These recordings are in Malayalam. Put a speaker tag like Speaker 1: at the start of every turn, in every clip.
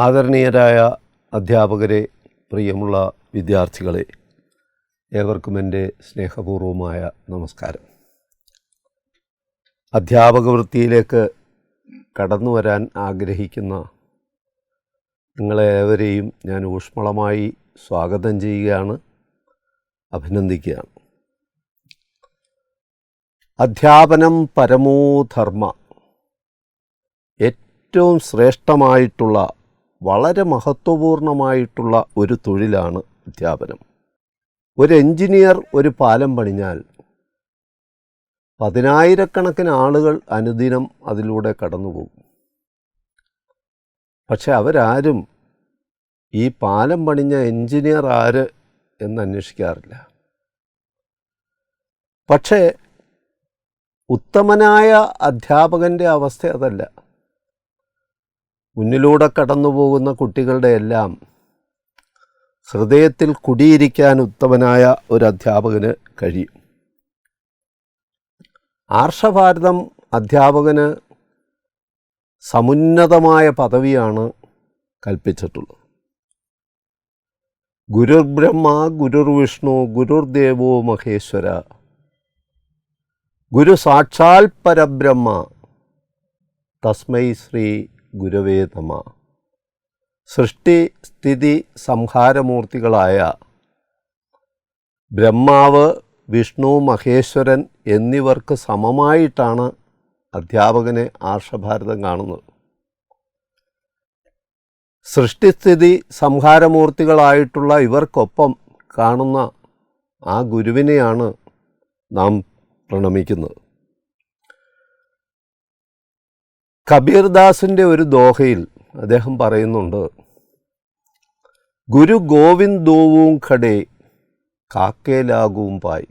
Speaker 1: ആദരണീയരായ അധ്യാപകരെ, പ്രിയമുള്ള വിദ്യാർത്ഥികളെ, ഏവർക്കും എൻ്റെ സ്നേഹപൂർവമായ നമസ്കാരം. അധ്യാപക വൃത്തിയിലേക്ക് കടന്നു വരാൻ ആഗ്രഹിക്കുന്ന നിങ്ങളേവരെയും ഞാൻ ഊഷ്മളമായി സ്വാഗതം ചെയ്യുകയാണ്, അഭിനന്ദിക്കുകയാണ്. അധ്യാപനം പരമോ ധർമ്മ, ഏറ്റവും ശ്രേഷ്ഠമായിട്ടുള്ള, വളരെ മഹത്വപൂർണമായിട്ടുള്ള ഒരു തൊഴിലാണ് അധ്യാപനം. ഒരു എഞ്ചിനീയർ ഒരു പാലം പണിഞ്ഞാൽ 10,000-കണക്കിന് ആളുകൾ അനുദിനം അതിലൂടെ കടന്നു പോകും. പക്ഷെ അവരാരും ഈ പാലം പണിഞ്ഞ എഞ്ചിനീയർ ആര് എന്ന് അന്വേഷിക്കാറില്ല. പക്ഷേ ഉത്തമനായ അധ്യാപകൻ്റെ അവസ്ഥ അതല്ല. മുന്നിലൂടെ കടന്നു പോകുന്ന കുട്ടികളുടെ എല്ലാം ഹൃദയത്തിൽ കുടിയിരിക്കാൻ ഉത്തമനായ ഒരു അധ്യാപകന് കഴിയും. ആർഷഭാരതം അധ്യാപകന് സമുന്നതമായ പദവിയാണ് കൽപ്പിച്ചിട്ടുള്ളത്. ഗുരുർബ്രഹ്മ ഗുരുർവിഷ്ണു ഗുരുർദേവോ മഹേശ്വര, ഗുരു സാക്ഷാൽ പരബ്രഹ്മ തസ്മൈ ശ്രീ ഗുരവേ നമഃ. സൃഷ്ടി സ്ഥിതി സംഹാരമൂർത്തികളായ ബ്രഹ്മാവ്, വിഷ്ണു, മഹേശ്വരൻ എന്നിവർക്ക് സമമായിട്ടാണ് അധ്യാപകനെ ആർഷഭാരതം കാണുന്നത്. സൃഷ്ടിസ്ഥിതി സംഹാരമൂർത്തികളായിട്ടുള്ള ഇവർക്കൊപ്പം കാണുന്ന ആ ഗുരുവിനെയാണ് നാം പ്രണമിക്കുന്നത്. കബീർദാസിൻ്റെ ഒരു ദോഹയിൽ അദ്ദേഹം പറയുന്നുണ്ട്, ഗുരു ഗോവിന്ദോവും ഖടേ കാക്കേലാകും പായ്,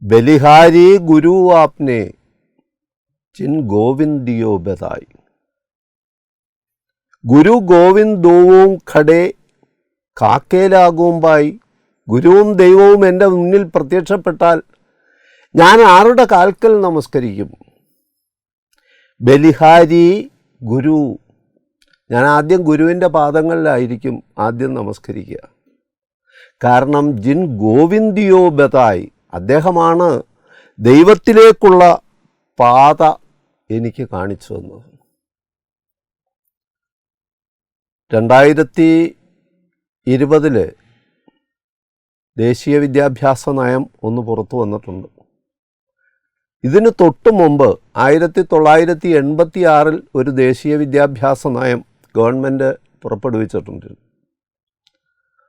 Speaker 1: ബലിഹാരി ഗുരു ആപ്നെ ചിൻ ഗോവിന്ദിയോ ബതായ്. ഗുരു ഗോവിന്ദോവും ഖടേ കാക്കേലാകും പായ്, ഗുരുവും ദൈവവും എൻ്റെ മുന്നിൽ പ്രത്യക്ഷപ്പെട്ടാൽ ഞാൻ ആരുടെ കാൽക്കൽ നമസ്കരിക്കും? ബലിഹാരി ഗുരു, ഞാൻ ആദ്യം ഗുരുവിൻ്റെ പാദങ്ങളിലായിരിക്കും ആദ്യം നമസ്കരിക്കുക. കാരണം ജിൻ ഗോവിന്ദിയോ ബതായ്, അദ്ദേഹമാണ് ദൈവത്തിലേക്കുള്ള പാത എനിക്ക് കാണിച്ചു തന്നത്. 2020 ദേശീയ വിദ്യാഭ്യാസ നയം ഒന്ന് പുറത്തു വന്നിട്ടുണ്ട്. ഇതിന് തൊട്ട് മുമ്പ് 1986 ഒരു ദേശീയ വിദ്യാഭ്യാസ നയം ഗവൺമെൻറ് പുറപ്പെടുവിച്ചിട്ടുണ്ട്.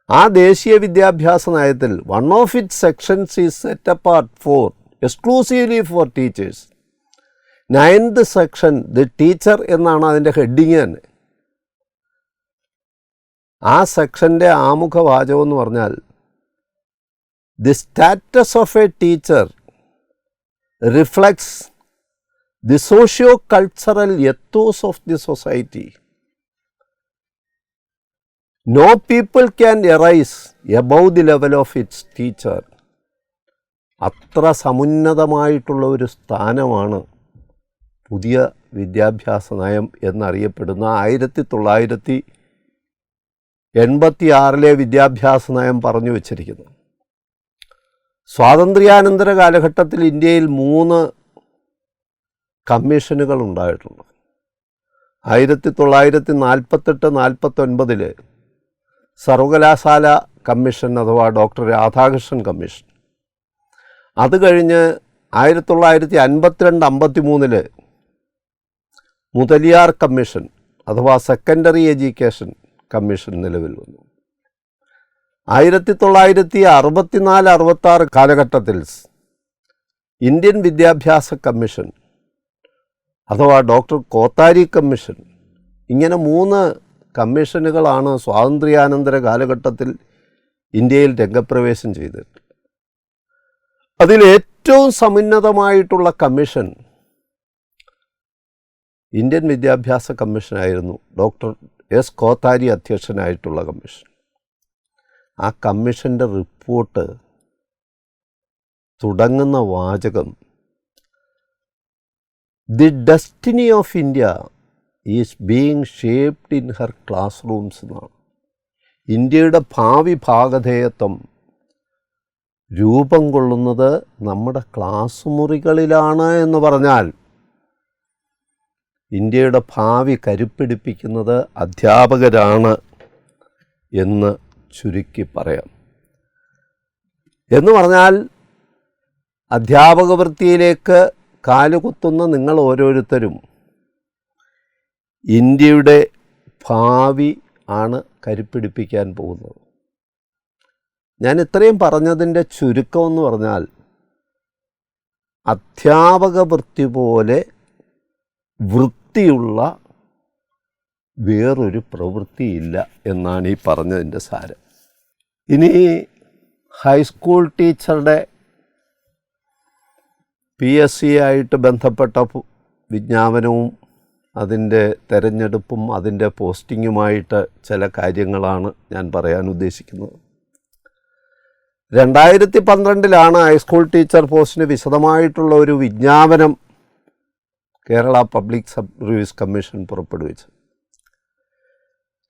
Speaker 1: ആ ദേശീയ വിദ്യാഭ്യാസ നയത്തിൽ one of it sections is set apart four exclusively for teachers. 9th section the teacher എന്നാണ് അതിൻ്റെ ഹെഡിങ് തന്നെ. ആ സെക്ഷൻ്റെ ആമുഖവാചകം എന്ന് പറഞ്ഞാൽ, the status of A teacher reflects the socio-cultural ethos of the society. No people can arise above the level of its teacher. അത്ര സമുന്നതമായിട്ടുള്ള ഒരു സ്ഥാനമാണ് പുതിയ വിദ്യാഭ്യാസ നയം എന്നറിയപ്പെടുന്ന 1986 വിദ്യാഭ്യാസ നയം പറഞ്ഞു വച്ചിരിക്കുന്നത്. സ്വാതന്ത്ര്യാനന്തര കാലഘട്ടത്തിൽ ഇന്ത്യയിൽ 3 കമ്മീഷനുകൾ ഉണ്ടായിട്ടുണ്ട്. 1948-49 സർവകലാശാല കമ്മീഷൻ അഥവാ ഡോക്ടർ രാധാകൃഷ്ണൻ കമ്മീഷൻ. അത് കഴിഞ്ഞ് 1952-53 മുതലിയാർ കമ്മീഷൻ അഥവാ സെക്കൻഡറി എഡ്യൂക്കേഷൻ കമ്മീഷൻ നിലവിൽ വന്നു. 1964-66 കാലഘട്ടത്തിൽ ഇന്ത്യൻ വിദ്യാഭ്യാസ കമ്മീഷൻ അഥവാ ഡോക്ടർ കോത്താരി കമ്മീഷൻ. ഇങ്ങനെ 3 കമ്മീഷനുകളാണ് സ്വാതന്ത്ര്യാനന്തര കാലഘട്ടത്തിൽ ഇന്ത്യയിൽ രംഗപ്രവേശം ചെയ്തത്. അതിലേറ്റവും സമുന്നതമായിട്ടുള്ള കമ്മീഷൻ ഇന്ത്യൻ വിദ്യാഭ്യാസ കമ്മീഷനായിരുന്നു, ഡോക്ടർ എസ് കോത്താരി അധ്യക്ഷനായിട്ടുള്ള കമ്മീഷൻ. ആ കമ്മീഷൻ്റെ റിപ്പോർട്ട് തുടങ്ങുന്ന വാചകം, the destiny of India is being shaped in her class rooms എന്നാണ്. ഇന്ത്യയുടെ ഭാവി ഭാഗധേയത്വം രൂപം കൊള്ളുന്നത് നമ്മുടെ ക്ലാസ് മുറികളിലാണ് എന്ന് പറഞ്ഞാൽ ഇന്ത്യയുടെ ഭാവി കരുപ്പിടിപ്പിക്കുന്നത് അധ്യാപകരാണ് എന്ന് ചുരുക്കി പറയാം. എന്ന് പറഞ്ഞാൽ അധ്യാപക വൃത്തിയിലേക്ക് കാലുകുത്തുന്ന നിങ്ങൾ ഓരോരുത്തരും ഇന്ത്യയുടെ ഭാവി ആണ് കരുപ്പിടിപ്പിക്കാൻ പോകുന്നത്. ഞാൻ ഇത്രയും പറഞ്ഞതിൻ്റെ ചുരുക്കമെന്ന് പറഞ്ഞാൽ അധ്യാപക വൃത്തി പോലെ വൃത്തിയുള്ള വേറൊരു പ്രവൃത്തിയില്ല എന്നാണ് ഈ പറഞ്ഞതിൻ്റെ സാരം. ഇനി ഹൈസ്കൂൾ ടീച്ചറുടെ PSC ആയിട്ട് ബന്ധപ്പെട്ട വിജ്ഞാപനവും അതിൻ്റെ തെരഞ്ഞെടുപ്പും അതിൻ്റെ പോസ്റ്റിങ്ങുമായിട്ട് ചില കാര്യങ്ങളാണ് ഞാൻ പറയാൻ ഉദ്ദേശിക്കുന്നത്. 2012 ഹൈസ്കൂൾ ടീച്ചർ പോസ്റ്റിന് വിശദമായിട്ടുള്ള ഒരു വിജ്ഞാപനം കേരള പബ്ലിക് സർവീസ് കമ്മീഷൻ പുറപ്പെടുവിച്ചു.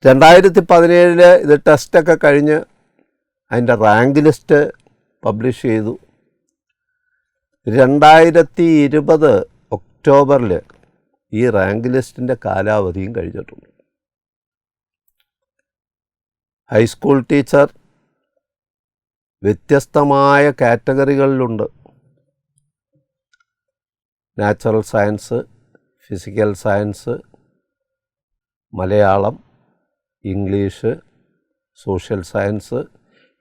Speaker 1: 2017 ഇത് ടെസ്റ്റൊക്കെ കഴിഞ്ഞ് അതിൻ്റെ റാങ്ക് ലിസ്റ്റ് പബ്ലിഷ് ചെയ്തു. 2020 ഒക്ടോബറിൽ ഈ റാങ്ക് ലിസ്റ്റിൻ്റെ കാലാവധിയും കഴിഞ്ഞിട്ടുണ്ട്. ഹൈസ്കൂൾ ടീച്ചർ വ്യത്യസ്തമായ കാറ്റഗറികളിലുണ്ട്. Natural science, physical science, Malayalam, English, social science,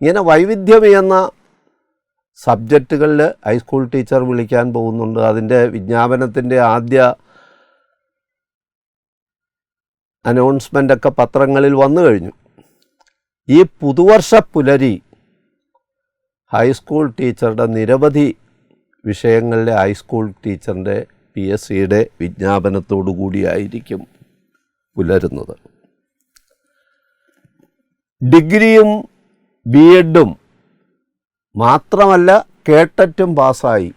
Speaker 1: ഇങ്ങനെ വൈവിധ്യമേറുന്ന സബ്ജക്റ്റുകളിൽ ഹൈസ്കൂൾ ടീച്ചർ വിളിക്കാൻ പോകുന്നുണ്ട്. അതിൻ്റെ വിജ്ഞാപനത്തിൻ്റെ ആദ്യ അനൗൺസ്മെൻ്റൊക്കെ പത്രങ്ങളിൽ വന്നു കഴിഞ്ഞു. ഈ പുതുവർഷ പുലരി ഹൈസ്കൂൾ ടീച്ചറുടെ നിരവധി വിഷയങ്ങളിലെ ഹൈസ്കൂൾ ടീച്ചറിൻ്റെ PSCയുടെ വിജ്ഞാപനത്തോടു കൂടിയായിരിക്കും പുലരുന്നത്. ഡിഗ്രിയും BEdും മാത്രമല്ല കേട്ടറ്റും പാസ്സായി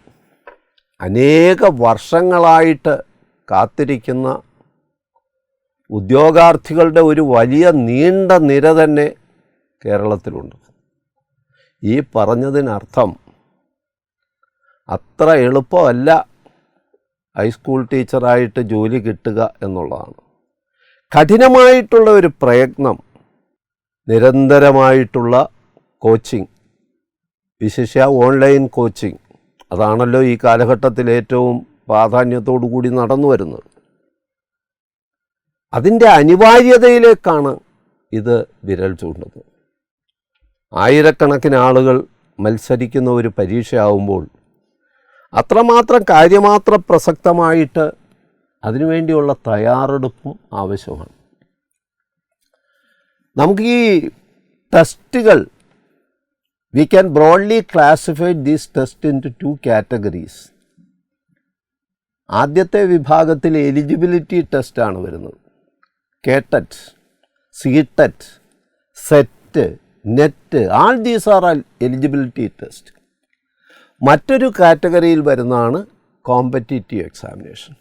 Speaker 1: അനേക വർഷങ്ങളായിട്ട് കാത്തിരിക്കുന്ന ഉദ്യോഗാർത്ഥികളുടെ ഒരു വലിയ നീണ്ട നിര തന്നെ കേരളത്തിലുണ്ട്. ഈ പറഞ്ഞതിനർത്ഥം അത്ര എളുപ്പമല്ല ഹൈസ്കൂൾ ടീച്ചറായിട്ട് ജോലി കിട്ടുക എന്നുള്ളതാണ്. കഠിനമായിട്ടുള്ള ഒരു പ്രയത്നം, നിരന്തരമായിട്ടുള്ള കോച്ചിങ്, വിശേഷ ഓൺലൈൻ കോച്ചിങ്, അതാണല്ലോ ഈ കാലഘട്ടത്തിൽ ഏറ്റവും പ്രാധാന്യത്തോടു കൂടി നടന്നു വരുന്നത്. അതിൻ്റെ അനിവാര്യതയിലേക്കാണ് ഇത് വിരൽ ചൂണ്ടുന്നത്. ആയിരക്കണക്കിന് ആളുകൾ മത്സരിക്കുന്ന ഒരു പരീക്ഷയാവുമ്പോൾ അത്രമാത്രം കാര്യമാത്ര പ്രസക്തമായിട്ട് അതിനുവേണ്ടിയുള്ള തയ്യാറെടുപ്പും ആവശ്യമാണ്. നമുക്ക് ഈ ടെസ്റ്റുകൾ we can broadly classify these tests into 2 categories. ആദ്യത്തെ വിഭാഗത്തിൽ എലിജിബിലിറ്റി ടെസ്റ്റാണ് വരുന്നത്. KTET, CTET, SET, NET, all these are eligibility test. മറ്റൊരു കാറ്റഗറിയിൽ വരുന്നതാണ് competitive examination.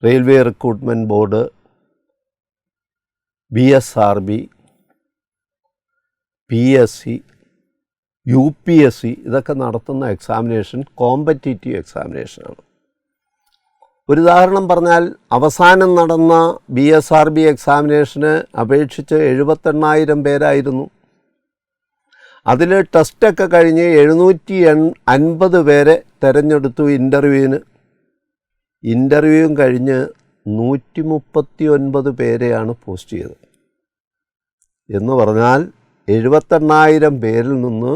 Speaker 1: Railway recruitment board, BSRB, PSC, UPSC ഇതൊക്കെ നടത്തുന്ന എക്സാമിനേഷൻ കോമ്പറ്റീറ്റീവ് എക്സാമിനേഷനാണ്. ഒരു ഉദാഹരണം പറഞ്ഞാൽ, അവസാനം നടന്ന BSRB എക്സാമിനേഷന് അപേക്ഷിച്ച് 78,000 പേരായിരുന്നു. അതിൽ ടെസ്റ്റൊക്കെ കഴിഞ്ഞ് 750 പേരെ തിരഞ്ഞെടുത്തു ഇൻ്റർവ്യൂവിന്. ഇൻ്റർവ്യൂവും കഴിഞ്ഞ് 139 പേരെയാണ് പോസ്റ്റ് ചെയ്തത്. എന്ന് പറഞ്ഞാൽ 78,000 പേരിൽ നിന്ന്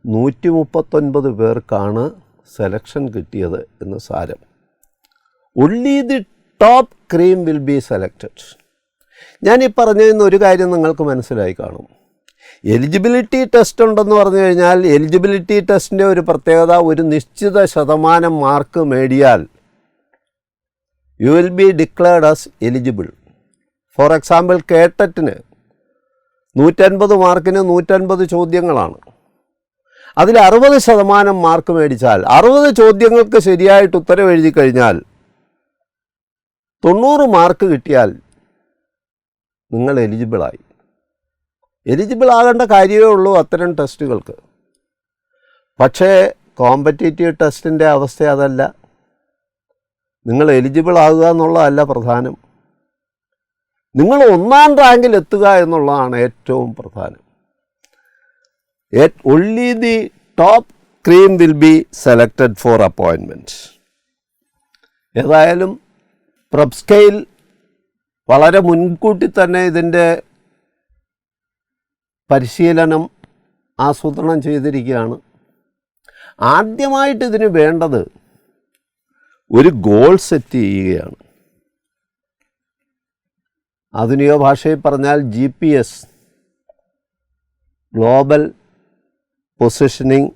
Speaker 1: 139 പേർക്കാണ് സെലക്ഷൻ കിട്ടിയത് എന്ന് സാരം. Only the top cream will be selected. ഞാനീ പറഞ്ഞതിന് ഒരു കാര്യം നിങ്ങൾക്ക് മനസ്സിലായി കാണും. എലിജിബിലിറ്റി ടെസ്റ്റ് ഉണ്ടെന്ന് പറഞ്ഞു കഴിഞ്ഞാൽ എലിജിബിലിറ്റി ടെസ്റ്റിൻ്റെ ഒരു പ്രത്യേകത, ഒരു നിശ്ചിത ശതമാനം മാർക്ക് നേടിയാൽ you will be declared as eligible. For example, കേട്ടറ്റിന് 150 മാർക്കിന് 150 ചോദ്യങ്ങളാണ്. അതിൽ 60% മാർക്ക് മേടിച്ചാൽ, 60 ചോദ്യങ്ങൾക്ക് ശരിയായിട്ട് ഉത്തരം എഴുതി കഴിഞ്ഞാൽ 90 മാർക്ക് കിട്ടിയാൽ നിങ്ങൾ എലിജിബിളായി. എലിജിബിൾ ആകേണ്ട കാര്യമേ ഉള്ളൂ അത്തരം ടെസ്റ്റുകൾക്ക്. പക്ഷേ കോമ്പറ്റേറ്റീവ് ടെസ്റ്റിൻ്റെ അവസ്ഥ അതല്ല. നിങ്ങൾ എലിജിബിൾ ആകുക എന്നുള്ളതല്ല പ്രധാനം. നിങ്ങൾ 1ാം റാങ്കിൽ എത്തുക എന്നുള്ളതാണ് ഏറ്റവും പ്രധാനം. Only the top cream will be selected for appointment. ഏതായാലും പ്രബ്സ്കെയിൽ വളരെ മുൻകൂട്ടി തന്നെ ഇതിൻ്റെ പരിശീലനം ആസൂത്രണം ചെയ്തിരിക്കുകയാണ്. ആദ്യമായിട്ട് ഇതിന് വേണ്ടത് ഒരു ഗോൾ സെറ്റ് ചെയ്യുകയാണ്. ആധുനിക ഭാഷയിൽ പറഞ്ഞാൽ GPS, global positioning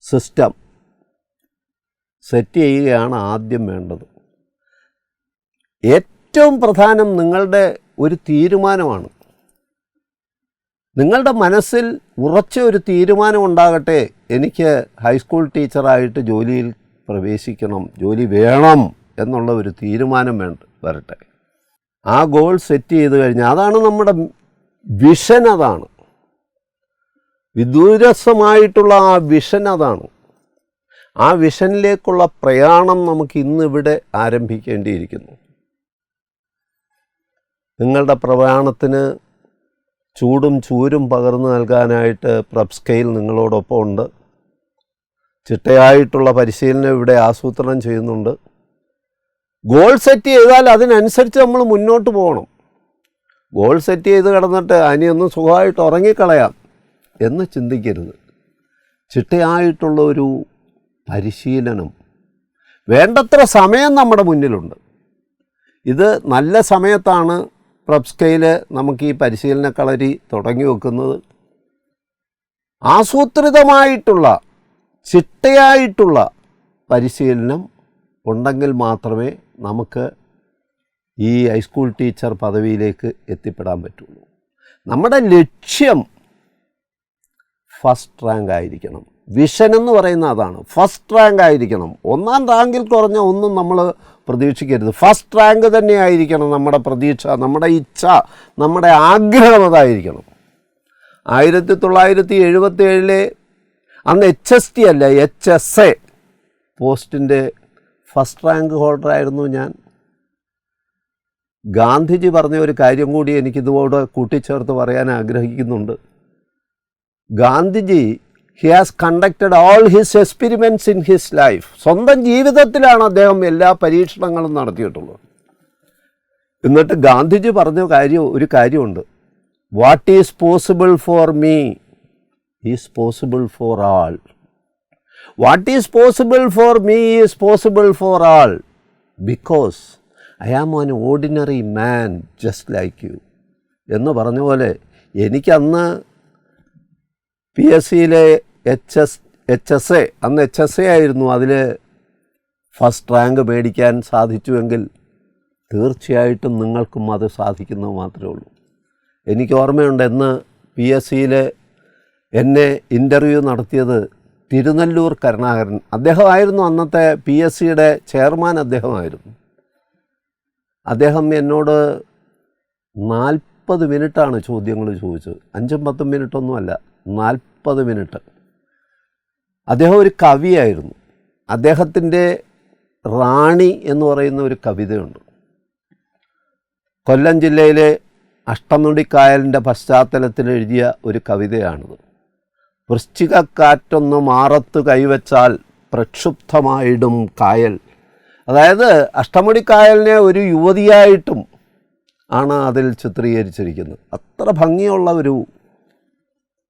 Speaker 1: system set ചെയ്യുകയാണ് ആദ്യം വേണ്ടത്. ഏറ്റവും പ്രധാനം നിങ്ങളുടെ ഒരു തീരുമാനമാണ്. നിങ്ങളുടെ മനസ്സിൽ ഉറച്ച ഒരു തീരുമാനം ഉണ്ടാകട്ടെ, എനിക്ക് ഹൈസ്കൂൾ ടീച്ചറായിട്ട് ജോലിയിൽ പ്രവേശിക്കണം, ജോലി വേണം എന്നുള്ള ഒരു തീരുമാനം വരട്ടെ. ആ ഗോൾ സെറ്റ് ചെയ്ത് കഴിഞ്ഞാൽ അതാണ് നമ്മുടെ വിഷൻ. അതാണ് വിദൂരസ്ഥമായിട്ടുള്ള ആ വിഷൻ. അതാണ് ആ വിഷനിലേക്കുള്ള പ്രയാണം നമുക്ക് ഇന്നിവിടെ ആരംഭിക്കേണ്ടിയിരിക്കുന്നു. നിങ്ങളുടെ പ്രയാണത്തിന് ചൂടും ചൂരും പകർന്നു നൽകാനായിട്ട് പ്രബ്സ്കെയിൽ നിങ്ങളോടൊപ്പം ഉണ്ട്. ചിട്ടയായിട്ടുള്ള പരിശീലനം ഇവിടെ ആസൂത്രണം ചെയ്യുന്നുണ്ട്. ഗോൾ സെറ്റ് ചെയ്താൽ അതിനനുസരിച്ച് നമ്മൾ മുന്നോട്ട് പോകണം. ഗോൾ സെറ്റ് ചെയ്ത് കിടന്നിട്ട് അതിനൊന്ന് സുഖമായിട്ട് ഉറങ്ങിക്കളയാം എന്ന് ചിന്തിക്കരുത്. ചിട്ടയായിട്ടുള്ള ഒരു പരിശീലനം, വേണ്ടത്ര സമയം നമ്മുടെ മുന്നിലുണ്ട്. ഇത് നല്ല സമയത്താണ് പ്രബ്സ്കെയിൽ നമുക്ക് ഈ പരിശീലന കളരി തുടങ്ങി വെക്കുന്നത്. ആസൂത്രിതമായിട്ടുള്ള ചിട്ടയായിട്ടുള്ള പരിശീലനം ഉണ്ടെങ്കിൽ മാത്രമേ നമുക്ക് ഈ ഹൈസ്കൂൾ ടീച്ചർ പദവിയിലേക്ക് എത്തിപ്പെടാൻ പറ്റുള്ളൂ. നമ്മുടെ ലക്ഷ്യം ഫസ്റ്റ് റാങ്ക് ആയിരിക്കണം. വിഷൻ എന്ന് പറയുന്ന അതാണ്. ഫസ്റ്റ് റാങ്ക് ആയിരിക്കണം. 1ാം റാങ്കിൽ കുറഞ്ഞ ഒന്നും നമ്മൾ പ്രതീക്ഷിക്കരുത്. ഫസ്റ്റ് റാങ്ക് തന്നെ ആയിരിക്കണം നമ്മുടെ പ്രതീക്ഷ, നമ്മുടെ ഇച്ഛ, നമ്മുടെ ആഗ്രഹം അതായിരിക്കണം. 1977 അന്ന് HST അല്ല, HSA പോസ്റ്റിൻ്റെ ഫസ്റ്റ് റാങ്ക് ഹോൾഡറായിരുന്നു ഞാൻ. ഗാന്ധിജി പറഞ്ഞ ഒരു കാര്യം കൂടി എനിക്കിതുകൂടെ കൂട്ടിച്ചേർത്ത് പറയാൻ ആഗ്രഹിക്കുന്നുണ്ട്. Gandhiji he has conducted all his experiments in his life. സ്വന്തം ജീവിതത്തിലാണ് അദ്ദേഹം എല്ലാ പരീക്ഷണങ്ങളും നടത്തിയിട്ടുള്ളത്. എന്നിട്ട് ഗാന്ധിജി പറഞ്ഞ ഒരു കാര്യമുണ്ട്. What is possible for me is possible for all. What is possible for me is possible for all because I am an ordinary man just like you എന്ന് പറഞ്ഞ പോലെ എനിക്കന്ന് PSCയിലെ HSA, അന്ന് HSA ആയിരുന്നു, അതിൽ ഫസ്റ്റ് റാങ്ക് മേടിക്കാൻ സാധിച്ചുവെങ്കിൽ തീർച്ചയായിട്ടും നിങ്ങൾക്കും അത് സാധിക്കുന്നത് മാത്രമേ ഉള്ളൂ. എനിക്ക് ഓർമ്മയുണ്ട്, എന്ന് PSCയിൽ എന്നെ ഇൻ്റർവ്യൂ നടത്തിയത് തിരുനെല്ലൂർ കരുണാകരൻ. അദ്ദേഹമായിരുന്നു അന്നത്തെ PSCയുടെ ചെയർമാൻ. അദ്ദേഹം എന്നോട് 40 മിനിറ്റാണ് ചോദ്യങ്ങൾ ചോദിച്ചത്. 5-10 മിനിറ്റൊന്നുമല്ല, 40 മിനിറ്റ്. അദ്ദേഹം ഒരു കവിയായിരുന്നു. അദ്ദേഹത്തിൻ്റെ റാണി എന്ന് പറയുന്ന ഒരു കവിതയുണ്ട്. കൊല്ലം ജില്ലയിലെ അഷ്ടമുടിക്കായലിൻ്റെ പശ്ചാത്തലത്തിൽ എഴുതിയ ഒരു കവിതയാണിത്. വൃശ്ചികക്കാറ്റൊന്ന് മാറത്ത് കൈവച്ചാൽ പ്രക്ഷുബ്ധമായിടും കായൽ. അതായത് അഷ്ടമുടിക്കായലിനെ ഒരു യുവതിയായിട്ടും ആണ് അതിൽ ചിത്രീകരിച്ചിരിക്കുന്നത്. അത്ര ഭംഗിയുള്ള ഒരു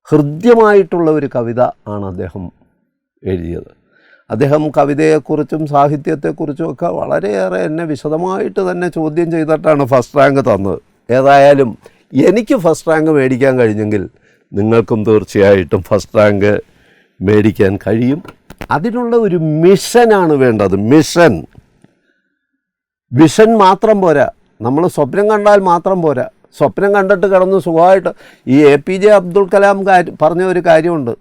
Speaker 1: ഹൃദ്യമായിട്ടുള്ള ഒരു കവിത ആണ് അദ്ദേഹം എഴുതിയത്. അദ്ദേഹം കവിതയെക്കുറിച്ചും സാഹിത്യത്തെക്കുറിച്ചും ഒക്കെ വളരെയേറെ എന്നെ വിശദമായിട്ട് തന്നെ ചോദ്യം ചെയ്തിട്ടാണ് ഫസ്റ്റ് റാങ്ക് തന്നത്. ഏതായാലും എനിക്ക് ഫസ്റ്റ് റാങ്ക് മേടിക്കാൻ കഴിഞ്ഞെങ്കിൽ നിങ്ങൾക്കും തീർച്ചയായിട്ടും ഫസ്റ്റ് റാങ്ക് മേടിക്കാൻ കഴിയും. അതിനുള്ള ഒരു മിഷനാണ് വേണ്ടത്. വിഷൻ മാത്രം പോരാ. നമ്മൾ സ്വപ്നം കണ്ടാൽ മാത്രം പോരാ. സ്വപ്നം കണ്ടിട്ട് കിടന്ന് സുഖമായിട്ട് ഈ APJ അബ്ദുൽ കലാം പറഞ്ഞ ഒരു കാര്യമുണ്ട്.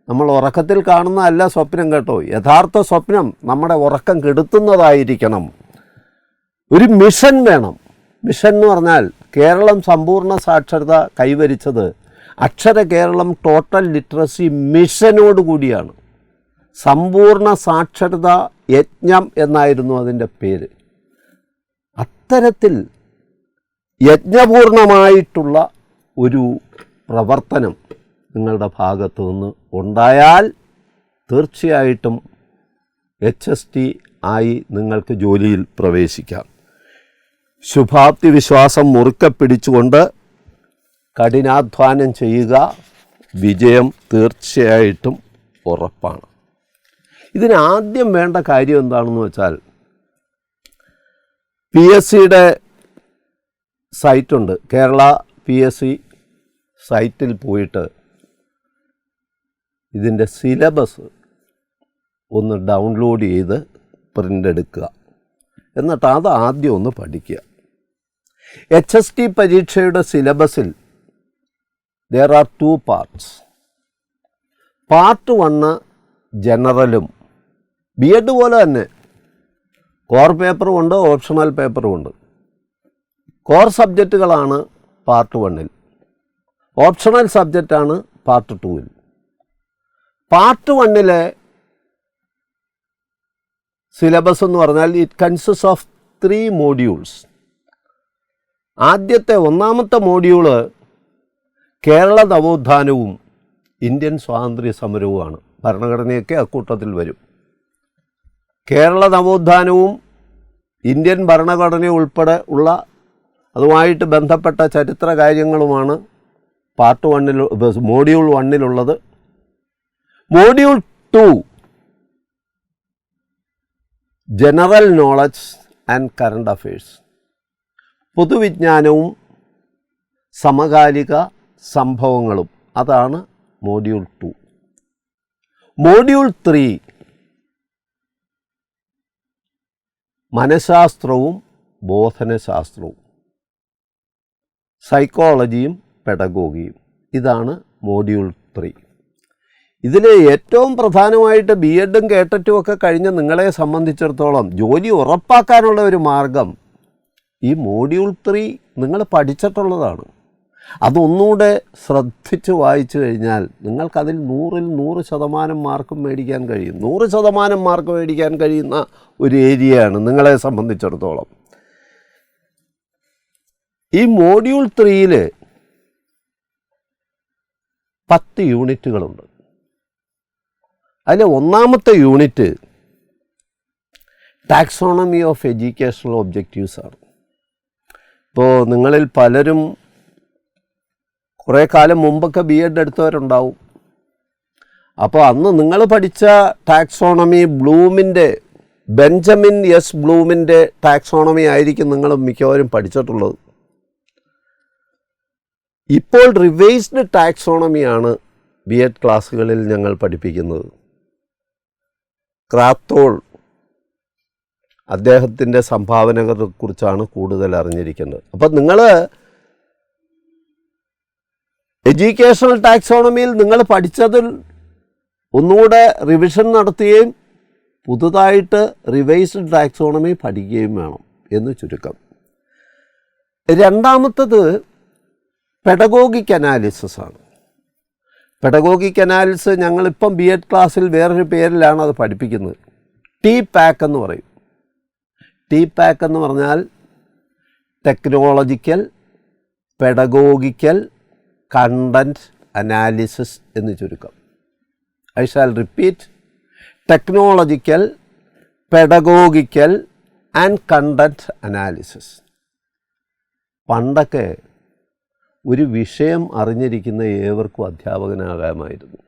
Speaker 1: നമ്മൾ ഉറക്കത്തിൽ കാണുന്നതല്ല സ്വപ്നം കേട്ടോ, യഥാർത്ഥ സ്വപ്നം നമ്മുടെ ഉറക്കം കെടുത്തുന്നതായിരിക്കണം. ഒരു മിഷൻ വേണം. മിഷൻ എന്ന് പറഞ്ഞാൽ കേരളം സമ്പൂർണ്ണ സാക്ഷരത കൈവരിച്ചത് അക്ഷര കേരളം ടോട്ടൽ ലിറ്ററസി മിഷനോടുകൂടിയാണ്. സമ്പൂർണ്ണ സാക്ഷരത യജ്ഞം എന്നായിരുന്നു അതിൻ്റെ പേര്. അത്തരത്തിൽ യജ്ഞപൂർണമായിട്ടുള്ള ഒരു പ്രവർത്തനം നിങ്ങളുടെ ഭാഗത്തു നിന്ന് ഉണ്ടായാൽ തീർച്ചയായിട്ടും HST ആയി നിങ്ങൾക്ക് ജോലിയിൽ പ്രവേശിക്കാം. ശുഭാപ്തി വിശ്വാസം മുറുക്കെ പിടിച്ചുകൊണ്ട് കഠിനാധ്വാനം ചെയ്യുക. വിജയം തീർച്ചയായിട്ടും ഉറപ്പാണ്. ഇതിനാദ്യം വേണ്ട കാര്യം എന്താണെന്ന് വെച്ചാൽ, PSCയുടെ സൈറ്റുണ്ട്, കേരള PSC സൈറ്റിൽ പോയിട്ട് ഇതിൻ്റെ സിലബസ് ഒന്ന് ഡൗൺലോഡ് ചെയ്ത് പ്രിൻ്റ് എടുക്കുക. എന്നിട്ട് അത് ആദ്യം ഒന്ന് പഠിക്കുക. HST പരീക്ഷയുടെ സിലബസിൽ there are 2 parts. പാർട്ട് 1 ജനറലും B.Ed പോലെ തന്നെ കോർ പേപ്പറും ഉണ്ട്, ഓപ്ഷണൽ പേപ്പറും ഉണ്ട്. കോർ സബ്ജക്റ്റുകളാണ് പാർട്ട് 1-ൽ, ഓപ്ഷണൽ സബ്ജക്റ്റാണ് പാർട്ട് 2-ൽ. പാർട്ട് 1-ലെ സിലബസ് എന്ന് പറഞ്ഞാൽ ഇറ്റ് കൺസിസ്റ്റ് ഓഫ് 3 മോഡ്യൂൾസ്. ആദ്യത്തെ 1ാമത്തെ മോഡ്യൂള് കേരള നവോത്ഥാനവും ഇന്ത്യൻ സ്വാതന്ത്ര്യ സമരവുമാണ്. ഭരണഘടനയൊക്കെ അക്കൂട്ടത്തിൽ വരും. കേരള നവോത്ഥാനവും ഇന്ത്യൻ ഭരണഘടന ഉൾപ്പെടെ ഉള്ള അതുമായിട്ട് ബന്ധപ്പെട്ട ചരിത്ര കാര്യങ്ങളുമാണ് പാർട്ട് 1-ൽ മോഡ്യൂൾ 1-ലുള്ളത്. Module 2 general knowledge and current affairs, പൊതുവിജ്ഞാനവും സമകാലിക സംഭവങ്ങളും, അതാണ് മോഡ്യൂൾ 2. മോഡ്യൂൾ 3 മനഃശാസ്ത്രവും ബോധനശാസ്ത്രവും, സൈക്കോളജിയും പെഡഗോഗിയും, ഇതാണ് മോഡ്യൂൾ 3. ഇതിൽ ഏറ്റവും പ്രധാനമായിട്ട് B.Edഉം കേട്ടറ്റും ഒക്കെ കഴിഞ്ഞ നിങ്ങളെ സംബന്ധിച്ചിടത്തോളം ജോലി ഉറപ്പാക്കാനുള്ള ഒരു മാർഗം ഈ മോഡ്യൂൾ 3 നിങ്ങൾ പഠിച്ചിട്ടുള്ളതാണ്. അതൊന്നുകൂടെ ശ്രദ്ധിച്ച് വായിച്ചു കഴിഞ്ഞാൽ നിങ്ങൾക്കതിൽ 100-ൽ 100% മാർക്കും മേടിക്കാൻ കഴിയും. 100% മാർക്ക് മേടിക്കാൻ കഴിയുന്ന ഒരു ഏരിയയാണ് നിങ്ങളെ സംബന്ധിച്ചിടത്തോളം. ഈ മോഡ്യൂൾ 3-ൽ 10 യൂണിറ്റുകളുണ്ട്. അതിൽ 1ാമത്തെ unit taxonomy of educational objectives ആണ്. ഇപ്പോൾ നിങ്ങളിൽ പലരും കുറേ കാലം മുമ്പൊക്കെ B.Ed എടുത്തവരുണ്ടാവും. അപ്പോൾ അന്ന് നിങ്ങൾ പഠിച്ച ടാക്സോണമി ബെഞ്ചമിൻ എസ് ബ്ലൂമിൻ്റെ ടാക്സോണമി ആയിരിക്കും നിങ്ങൾ മിക്കവാറും പഠിച്ചിട്ടുള്ളത്. ഇപ്പോൾ റിവൈസ്ഡ് ടാക്സോണമിയാണ് B.Ed ക്ലാസ്സുകളിൽ ഞങ്ങൾ പഠിപ്പിക്കുന്നത്. ക്രാത്തോൾ അദ്ദേഹത്തിൻ്റെ സംഭാവനകളെക്കുറിച്ചാണ് കൂടുതൽ അറിഞ്ഞിരിക്കേണ്ടത്. അപ്പം നിങ്ങൾ എഡ്യൂക്കേഷണൽ ടാക്സോണമിയിൽ നിങ്ങൾ പഠിച്ചതിൽ ഒന്നുകൂടെ റിവിഷൻ നടത്തുകയും പുതുതായിട്ട് റിവൈസ്ഡ് ടാക്സോണമി പഠിക്കുകയും വേണം എന്ന് ചുരുക്കം. 2ാമത്തത് പെഡഗോഗിക് അനാലിസിസ് ആണ്. പെഡഗോഗിക് അനാലിസിസ് ഞങ്ങളിപ്പം B.Ed ക്ലാസ്സിൽ വേറൊരു പേരിലാണ് അത് പഠിപ്പിക്കുന്നത്. TPAC എന്ന് പറയും. TPAC എന്ന് പറഞ്ഞാൽ ടെക്നോളജിക്കൽ പെഡഗോഗിക്കൽ കണ്ടൻറ്റ് അനാലിസിസ് എന്ന് ചുരുക്കം. I shall repeat: technological pedagogical and content analysis. പണ്ടൊക്കെ ഒരു വിഷയം അറിഞ്ഞിരിക്കുന്ന ഏവർക്കും അധ്യാപകനാകാമായിരുന്നു.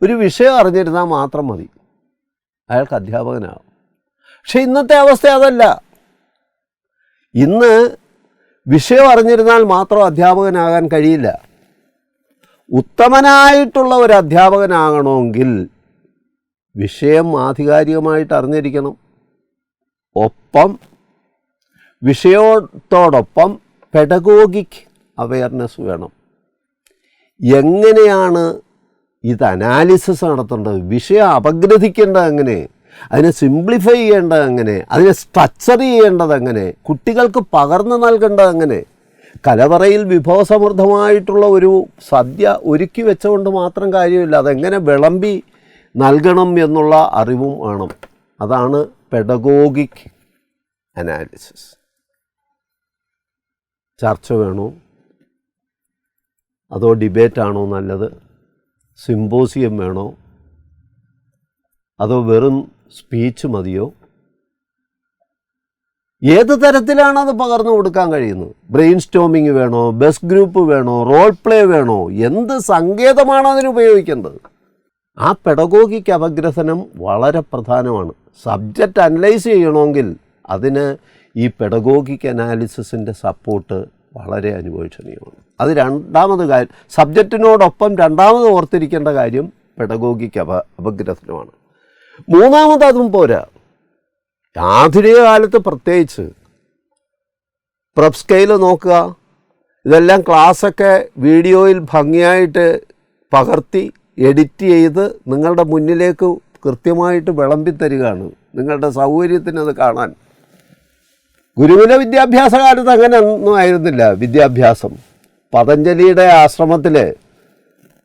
Speaker 1: ഒരു വിഷയം അറിഞ്ഞിരുന്നാൽ മാത്രം മതി, അയാൾക്ക് അധ്യാപകനാകും. പക്ഷെ ഇന്നത്തെ അവസ്ഥ അതല്ല. ഇന്ന് വിഷയം അറിഞ്ഞിരുന്നാൽ മാത്രം അധ്യാപകനാകാൻ കഴിയില്ല. ഉത്തമനായിട്ടുള്ള ഒരു അധ്യാപകനാകണമെങ്കിൽ വിഷയം ആധികാരികമായിട്ട് അറിഞ്ഞിരിക്കണം. ഒപ്പം വിഷയത്തോടൊപ്പം പെഡഗോഗിക് അവയർനെസ് വേണം. എങ്ങനെയാണ് ഇത് അനാലിസിസ് നടത്തേണ്ടത്, വിഷയം അപഗ്രഥിക്കേണ്ടത് എങ്ങനെ, അതിനെ സിംപ്ലിഫൈ ചെയ്യേണ്ടത് എങ്ങനെ, അതിനെ സ്ട്രക്ചർ ചെയ്യേണ്ടത് എങ്ങനെ, കുട്ടികൾക്ക് പകർന്നു നൽകേണ്ടത് എങ്ങനെ. കലവറയിൽ വിഭവസമൃദ്ധമായിട്ടുള്ള ഒരു സദ്യ ഒരുക്കി വെച്ചുകൊണ്ട് മാത്രം കാര്യമില്ല, അതെങ്ങനെ വിളമ്പി നൽകണം എന്നുള്ള അറിവും വേണം. അതാണ് പെഡഗോഗിക് അനാലിസിസ്. ചർച്ച വേണോ അതോ ഡിബേറ്റാണോ നല്ലത്, സിമ്പോസിയം വേണോ അതോ വെറും സ്പീച്ച് മതിയോ, ഏത് തരത്തിലാണത് പകർന്നു കൊടുക്കാൻ കഴിയുന്നത്? ബ്രെയിൻ സ്റ്റോമിങ് വേണോ, ബസ് ഗ്രൂപ്പ് വേണോ, റോൾ പ്ലേ വേണോ, എന്ത് സങ്കേതമാണ് അതിന് ഉപയോഗിക്കേണ്ടത്? ആ പെഡഗോഗിക് അപഗ്രഥനം വളരെ പ്രധാനമാണ്. സബ്ജക്റ്റ് അനലൈസ് ചെയ്യണമെങ്കിൽ അതിന് ഈ പെഡഗോഗിക് അനാലിസിസിൻ്റെ സപ്പോർട്ട് വളരെ അനുഭവനീയമാണ്. അത് രണ്ടാമത് കാര്യം, സബ്ജക്റ്റിനോടൊപ്പം രണ്ടാമത് ഓർത്തിരിക്കേണ്ട കാര്യം പെഡഗോഗിക് അപഗ്രഥനമാണ്. മൂന്നാമത് അതും പോരാ. ആധുനിക കാലത്ത് പ്രത്യേകിച്ച് പ്രപ്പ് സ്കെയിൽ നോക്കുക, ഇതെല്ലാം ക്ലാസ്സൊക്കെ വീഡിയോയിൽ ഭംഗിയായിട്ട് പകർത്തി എഡിറ്റ് ചെയ്ത് നിങ്ങളുടെ മുന്നിലേക്ക് കൃത്യമായിട്ട് വിളമ്പിത്തരികയാണ്, നിങ്ങളുടെ സൗകര്യത്തിന് അത് കാണാൻ. ഗുരുകുല വിദ്യാഭ്യാസ കാലത്ത് അങ്ങനെ ഒന്നും ആയിരുന്നില്ല വിദ്യാഭ്യാസം. പതഞ്ജലിയുടെ ആശ്രമത്തിൽ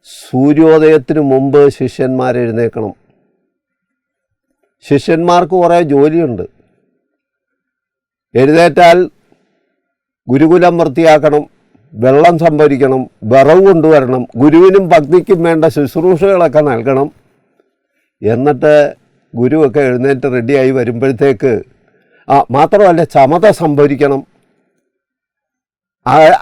Speaker 1: സൂര്യോദയത്തിന് മുമ്പ് ശിഷ്യന്മാരെഴുന്നേൽക്കണം. ശിഷ്യന്മാർക്ക് കുറേ ജോലിയുണ്ട്. എഴുന്നേറ്റാൽ ഗുരുകുലം വൃത്തിയാക്കണം, വെള്ളം സംഭരിക്കണം, വിറവ് കൊണ്ടുവരണം, ഗുരുവിനും ഭക്തിക്കും വേണ്ട ശുശ്രൂഷകളൊക്കെ നൽകണം. എന്നിട്ട് ഗുരുവൊക്കെ എഴുന്നേറ്റ് റെഡിയായി വരുമ്പോഴത്തേക്ക് മാത്രമല്ല ചമത സംഭരിക്കണം,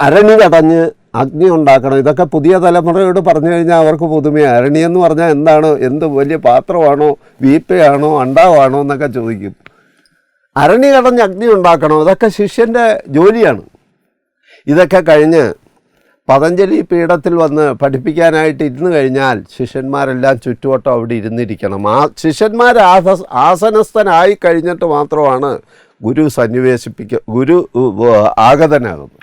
Speaker 1: അരണി കടഞ്ഞ് അഗ്നി ഉണ്ടാക്കണം. ഇതൊക്കെ പുതിയ തലമുറയോട് പറഞ്ഞു കഴിഞ്ഞാൽ അവർക്ക് പുതുമയാണ്. അരണിയെന്ന് പറഞ്ഞാൽ എന്താണ്, എന്ത് വലിയ പാത്രമാണോ, വീപ്പയാണോ, അണ്ടാവാണോ എന്നൊക്കെ ചോദിക്കും. അരണി കടഞ്ഞ് അഗ്നി ഉണ്ടാക്കണം, ഇതൊക്കെ ശിഷ്യൻ്റെ ജോലിയാണ്. ഇതൊക്കെ കഴിഞ്ഞ് പതഞ്ജലി പീഠത്തിൽ വന്ന് പഠിപ്പിക്കാനായിട്ട് ഇരുന്ന് കഴിഞ്ഞാൽ ശിഷ്യന്മാരെല്ലാം ചുറ്റുവട്ടം അവിടെ ഇരുന്നിരിക്കണം. ആ ശിഷ്യന്മാർ ആസനസ്ഥനായി കഴിഞ്ഞിട്ട് മാത്രമാണ് ഗുരു ഗുരു ആഗതനാകുന്നത്.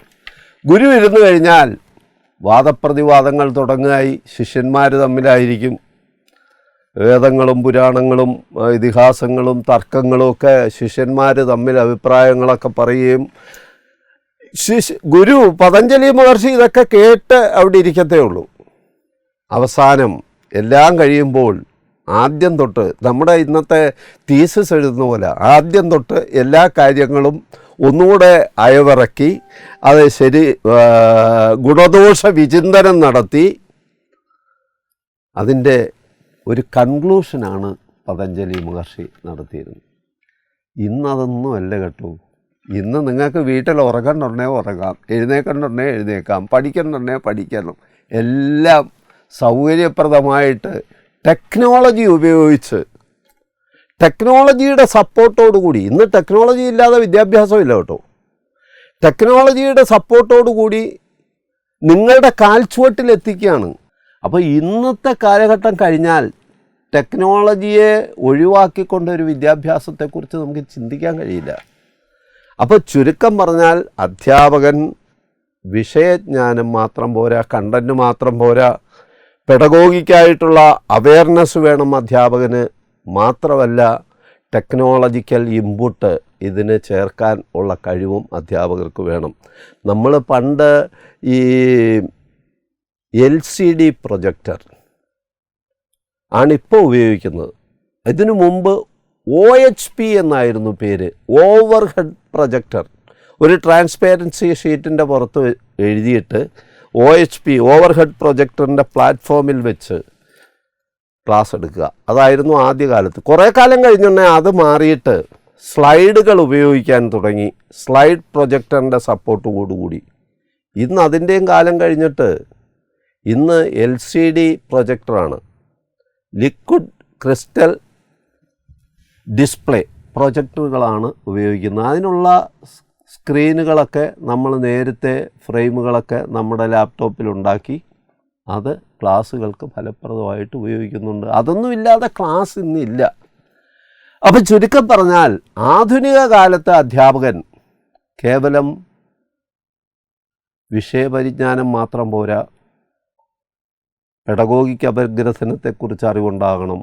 Speaker 1: ഗുരു ഇരുന്ന് കഴിഞ്ഞാൽ വാദപ്രതിവാദങ്ങൾ തുടങ്ങുകയായി, ശിഷ്യന്മാർ തമ്മിലായിരിക്കും. വേദങ്ങളും പുരാണങ്ങളും ഇതിഹാസങ്ങളും തർക്കങ്ങളും ഒക്കെ ശിഷ്യന്മാർ തമ്മിൽ അഭിപ്രായങ്ങളൊക്കെ പറയുകയും ഗുരു പതഞ്ജലി മഹർഷി ഇതൊക്കെ കേട്ട് അവിടെ ഇരിക്കത്തേ ഉള്ളൂ. അവസാനം എല്ലാം കഴിയുമ്പോൾ ആദ്യം തൊട്ട് നമ്മുടെ ഇന്നത്തെ തീസിസ് എഴുതുന്ന പോലെ ആദ്യം തൊട്ട് എല്ലാ കാര്യങ്ങളും ഒന്നുകൂടെ അയവിറക്കി അത് ഗുണദോഷ വിചിന്തനം നടത്തി അതിൻ്റെ ഒരു കൺക്ലൂഷനാണ് പതഞ്ജലി മഹർഷി നടത്തിയിരുന്നത്. ഇന്നതൊന്നുമല്ല കേട്ടോ. ഇന്ന് നിങ്ങൾക്ക് വീട്ടിൽ ഉറങ്ങണ്ടെങ്കിൽ ഉറങ്ങാം, എഴുന്നേക്കണ്ടെങ്കിൽ എഴുന്നേക്കാം, പഠിക്കണ്ടെങ്കിൽ പഠിക്കണം. എല്ലാം സൗകര്യപ്രദമായിട്ട് ടെക്നോളജി ഉപയോഗിച്ച്, ടെക്നോളജിയുടെ സപ്പോർട്ടോടുകൂടി, ഇന്ന് ടെക്നോളജി ഇല്ലാതെ വിദ്യാഭ്യാസമില്ല കേട്ടോ. ടെക്നോളജിയുടെ സപ്പോർട്ടോടുകൂടി നിങ്ങളുടെ കാൽച്ചുവട്ടിലെത്തിക്കുകയാണ്. അപ്പോൾ ഇന്നത്തെ കാലഘട്ടം കഴിഞ്ഞാൽ ടെക്നോളജിയെ ഒഴിവാക്കിക്കൊണ്ടൊരു വിദ്യാഭ്യാസത്തെക്കുറിച്ച് നമുക്ക് ചിന്തിക്കാൻ കഴിയില്ല. അപ്പോൾ ചുരുക്കം പറഞ്ഞാൽ അധ്യാപകൻ വിഷയജ്ഞാനം മാത്രം പോരാ, കണ്ടൻറ്റ് മാത്രം പോരാ, പെഡഗോഗിക്കായിട്ടുള്ള അവെയർനെസ് വേണം അധ്യാപകന്. മാത്രമല്ല ടെക്നോളജിക്കൽ ഇൻപുട്ട് ഇതിന് ചേർക്കാൻ ഉള്ള കഴിവും അധ്യാപകർക്ക് വേണം. നമ്മൾ പണ്ട് ഈ LCD പ്രൊജക്ടർ ആണിപ്പോൾ ഉപയോഗിക്കുന്നത്. ഇതിനു മുമ്പ് OHP എന്നായിരുന്നു പേര്, ഓവർ ഹെഡ് പ്രൊജക്ടർ. ഒരു ട്രാൻസ്പെറൻസി ഷീറ്റിൻ്റെ പുറത്ത് എഴുതിയിട്ട് OHP ഓവർ ഹെഡ് പ്രൊജക്ടറിൻ്റെ പ്ലാറ്റ്ഫോമിൽ വെച്ച് ക്ലാസ് എടുക്കുക. അതായിരുന്നു ആദ്യകാലത്ത്. കുറേ കാലം കഴിഞ്ഞുടനെ അത് മാറിയിട്ട് സ്ലൈഡുകൾ ഉപയോഗിക്കാൻ തുടങ്ങി, സ്ലൈഡ് പ്രൊജക്ടറിൻ്റെ സപ്പോർട്ടോടുകൂടി. ഇന്ന് അതിൻ്റെയും കാലം കഴിഞ്ഞിട്ട് ഇന്ന് LCD പ്രൊജക്ടറാണ്, ലിക്വിഡ് ക്രിസ്റ്റൽ ഡിസ്പ്ലേ പ്രൊജക്ടറുകളാണ് ഉപയോഗിക്കുന്നത്. അതിനുള്ള സ്ക്രീനുകളൊക്കെ നമ്മൾ നേരത്തെ ഫ്രെയിമുകളൊക്കെ നമ്മുടെ ലാപ്ടോപ്പിലുണ്ടാക്കി അത് ക്ലാസ്സുകൾക്ക് ഫലപ്രദമായിട്ട് ഉപയോഗിക്കുന്നുണ്ട്. അതൊന്നുമില്ലാതെ ക്ലാസ് ഇന്നില്ല. അപ്പോൾ ചുരുക്കം പറഞ്ഞാൽ ആധുനിക കാലത്തെ അധ്യാപകൻ കേവലം വിഷയപരിജ്ഞാനം മാത്രം പോരാ, പെഡഗോഗിക് അപഗ്രഥനത്തെക്കുറിച്ച് അറിവുണ്ടാകണം.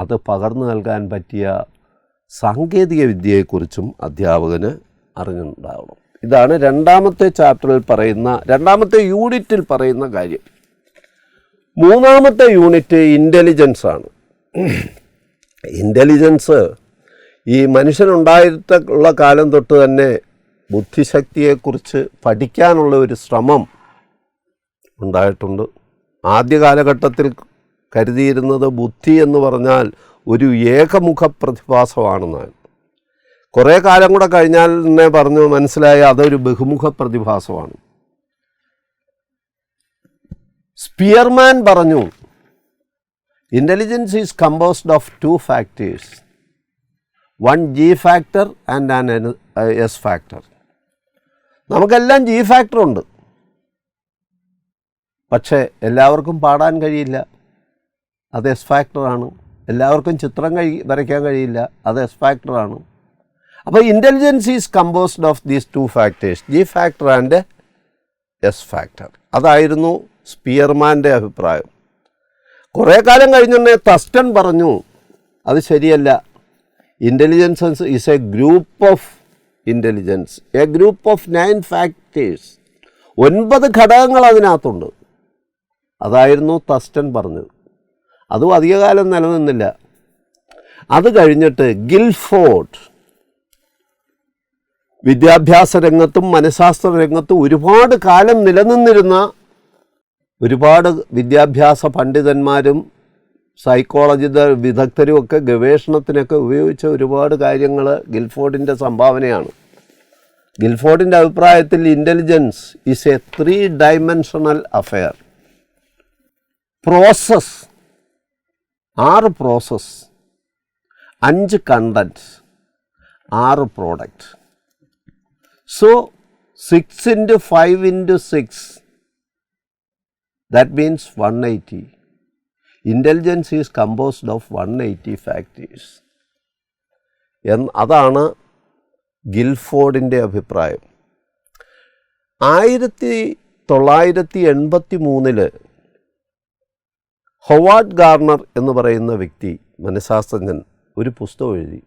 Speaker 1: അത് പകർന്നു നൽകാൻ പറ്റിയ സാങ്കേതിക വിദ്യയെക്കുറിച്ചും അധ്യാപകന് അറിഞ്ഞിട്ടുണ്ടാവണം. ഇതാണ് രണ്ടാമത്തെ യൂണിറ്റിൽ പറയുന്ന കാര്യം. മൂന്നാമത്തെ യൂണിറ്റ് ഇൻ്റലിജൻസ് ആണ്. ഇൻ്റലിജൻസ് ഈ മനുഷ്യനുണ്ടായിട്ടുള്ള കാലം തൊട്ട് തന്നെ ബുദ്ധിശക്തിയെക്കുറിച്ച് പഠിക്കാനുള്ള ഒരു ശ്രമം ഉണ്ടായിട്ടുണ്ട്. ആദ്യ കാലഘട്ടത്തിൽ കരുതിയിരുന്നത് ബുദ്ധി എന്ന് പറഞ്ഞാൽ ഒരു ഏകമുഖ പ്രതിഭാസമാണെന്നാണ്. കുറേ കാലം കൂടെ കഴിഞ്ഞാൽ തന്നെ പറഞ്ഞു മനസ്സിലായ അതൊരു ബഹുമുഖ പ്രതിഭാസമാണ്. സ്പിയർമാൻ പറഞ്ഞു intelligence is composed of 2 factors, 1 G factor and an S factor. നമുക്കെല്ലാം G ഫാക്ടർ ഉണ്ട്, പക്ഷേ എല്ലാവർക്കും പാടാൻ കഴിയില്ല, അത് S ഫാക്ടറാണ്. എല്ലാവർക്കും ചിത്രം വരയ്ക്കാൻ കഴിയില്ല, അത് S ഫാക്ടറാണ്. അപ്പോൾ intelligence is composed of these 2 factors, G factor and S factor. അതായിരുന്നു സ്പിയർമാൻ്റെ അഭിപ്രായം. കുറേ കാലം കഴിഞ്ഞുടനെ തസ്റ്റൺ പറഞ്ഞു അത് ശരിയല്ല, intelligence is A group of intelligence, A group of 9 factors. 9 ഘടകങ്ങൾ അതിനകത്തുണ്ട്. അതായിരുന്നു തസ്റ്റൺ പറഞ്ഞത്. അതും അധികകാലം നിലനിന്നില്ല. അത് കഴിഞ്ഞിട്ട് ഗിൽഫോർഡ് വിദ്യാഭ്യാസ രംഗത്തും മനഃശാസ്ത്ര രംഗത്തും ഒരുപാട് കാലം നിലനിന്നിരുന്ന ഒരുപാട് വിദ്യാഭ്യാസ പണ്ഡിതന്മാരും സൈക്കോളജി വിദഗ്ധരും ഒക്കെ ഗവേഷണത്തിനൊക്കെ ഉപയോഗിച്ച ഒരുപാട് കാര്യങ്ങൾ ഗിൽഫോർഡിൻ്റെ സംഭാവനയാണ്. ഗിൽഫോർഡിൻ്റെ അഭിപ്രായത്തിൽ intelligence is A 3-dimensional affair. Process, 6 process, 5 content, 6 product. So 6 into 5 into 6, that means 180. Intelligence is composed of 180 factors. അതാണ് ഗിൽഫോർഡിൻ്റെ അഭിപ്രായം. 1983 ഹൊവാർഡ് ഗാർണർ എന്ന് പറയുന്ന വ്യക്തി, മനഃശാസ്ത്രജ്ഞൻ, ഒരു പുസ്തകം എഴുതി.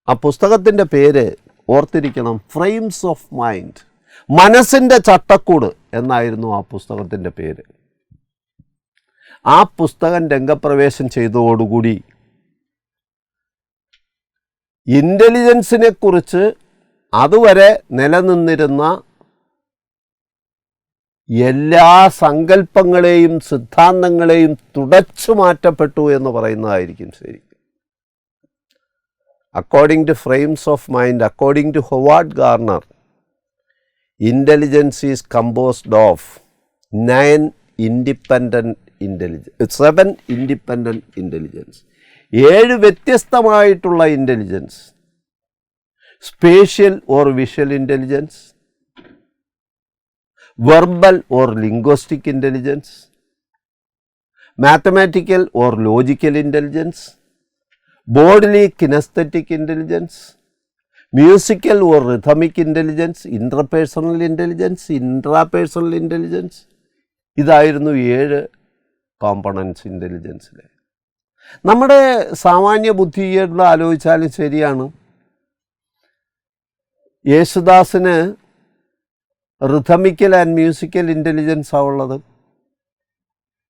Speaker 1: ആ പുസ്തകത്തിൻ്റെ പേര് ഓർത്തിരിക്കണം, ഫ്രെയിംസ് ഓഫ് മൈൻഡ്, മനസ്സിൻ്റെ ചട്ടക്കൂട് എന്നായിരുന്നു ആ പുസ്തകത്തിൻ്റെ പേര്. ആ പുസ്തകം രംഗപ്രവേശം ചെയ്തതോടുകൂടി ഇൻ്റലിജൻസിനെ കുറിച്ച് അതുവരെ നിലനിന്നിരുന്ന എല്ലാ സങ്കല്പങ്ങളെയും സിദ്ധാന്തങ്ങളെയും തുടച്ചു മാറ്റപ്പെട്ടു എന്ന് പറയുന്നതായിരിക്കും ശരി. According to frames of mind, according to Howard Gardner, intelligence is composed of 7 independent intelligence. 7 വ്യത്യസ്തമായിട്ടുള്ള intelligence. Spatial or visual intelligence, verbal or linguistic intelligence, mathematical or logical intelligence, bodily kinesthetic intelligence, musical or rhythmic intelligence, interpersonal intelligence, intrapersonal intelligence. ഇതായിരുന്നു 7 കോമ്പണൻസ് ഇൻ്റലിജൻസിലെ. നമ്മുടെ സാമാന്യ ബുദ്ധിയോട് ആലോചിച്ചാലും ശരിയാണ്, യേശുദാസിന് റിഥമിക്കൽ ആൻഡ് മ്യൂസിക്കൽ ഇൻ്റലിജൻസാണ് ഉള്ളത്.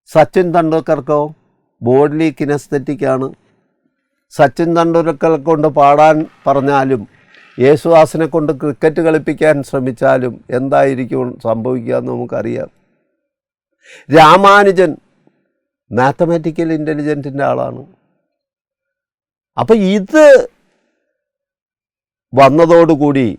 Speaker 1: സച്ചിൻ തെണ്ടുൽക്കർക്കോ ബോഡിലി കിനസ്തെറ്റിക്കാണ്. സച്ചിൻ തെണ്ടുൽക്കറെ കൊണ്ട് പാടാൻ പറഞ്ഞാലും യേശുദാസിനെ കൊണ്ട് ക്രിക്കറ്റ് കളിപ്പിക്കാൻ ശ്രമിച്ചാലും എന്തായിരിക്കും സംഭവിക്കുക എന്ന് നമുക്കറിയാം. രാമാനുജൻ മാത്തമാറ്റിക്കൽ ഇൻ്റലിജൻറ്റിൻ്റെ ആളാണ്. അപ്പം ഇത് വന്നതോടുകൂടി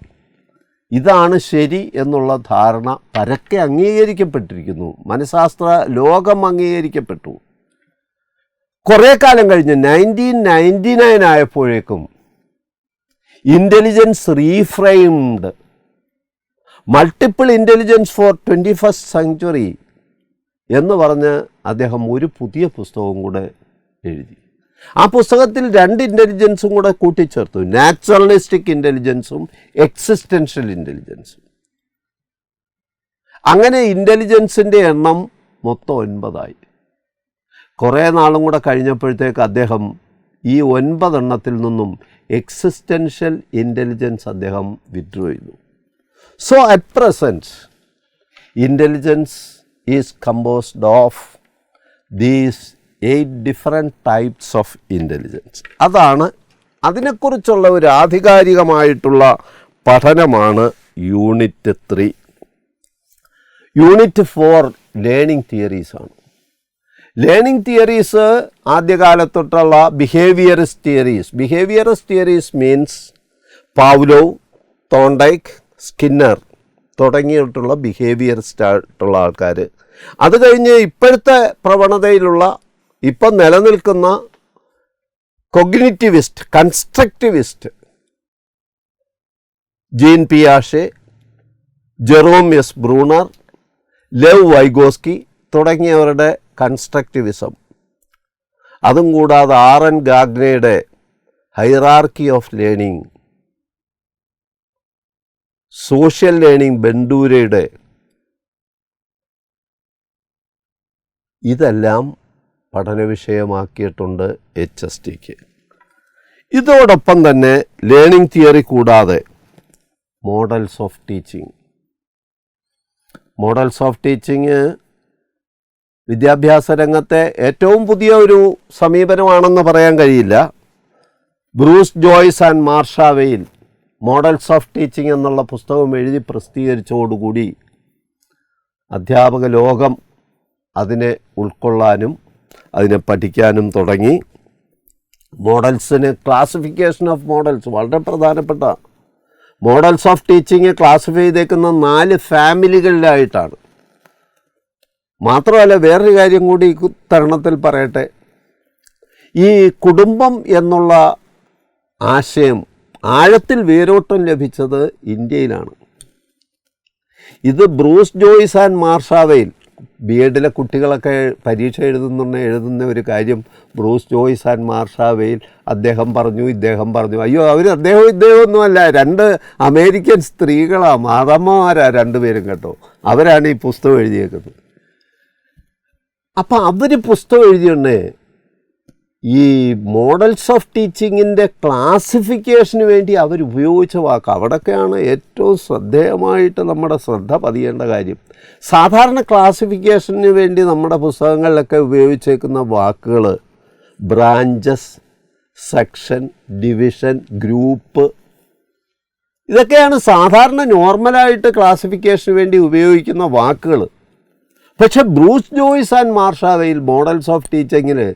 Speaker 1: ഇതാണ് ശരി എന്നുള്ള ധാരണ പരക്കെ അംഗീകരിക്കപ്പെട്ടിരിക്കുന്നു. മനഃശാസ്ത്ര ലോകം അംഗീകരിക്കപ്പെട്ടു. കുറേ കാലം കഴിഞ്ഞ് 1999 ആയപ്പോഴേക്കും intelligence reframed, multiple intelligence for 21st century എന്ന് പറഞ്ഞ് അദ്ദേഹം ഒരു പുതിയ പുസ്തകവും കൂടെ എഴുതി. ആ പുസ്തകത്തിൽ 2 ഇൻ്റലിജൻസും കൂടെ കൂട്ടിച്ചേർത്തു, നാച്ചുറലിസ്റ്റിക് ഇൻ്റലിജൻസും എക്സിസ്റ്റൻഷ്യൽ ഇൻ്റലിജൻസും. അങ്ങനെ ഇൻ്റലിജൻസിൻ്റെ എണ്ണം മൊത്തം 9 ആയി. കുറേ നാളും കൂടെ കഴിഞ്ഞപ്പോഴത്തേക്ക് അദ്ദേഹം ഈ 9 എണ്ണത്തിൽ നിന്നും എക്സിസ്റ്റൻഷ്യൽ ഇൻ്റലിജൻസ് അദ്ദേഹം വിഡ്രോ ചെയ്തു. So at present intelligence is composed of these 8 different types of intelligence. അതാണ് അതിനെക്കുറിച്ചുള്ള ഒരു ആധികാരികമായിട്ടുള്ള പഠനമാണ് യൂണിറ്റ് 3. യൂണിറ്റ് 4 ലേണിംഗ് തിയറീസാണ്. ലേണിംഗ് തിയറീസ് ആദ്യകാലത്തൊട്ടുള്ള behaviourist theories means Pavlov, Thorndike, Skinner തുടങ്ങിയിട്ടുള്ള ബിഹേവിയറിസ്റ്റ് ആയിട്ടുള്ള ആൾക്കാർ. അത് കഴിഞ്ഞ് ഇപ്പോഴത്തെ പ്രവണതയിലുള്ള ഇപ്പം നിലനിൽക്കുന്ന കൊഗ്നിറ്റിവിസ്റ്റ്, കൺസ്ട്രക്റ്റിവിസ്റ്റ്, ജീൻ പിയാഷെ, Jerome S Bruner, Lev Vygotsky തുടങ്ങിയവരുടെ കൺസ്ട്രക്റ്റിവിസം, അതും കൂടാതെ ആർ.എൻ. ഗാഗ്നെയുടെ hierarchy of learning, social learning ബെൻഡൂരയുടെ, ഇതെല്ലാം പഠനവിഷയമാക്കിയിട്ടുണ്ട് HSTക്ക്. ഇതോടൊപ്പം തന്നെ ലേണിംഗ് തിയറി കൂടാതെ മോഡൽസ് ഓഫ് ടീച്ചിങ് വിദ്യാഭ്യാസ രംഗത്തെ ഏറ്റവും പുതിയ ഒരു സമീപനമാണെന്ന് പറയാൻ കഴിയില്ല. Bruce Joyce and Marsha Weil models of teaching എന്നുള്ള പുസ്തകം എഴുതി പ്രസിദ്ധീകരിച്ചതോടുകൂടി അധ്യാപക ലോകം അതിനെ ഉൾക്കൊള്ളാനും അതിനെ പഠിക്കാനും തുടങ്ങി. മോഡൽസിന് ക്ലാസിഫിക്കേഷൻ ഓഫ് മോഡൽസ് വളരെ പ്രധാനപ്പെട്ട. മോഡൽസ് ഓഫ് ടീച്ചിങ് ക്ലാസിഫൈ ചെയ്തേക്കുന്ന 4 ഫാമിലികളിലായിട്ടാണ്. മാത്രമല്ല വേറൊരു കാര്യം കൂടി ഈ തരുണത്തിൽ പറയട്ടെ. ഈ കുടുംബം എന്നുള്ള ആശയം ആഴത്തിൽ വേരോട്ടം ലഭിച്ചത് ഇന്ത്യയിലാണ്. ഇത് ബ്രൂസ് ജോയ്സ് ആൻഡ് മാർഷ വെയിൽ, ബി.എഡിലെ കുട്ടികളൊക്കെ പരീക്ഷ എഴുതുന്ന ഒരു കാര്യം, ബ്രൂസ് ജോയ്സ് ആൻഡ് മാർഷ വെയിൽ അദ്ദേഹം പറഞ്ഞു ഇദ്ദേഹം പറഞ്ഞു. അയ്യോ, ഇദ്ദേഹമൊന്നുമല്ല, 2 അമേരിക്കൻ സ്ത്രീകളാണ്, മാതമ്മമാരാണ് 2 പേരും കേട്ടോ. അവരാണ് ഈ പുസ്തകം എഴുതിയേക്കുന്നത്. അപ്പം അവർ പുസ്തകം എഴുതിയുണ്ടേ ഈ മോഡൽസ് ഓഫ് ടീച്ചിങ്ങിൻ്റെ ക്ലാസിഫിക്കേഷന് വേണ്ടി അവരുപയോഗിച്ച വാക്ക്, അവിടെയൊക്കെയാണ് ഏറ്റവും ശ്രദ്ധേയമായിട്ട് നമ്മുടെ ശ്രദ്ധ പതിയേണ്ട കാര്യം. സാധാരണ ക്ലാസിഫിക്കേഷന് വേണ്ടി നമ്മുടെ പുസ്തകങ്ങളിലൊക്കെ ഉപയോഗിച്ചേക്കുന്ന വാക്കുകൾ ബ്രാഞ്ചസ്, സെക്ഷൻ, ഡിവിഷൻ, ഗ്രൂപ്പ്, ഇതൊക്കെയാണ് സാധാരണ നോർമലായിട്ട് ക്ലാസിഫിക്കേഷന് വേണ്ടി ഉപയോഗിക്കുന്ന വാക്കുകൾ. പക്ഷെ Bruce Joyce and Marsha Weil models of ടീച്ചിങ്ങിന്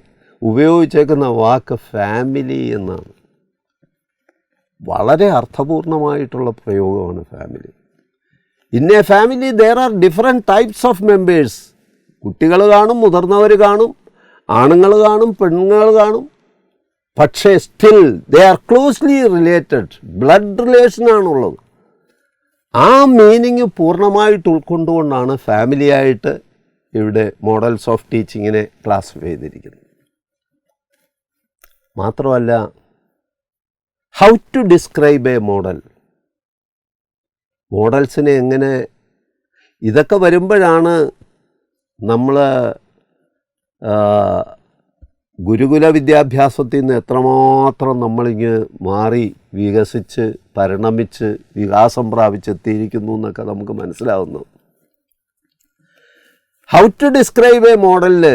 Speaker 1: ഉപയോഗിച്ചേക്കുന്ന വാക്ക് ഫാമിലി എന്നാണ്. വളരെ അർത്ഥപൂർണമായിട്ടുള്ള പ്രയോഗമാണ് family. In a family there are different types of members. കുട്ടികൾ കാണും, മുതിർന്നവർ കാണും, ആണുങ്ങൾ കാണും, പെണ്ണുങ്ങൾ കാണും. പക്ഷേ still they are closely related, blood റിലേഷനാണുള്ളത്. ആ മീനിങ് പൂർണ്ണമായിട്ട് ഉൾക്കൊണ്ടുകൊണ്ടാണ് ഫാമിലിയായിട്ട് ഇവിടെ മോഡൽസ് ഓഫ് ടീച്ചിങ്ങിനെ ക്ലാസിഫൈ ചെയ്തിരിക്കുന്നത്. മാത്രമല്ല, how to describe a model, മോഡൽസിനെ എങ്ങനെ, ഇതൊക്കെ വരുമ്പോഴാണ് നമ്മൾ ഗുരുകുല വിദ്യാഭ്യാസത്തിൽ നിന്ന് എത്രമാത്രം നമ്മളിങ്ങ് മാറി വികസിച്ച് പരിണമിച്ച് വികാസം പ്രാപിച്ചെത്തിയിരിക്കുന്നു എന്നൊക്കെ നമുക്ക് മനസ്സിലാവുന്നു. ഹൗ ടു ഡിസ്ക്രൈബ് എ മോഡലിൽ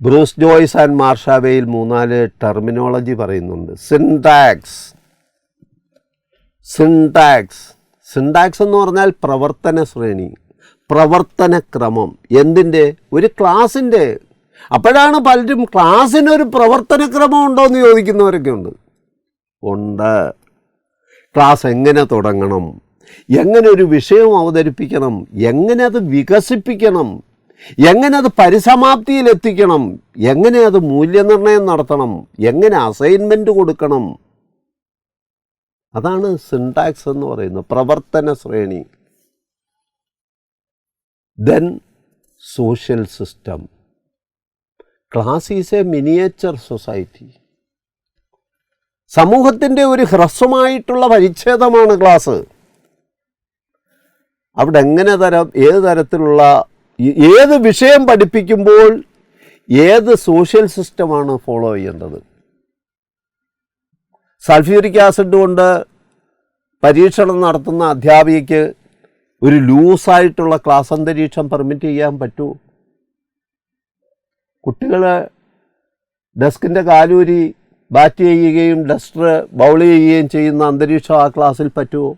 Speaker 1: ബ്രൂസ് ജോയ്സ് ആൻഡ് മാർഷ വെയിൽ 3-4 ടെർമിനോളജി പറയുന്നുണ്ട്. സിൻടാക്സ് എന്ന് പറഞ്ഞാൽ പ്രവർത്തന ശ്രേണി, പ്രവർത്തനക്രമം. എന്തിൻ്റെ? ഒരു ക്ലാസ്സിൻ്റെ. അപ്പോഴാണ് പലരും ക്ലാസ്സിനൊരു പ്രവർത്തനക്രമം ഉണ്ടോ എന്ന് ചോദിക്കുന്നവരൊക്കെ ഉണ്ട്. ക്ലാസ് എങ്ങനെ തുടങ്ങണം, എങ്ങനെ ഒരു വിഷയം അവതരിപ്പിക്കണം, എങ്ങനെ അത് വികസിപ്പിക്കണം, എങ്ങനെ അത് പരിസമാപ്തിയിലെത്തിക്കണം, എങ്ങനെ അത് മൂല്യനിർണ്ണയം നടത്തണം, എങ്ങനെ അസൈൻമെൻറ്റ് കൊടുക്കണം. അതാണ് സിൻടാക്സ് എന്ന് പറയുന്നത്, പ്രവർത്തന ശ്രേണി. Then social system. Class is A miniature society. സമൂഹത്തിൻ്റെ ഒരു ഹ്രസ്വമായിട്ടുള്ള പരിച്ഛേദമാണ് ക്ലാസ്. അവിടെ ഏത് തരത്തിലുള്ള ഏത് വിഷയം പഠിപ്പിക്കുമ്പോൾ ഏത് സോഷ്യൽ സിസ്റ്റമാണ് ഫോളോ ചെയ്യേണ്ടത്? സൾഫ്യൂരിക് ആസിഡ് കൊണ്ട് പരീക്ഷണം നടത്തുന്ന അധ്യാപികയ്ക്ക് ഒരു ലൂസായിട്ടുള്ള ക്ലാസ് അന്തരീക്ഷം പെർമിറ്റ് ചെയ്യാൻ പറ്റുമോ? കുട്ടികൾ ഡെസ്കിൻ്റെ കാലൂരി ബാറ്റ് ചെയ്യുകയും ഡസ്റ്റർ ബൗൾ ചെയ്യുകയും ചെയ്യുന്ന അന്തരീക്ഷം ആ ക്ലാസ്സിൽ പറ്റുമോ?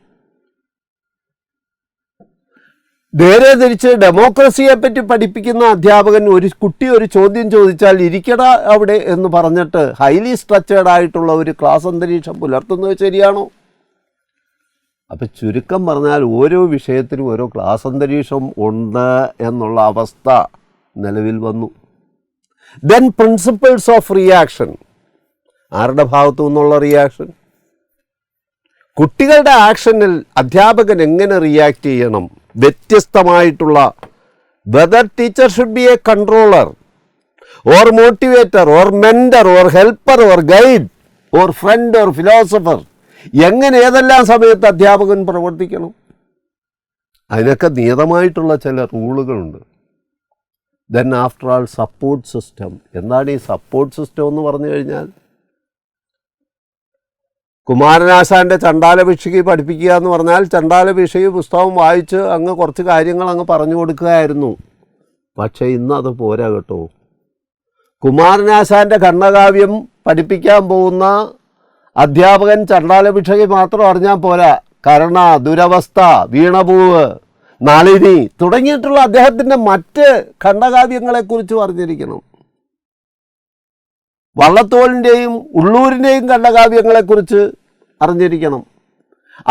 Speaker 1: നേരെ തിരിച്ച് ഡെമോക്രസിയെ പറ്റി പഠിപ്പിക്കുന്ന അധ്യാപകൻ കുട്ടി ഒരു ചോദ്യം ചോദിച്ചാൽ ഇരിക്കട അവിടെ എന്ന് പറഞ്ഞിട്ട് ഹൈലി സ്ട്രക്ചേർഡ് ആയിട്ടുള്ള ഒരു ക്ലാസ് അന്തരീക്ഷം പുലർത്തുന്നത് ശരിയാണോ? അപ്പം ചുരുക്കം പറഞ്ഞാൽ ഓരോ വിഷയത്തിനും ഓരോ ക്ലാസ് അന്തരീക്ഷം ഉണ്ട് എന്നുള്ള അവസ്ഥ നിലവിൽ വന്നു. Then principles of reaction. ആരുടെ ഭാഗത്തു നിന്നുള്ള റിയാക്ഷൻ? കുട്ടികളുടെ ആക്ഷനിൽ അധ്യാപകൻ എങ്ങനെ റിയാക്ട് ചെയ്യണം? വ്യത്യസ്തമായിട്ടുള്ള whether teacher should be a controller or motivator or mentor or helper or guide or friend or philosopher, എങ്ങനെ ഏതെല്ലാം സമയത്ത് അധ്യാപകൻ പ്രവർത്തിക്കണം, അതിനൊക്കെ നിയതമായിട്ടുള്ള ചില റൂളുകളുണ്ട്. Then after all support system. എന്താണ് ഈ സപ്പോർട്ട് സിസ്റ്റം എന്ന് പറഞ്ഞു കഴിഞ്ഞാൽ? കുമാരനാശാൻ്റെ ചണ്ടാലഭിക്ഷയ്ക്ക് പഠിപ്പിക്കുക എന്ന് പറഞ്ഞാൽ ചണ്ടാലഭിക്ഷയ്ക്ക് പുസ്തകം വായിച്ച് അങ്ങ് കുറച്ച് കാര്യങ്ങൾ അങ്ങ് പറഞ്ഞു കൊടുക്കുകയായിരുന്നു. പക്ഷേ ഇന്നത് പോരാ കേട്ടോ. കുമാരനാശാൻ്റെ ഖണ്ഡകാവ്യം പഠിപ്പിക്കാൻ പോകുന്ന അധ്യാപകൻ ചണ്ടാലഭിക്ഷയ്ക്ക് മാത്രം അറിഞ്ഞാൽ പോരാ. കരുണ, ദുരവസ്ഥ, വീണപൂവ്, നളിനി തുടങ്ങിയിട്ടുള്ള അദ്ദേഹത്തിൻ്റെ മറ്റ് ഖണ്ഡകാവ്യങ്ങളെക്കുറിച്ച് അറിഞ്ഞിരിക്കണം. വള്ളത്തോളിൻ്റെയും ഉള്ളൂരിൻ്റെയും ഖണ്ഡകാവ്യങ്ങളെക്കുറിച്ച് അറിഞ്ഞിരിക്കണം.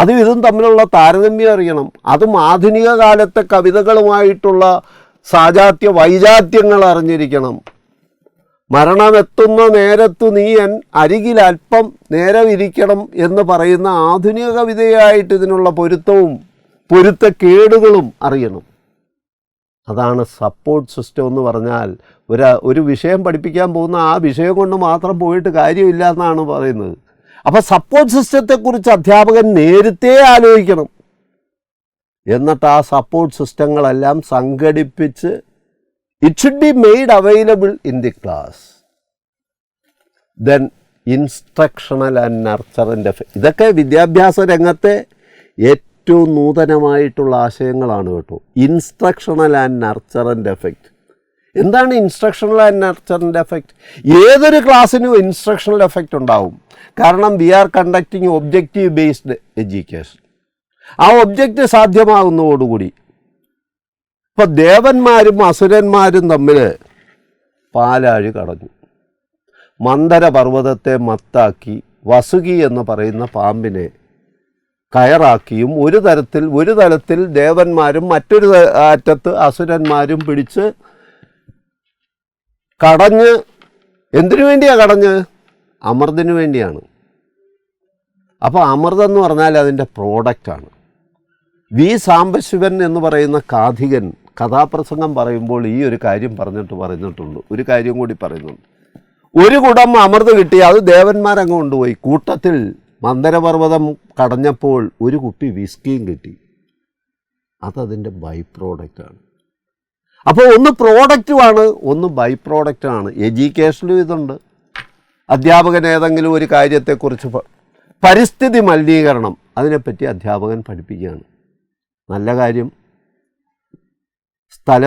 Speaker 1: അതും ഇതും തമ്മിലുള്ള താരതമ്യം അറിയണം. അതും ആധുനിക കാലത്തെ കവിതകളുമായിട്ടുള്ള സാജാത്യ വൈജാത്യങ്ങൾ അറിഞ്ഞിരിക്കണം. മരണമെത്തുന്ന നേരത്തു നീയൻ അരികിൽ അല്പം നേരമിരിക്കണം എന്ന് പറയുന്ന ആധുനിക കവിതയായിട്ട് ഇതിനുള്ള പൊരുത്തവും പൊരുത്തക്കേടുകളും അറിയണം. അതാണ് സപ്പോർട്ട് സിസ്റ്റം എന്ന് പറഞ്ഞാൽ. ഒരു വിഷയം പഠിപ്പിക്കാൻ പോകുന്ന ആ വിഷയം കൊണ്ട് മാത്രം പോയിട്ട് കാര്യമില്ല എന്നാണ് പറയുന്നത്. അപ്പോൾ സപ്പോർട്ട് സിസ്റ്റത്തെക്കുറിച്ച് അധ്യാപകൻ നേരത്തെ ആലോചിക്കണം. എന്നിട്ട് ആ സപ്പോർട്ട് സിസ്റ്റങ്ങളെല്ലാം സംഘടിപ്പിച്ച് it should be made available in the class. Then instructional and nurturant ഇതൊക്കെ വിദ്യാഭ്യാസ രംഗത്തെ ഏറ്റവും നൂതനമായിട്ടുള്ള ആശയങ്ങളാണ് കേട്ടോ. Instructional and nurturant effect. എന്താണ് ഇൻസ്ട്രക്ഷണൽ ആൻഡ് നർച്ചറിൻ്റെ എഫക്റ്റ്? ഏതൊരു ക്ലാസ്സിനും ഇൻസ്ട്രക്ഷണൽ എഫക്റ്റ് ഉണ്ടാവും. കാരണം we are conducting objective based education. ആ ഒബ്ജക്റ്റ് സാധ്യമാകുന്നതോടുകൂടി ഇപ്പോൾ ദേവന്മാരും അസുരന്മാരും തമ്മിൽ പാലാഴി കടഞ്ഞു. മന്ദര പർവ്വതത്തെ മത്താക്കി വസുകി എന്ന് പറയുന്ന പാമ്പിനെ കയറാക്കിയും ഒരു തലത്തിൽ ദേവന്മാരും മറ്റൊരു അറ്റത്ത് അസുരന്മാരും പിടിച്ച് കടഞ്ഞ്. എന്തിനു വേണ്ടിയാണ് കടഞ്ഞ്? അമൃതിനു വേണ്ടിയാണ്. അപ്പോൾ അമൃതം എന്ന് പറഞ്ഞാൽ അതിൻ്റെ പ്രോഡക്റ്റാണ്. വി സാംബശിവൻ എന്ന് പറയുന്ന കാഥികൻ കഥാപ്രസംഗം പറയുമ്പോൾ ഈ ഒരു കാര്യം പറഞ്ഞിട്ടുണ്ട്. ഒരു കാര്യം കൂടി പറയുന്നുണ്ട്. ഒരു കുടം അമൃത് കിട്ടി, അത് ദേവന്മാരങ്ങ് കൊണ്ടുപോയി. കൂട്ടത്തിൽ മന്ദരപർവ്വതം കടഞ്ഞപ്പോൾ ഒരു കുപ്പി വിസ്കിയും കിട്ടി. അതതിൻ്റെ ബൈ പ്രോഡക്റ്റാണ്. അപ്പോൾ ഒന്ന് പ്രോഡക്റ്റുമാണ്, ഒന്ന് ബൈ പ്രോഡക്റ്റാണ്. എഡ്യൂക്കേഷനിലും ഇതുണ്ട്. അധ്യാപകൻ ഏതെങ്കിലും ഒരു കാര്യത്തെക്കുറിച്ച് പരിസ്ഥിതി മലിനീകരണം അതിനെപ്പറ്റി അധ്യാപകൻ പഠിപ്പിക്കുകയാണ്. നല്ല കാര്യം. സ്ഥല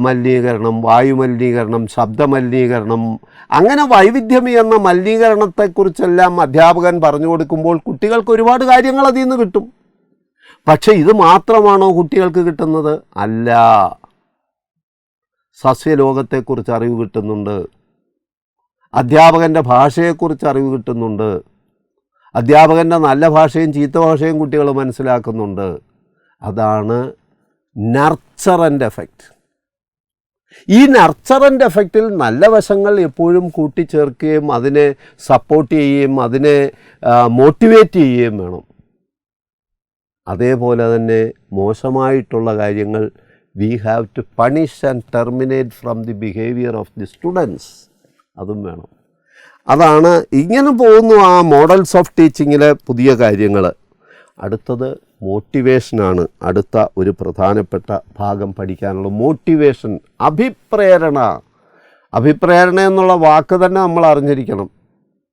Speaker 1: മലിനീകരണം, വായുമലിനീകരണം, ശബ്ദമലിനീകരണം, അങ്ങനെ വൈവിധ്യമേറുന്ന മലിനീകരണത്തെക്കുറിച്ചെല്ലാം അധ്യാപകൻ പറഞ്ഞു കൊടുക്കുമ്പോൾ കുട്ടികൾക്ക് ഒരുപാട് കാര്യങ്ങൾ അതിൽ നിന്ന് കിട്ടും. പക്ഷേ ഇത് മാത്രമാണോ കുട്ടികൾക്ക് കിട്ടുന്നത്? അല്ല. സസ്യലോകത്തെക്കുറിച്ച് അറിവ് കിട്ടുന്നുണ്ട്. അധ്യാപകൻ്റെ ഭാഷയെക്കുറിച്ച് അറിവ് കിട്ടുന്നുണ്ട്. അധ്യാപകൻ്റെ നല്ല ഭാഷയും ചീത്ത ഭാഷയും കുട്ടികൾ മനസ്സിലാക്കുന്നുണ്ട്. അതാണ് നർച്ചറൻ്റ് എഫക്റ്റ്. ഈ നർച്ചറൻ്റ് എഫക്റ്റിൽ നല്ല വശങ്ങൾ എപ്പോഴും കൂട്ടിച്ചേർക്കുകയും അതിനെ സപ്പോർട്ട് ചെയ്യുകയും അതിനെ മോട്ടിവേറ്റ് ചെയ്യുകയും വേണം. അതേപോലെ തന്നെ മോശമായിട്ടുള്ള കാര്യങ്ങൾ we have to punish and terminate from the behaviour of the students, അതും വേണം. അതാണ് ഇങ്ങനെ പോകുന്നു ആ മോഡൽസ് ഓഫ് ടീച്ചിങ്ങിലെ പുതിയ കാര്യങ്ങൾ. അടുത്തത് മോട്ടിവേഷനാണ്. അടുത്ത ഒരു പ്രധാനപ്പെട്ട ഭാഗം പഠിക്കാനുള്ള മോട്ടിവേഷൻ, അഭിപ്രേരണ. അഭിപ്രേരണ എന്നുള്ള വാക്ക് തന്നെ നമ്മൾ അറിഞ്ഞിരിക്കണം.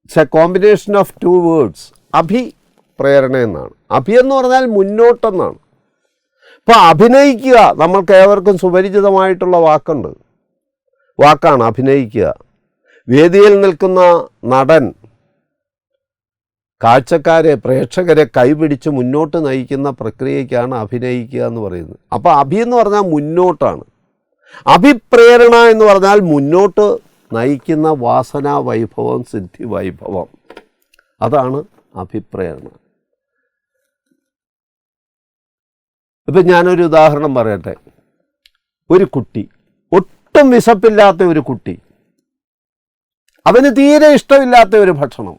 Speaker 1: It's a combination of 2 words. അഭിപ്രേരണ എന്നാണ്. അഭി എന്ന് പറഞ്ഞാൽ മുന്നോട്ടെന്നാണ്. ഇപ്പോൾ അഭിനയിക്കുക നമ്മൾക്ക് ഏവർക്കും സുപരിചിതമായിട്ടുള്ള വാക്കാണ് അഭിനയിക്കുക. വേദിയിൽ നിൽക്കുന്ന നടൻ കാഴ്ചക്കാരെ, പ്രേക്ഷകരെ കൈപിടിച്ച് മുന്നോട്ട് നയിക്കുന്ന പ്രക്രിയയ്ക്കാണ് അഭിനയിക്കുക എന്ന് പറയുന്നത്. അപ്പോൾ അഭി എന്ന് പറഞ്ഞാൽ മുന്നോട്ടാണ്. അഭിപ്രേരണ എന്ന് പറഞ്ഞാൽ മുന്നോട്ട് നയിക്കുന്ന വാസനാ വൈഭവം, സിദ്ധി വൈഭവം, അതാണ് അഭിപ്രേരണ. ഇപ്പം ഞാനൊരു ഉദാഹരണം പറയട്ടെ. ഒരു കുട്ടി, ഒട്ടും വിശപ്പില്ലാത്ത ഒരു കുട്ടി, അവന് തീരെ ഇഷ്ടമില്ലാത്ത ഒരു ഭക്ഷണം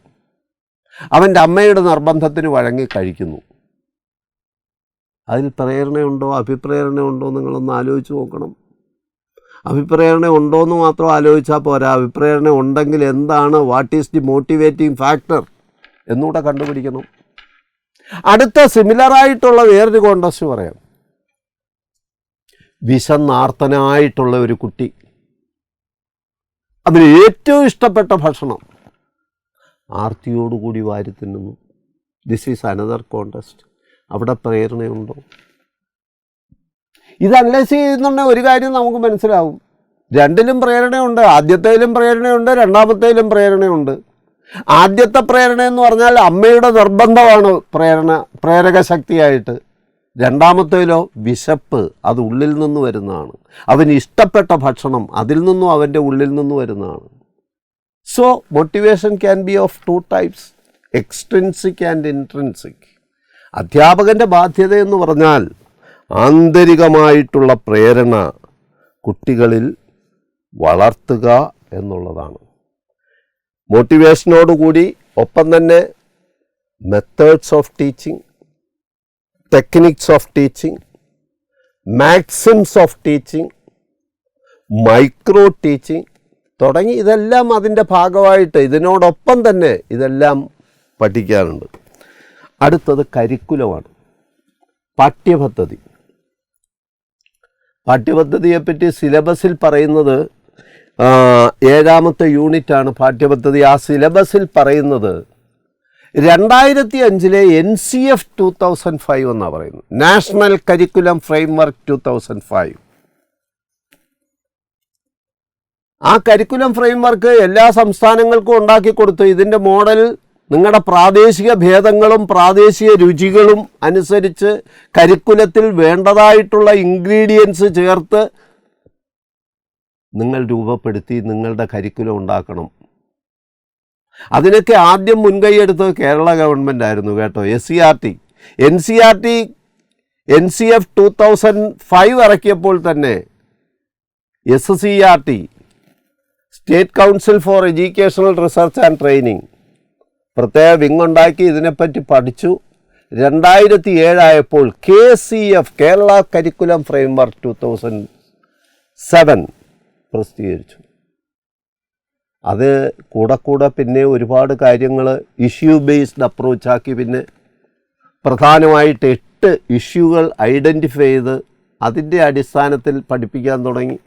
Speaker 1: അവൻ്റെ അമ്മയുടെ നിർബന്ധത്തിന് വഴങ്ങി കഴിക്കുന്നു. അതിൽ പ്രേരണയുണ്ടോ അഭിപ്രേരണയുണ്ടോ നിങ്ങളൊന്ന് ആലോചിച്ച് നോക്കണം. അഭിപ്രേരണ ഉണ്ടോ എന്ന് മാത്രം ആലോചിച്ചാൽ പോരാ. അഭിപ്രേരണ ഉണ്ടെങ്കിൽ എന്താണ്, what is the motivating factor എന്നൂടെ കണ്ടുപിടിക്കണം. അടുത്ത സിമിലറായിട്ടുള്ള വേറൊരു കോണ്ടസ്റ്റ് പറയാം. വിശന്നാർത്തനായിട്ടുള്ള ഒരു കുട്ടി, അതിന് ഏറ്റവും ഇഷ്ടപ്പെട്ട ഭക്ഷണം ആർത്തിയോടുകൂടി വാരി തിന്നുന്നു. This is another contest. അവിടെ പ്രേരണയുണ്ടോ? ഇത് അനലൈസ് ചെയ്യുന്നുണ്ടെങ്കിൽ ഒരു കാര്യം നമുക്ക് മനസ്സിലാവും. രണ്ടിലും പ്രേരണയുണ്ട്. ആദ്യത്തേലും പ്രേരണയുണ്ട്, രണ്ടാമത്തേലും പ്രേരണയുണ്ട്. ആദ്യത്തെ പ്രേരണ എന്ന് പറഞ്ഞാൽ അമ്മയുടെ നിർബന്ധമാണ് പ്രേരക ശക്തിയായിട്ട്. രണ്ടാമത്തേലോ വിശപ്പ്, അത് ഉള്ളിൽ നിന്ന് വരുന്നതാണ്. അവന് ഇഷ്ടപ്പെട്ട ഭക്ഷണം അതിൽ നിന്നും അവൻ്റെ ഉള്ളിൽ നിന്ന് വരുന്നതാണ്. So motivation can be of 2 types, extrinsic and intrinsic. അധ്യാപകൻ്റെ ബാധ്യത എന്ന് പറഞ്ഞാൽ ആന്തരികമായിട്ടുള്ള പ്രേരണ കുട്ടികളിൽ വളർത്തുക എന്നുള്ളതാണ്. മോട്ടിവേഷനോടുകൂടി ഒപ്പം തന്നെ methods of teaching, techniques of teaching, maxims of teaching, micro teaching തുടങ്ങി ഇതെല്ലാം അതിൻ്റെ ഭാഗമായിട്ട് ഇതിനോടൊപ്പം തന്നെ ഇതെല്ലാം പഠിക്കാനുണ്ട്. അടുത്തത് കരിക്കുലമാണ്, പാഠ്യപദ്ധതി. പാഠ്യപദ്ധതിയെപ്പറ്റി സിലബസിൽ പറയുന്നത് 7ാമത്തെ യൂണിറ്റാണ് പാഠ്യപദ്ധതി. ആ സിലബസിൽ പറയുന്നത് 2005 NCF 2005 എന്നാണ് പറയുന്നത്, നാഷണൽ കരിക്കുലം ഫ്രെയിംവർക്ക് 2005. ആ കരിക്കുലം ഫ്രെയിംവർക്ക് എല്ലാ സംസ്ഥാനങ്ങൾക്കും ഉണ്ടാക്കി കൊടുത്തു. ഇതിൻ്റെ മോഡൽ നിങ്ങളുടെ പ്രാദേശിക ഭേദങ്ങളും പ്രാദേശിക രുചികളും അനുസരിച്ച് കരിക്കുലത്തിൽ വേണ്ടതായിട്ടുള്ള ഇൻഗ്രീഡിയൻസ് ചേർത്ത് നിങ്ങൾ രൂപപ്പെടുത്തി നിങ്ങളുടെ കരിക്കുലം ഉണ്ടാക്കണം. അതിനൊക്കെ ആദ്യം മുൻകൈയെടുത്തത് കേരള ഗവൺമെൻറ് ആയിരുന്നു കേട്ടോ. SCERT NCF 2005 ഇറക്കിയപ്പോൾ തന്നെ SCERT, state council four educational research and training, പ്രത്യേക വിങ് ഉണ്ടാക്കി ഇതിനെപ്പറ്റി പഠിച്ചു. 2007 ആയപ്പോൾ KCF, കേരള കരിക്കുലം ഫ്രെയിംവർക്ക് 2007 പ്രസിദ്ധീകരിച്ചു. അത് കൂടെ പിന്നെ ഒരുപാട് കാര്യങ്ങൾ ഇഷ്യൂ ബേസ്ഡ് അപ്രോച്ചാക്കി. പിന്നെ പ്രധാനമായിട്ട് 8 ഇഷ്യൂകൾ ഐഡൻറ്റിഫൈ ചെയ്ത് അതിൻ്റെ അടിസ്ഥാനത്തിൽ പഠിപ്പിക്കാൻ തുടങ്ങി.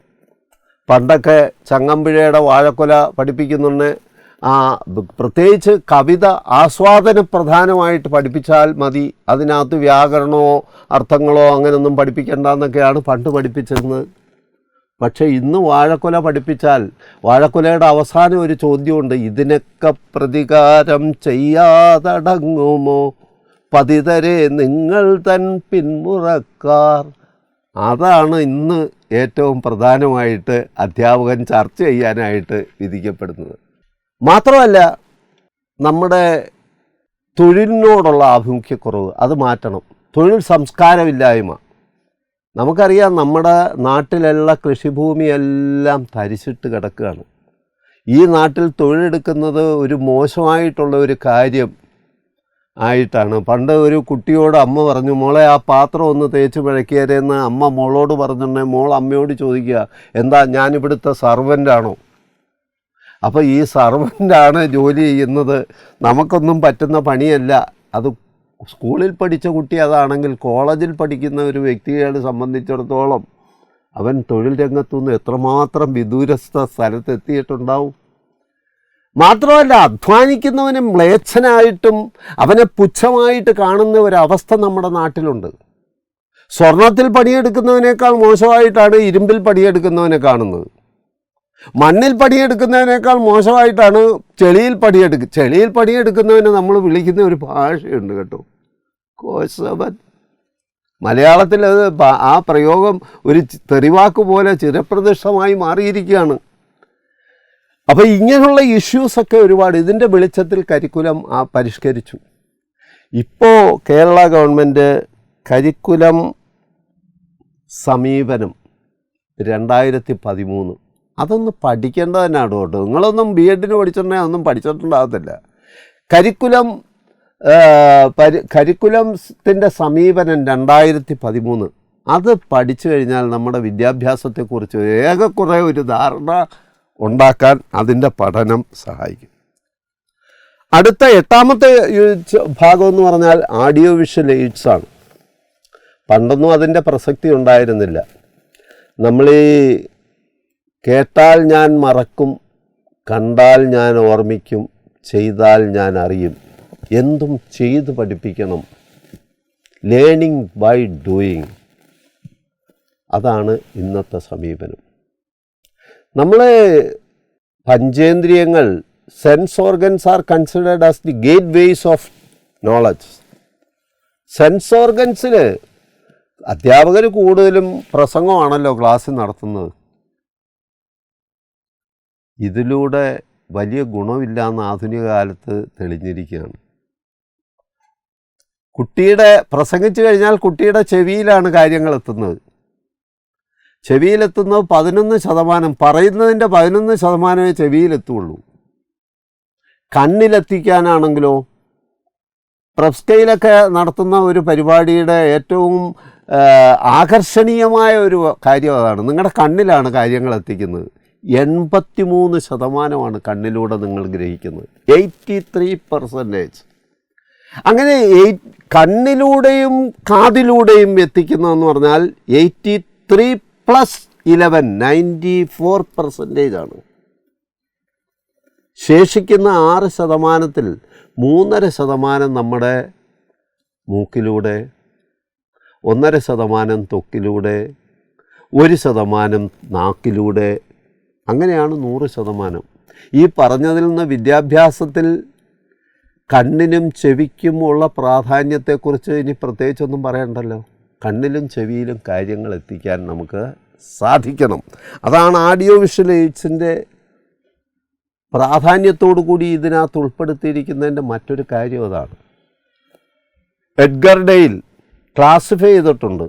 Speaker 1: പണ്ടൊക്കെ ചങ്ങമ്പുഴയുടെ വാഴക്കൊല പഠിപ്പിക്കുന്നുണ്ട്. പ്രത്യേകിച്ച് കവിത ആസ്വാദന പ്രധാനമായിട്ട് പഠിപ്പിച്ചാൽ മതി, അതിനകത്ത് വ്യാകരണമോ അർത്ഥങ്ങളോ അങ്ങനെയൊന്നും പഠിപ്പിക്കേണ്ടെന്നൊക്കെയാണ് പണ്ട് പഠിപ്പിച്ചിരുന്നത്. പക്ഷേ ഇന്ന് വാഴക്കൊല പഠിപ്പിച്ചാൽ വാഴക്കൊലയുടെ അവസാനം ഒരു ചോദ്യമുണ്ട്, ഇതിനൊക്കെ പ്രതികാരം ചെയ്യാതടങ്ങുമോ പതിതരെ നിങ്ങൾ തൻ പിന്മുറക്കാർ. അതാണ് ഇന്ന് ഏറ്റവും പ്രധാനമായിട്ട് അധ്യാപകൻ ചർച്ച ചെയ്യാനായിട്ട് വിധിക്കപ്പെടുന്നത്. മാത്രമല്ല, നമ്മുടെ തൊഴിലിനോടുള്ള ആഭിമുഖ്യക്കുറവ് അത് മാറ്റണം. തൊഴിൽ സംസ്കാരമില്ലായ്മ. നമുക്കറിയാം, നമ്മുടെ നാട്ടിലുള്ള കൃഷിഭൂമിയെല്ലാം തരിച്ചിട്ട് കിടക്കുകയാണ്. ഈ നാട്ടിൽ തൊഴിലെടുക്കുന്നത് ഒരു മോശമായിട്ടുള്ള ഒരു കാര്യം ആയിട്ടാണ്. പണ്ട് ഒരു കുട്ടിയോട് അമ്മ പറഞ്ഞു, മോളെ ആ പാത്രം ഒന്ന് തേച്ച് പിഴക്കിയരെന്ന് അമ്മ മോളോട് പറഞ്ഞിട്ടുണ്ടെങ്കിൽ മോൾ അമ്മയോട് ചോദിക്കുക, എന്താ ഞാനിവിടുത്തെ സർവൻ്റാണോ? അപ്പോൾ ഈ സർവൻ്റാണ് ജോലി ചെയ്യുന്നത്, നമുക്കൊന്നും പറ്റുന്ന പണിയല്ല. അത് സ്കൂളിൽ പഠിച്ച കുട്ടി അതാണെങ്കിൽ കോളേജിൽ പഠിക്കുന്ന ഒരു വ്യക്തിയെ സംബന്ധിച്ചിടത്തോളം അവൻ തൊഴിൽ രംഗത്തുനിന്ന് എത്രമാത്രം വിദൂരസ്ഥ സ്ഥലത്തെത്തിയിട്ടുണ്ടാവും. മാത്രമല്ല, അധ്വാനിക്കുന്നവനെ മ്ലേച്ഛനായിട്ടും അവനെ പുച്ഛമായിട്ട് കാണുന്ന ഒരവസ്ഥ നമ്മുടെ നാട്ടിലുണ്ട്. സ്വർണത്തിൽ പണിയെടുക്കുന്നവനേക്കാൾ മോശമായിട്ടാണ് ഇരുമ്പിൽ പണിയെടുക്കുന്നവനെ കാണുന്നത്. മണ്ണിൽ പണിയെടുക്കുന്നതിനേക്കാൾ മോശമായിട്ടാണ് ചെളിയിൽ പണിയെടുക്കുന്നവനെ നമ്മൾ വിളിക്കുന്ന ഒരു ഭാഷയുണ്ട് കേട്ടോ, കോശവൻ. മലയാളത്തിൽ അത് ആ പ്രയോഗം ഒരു തെറിവാക്ക് പോലെ ചിരപ്രതിഷ്ഠമായി മാറിയിരിക്കുകയാണ്. അപ്പോൾ ഇങ്ങനെയുള്ള ഇഷ്യൂസൊക്കെ ഒരുപാട് ഇതിൻ്റെ വെളിച്ചത്തിൽ കരിക്കുലം പരിഷ്കരിച്ചു. ഇപ്പോൾ കേരള ഗവൺമെൻറ് കരിക്കുലം സമീപനം 2013 അതൊന്ന് പഠിക്കേണ്ടത് തന്നെയാണ് കേട്ടോ. നിങ്ങളൊന്നും ബി എഡിന് പഠിച്ചിട്ടുണ്ടെങ്കിൽ അതൊന്നും പഠിച്ചിട്ടുണ്ടാകത്തില്ല. കരിക്കുലത്തിൻ്റെ സമീപനം 2013 അത് പഠിച്ചു കഴിഞ്ഞാൽ നമ്മുടെ വിദ്യാഭ്യാസത്തെക്കുറിച്ച് ഏറെക്കുറെ ഒരു ധാരണ ഉണ്ടാക്കാൻ അതിൻ്റെ പഠനം സഹായിക്കും. അടുത്ത 8ാമത്തെ ഭാഗം എന്ന് പറഞ്ഞാൽ ഓഡിയോ വിഷ്വൽ എയ്ഡ്സ് ആണ്. പണ്ടൊന്നും അതിൻ്റെ പ്രസക്തി ഉണ്ടായിരുന്നില്ല. നമ്മൾ കേട്ടാൽ ഞാൻ മറക്കും, കണ്ടാൽ ഞാൻ ഓർമ്മിക്കും, ചെയ്താൽ ഞാൻ അറിയും, എന്തും ചെയ്ത് പഠിപ്പിക്കണം, ലേണിംഗ് ബൈ ഡൂയിങ്, അതാണ് ഇന്നത്തെ സമീപനം. നമ്മൾ പഞ്ചേന്ദ്രിയങ്ങൾ, sense organs are considered as the gateways of knowledge. Sense ഓർഗൻസിൽ അധ്യാപകർ കൂടുതലും പ്രസംഗമാണല്ലോ ക്ലാസ്സിൽ നടത്തുന്നത്. ഇതിലൂടെ വലിയ ഗുണമില്ലാന്ന് ആധുനിക കാലത്ത് തെളിഞ്ഞിരിക്കുകയാണ്. പ്രസംഗിച്ചു കഴിഞ്ഞാൽ കുട്ടിയുടെ ചെവിയിലാണ് കാര്യങ്ങൾ എത്തുന്നത്. ചെവിയിലെത്തുന്നത് 11%, പറയുന്നതിൻ്റെ 11% ചെവിയിലെത്തുള്ളൂ. കണ്ണിലെത്തിക്കാനാണെങ്കിലോ, പ്രസ്കയിലൊക്കെ നടത്തുന്ന ഒരു പരിപാടിയുടെ ഏറ്റവും ആകർഷണീയമായ ഒരു കാര്യം അതാണ്. നിങ്ങളുടെ കണ്ണിലാണ് കാര്യങ്ങൾ എത്തിക്കുന്നത്. 83% കണ്ണിലൂടെ നിങ്ങൾ ഗ്രഹിക്കുന്നത്, 83%. അങ്ങനെ കണ്ണിലൂടെയും കാതിലൂടെയും എത്തിക്കുന്നതെന്ന് പറഞ്ഞാൽ 83 + 11 94% ആണ്. ശേഷിക്കുന്ന 6%-ൽ 3.5% നമ്മുടെ മൂക്കിലൂടെ, 1.5% ത്വക്കിലൂടെ, 1% നാക്കിലൂടെ, അങ്ങനെയാണ് 100%. ഈ പറഞ്ഞതിൽ നിന്ന് വിദ്യാഭ്യാസത്തിൽ കണ്ണിനും ചെവിക്കും ഉള്ള പ്രാധാന്യത്തെക്കുറിച്ച് ഇനി പ്രത്യേകിച്ചൊന്നും പറയണ്ടല്ലോ. കണ്ണിലും ചെവിയിലും കാര്യങ്ങൾ എത്തിക്കാൻ നമുക്ക് സാധിക്കണം. അതാണ് ഓഡിയോ വിഷ്വൽ എയ്ഡ്സിൻ്റെ പ്രാധാന്യത്തോടു കൂടി ഇതിനകത്ത് ഉൾപ്പെടുത്തിയിരിക്കുന്നതിൻ്റെ മറ്റൊരു കാര്യം അതാണ്. എഡ്ഗർ ഡെയിൽ ക്ലാസിഫൈ ചെയ്തിട്ടുണ്ട്.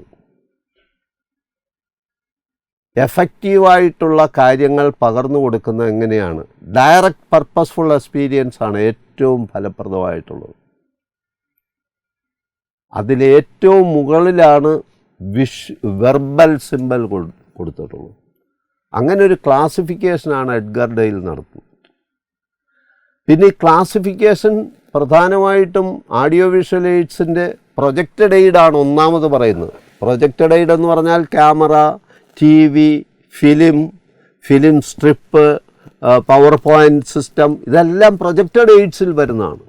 Speaker 1: എഫക്റ്റീവായിട്ടുള്ള കാര്യങ്ങൾ പകർന്നു കൊടുക്കുന്നത് എങ്ങനെയാണ്. ഡയറക്റ്റ് പർപ്പസ്ഫുൾ എക്സ്പീരിയൻസ് ആണ് ഏറ്റവും ഫലപ്രദമായിട്ടുള്ളത്. അതിലേറ്റവും മുകളിലാണ് വെർബൽ സിമ്പൽ കൊടുത്തിട്ടുള്ളത്. അങ്ങനെ ഒരു ക്ലാസിഫിക്കേഷനാണ് എഡ്ഗർ ഡെയിൽ നടത്തുന്നത്. പിന്നെ ഈ ക്ലാസിഫിക്കേഷൻ പ്രധാനമായിട്ടും ഓഡിയോ വിഷ്വൽ എയ്ഡ്സിൻ്റെ പ്രൊജക്റ്റഡ് എയ്ഡാണ് ഒന്നാമത് പറയുന്നത്. പ്രൊജക്റ്റഡ് എയ്ഡ് എന്ന് പറഞ്ഞാൽ camera, TV, film strip, PowerPoint system, ഇതെല്ലാം പ്രൊജക്റ്റഡ് എയ്ഡ്സിൽ വരുന്നതാണ്.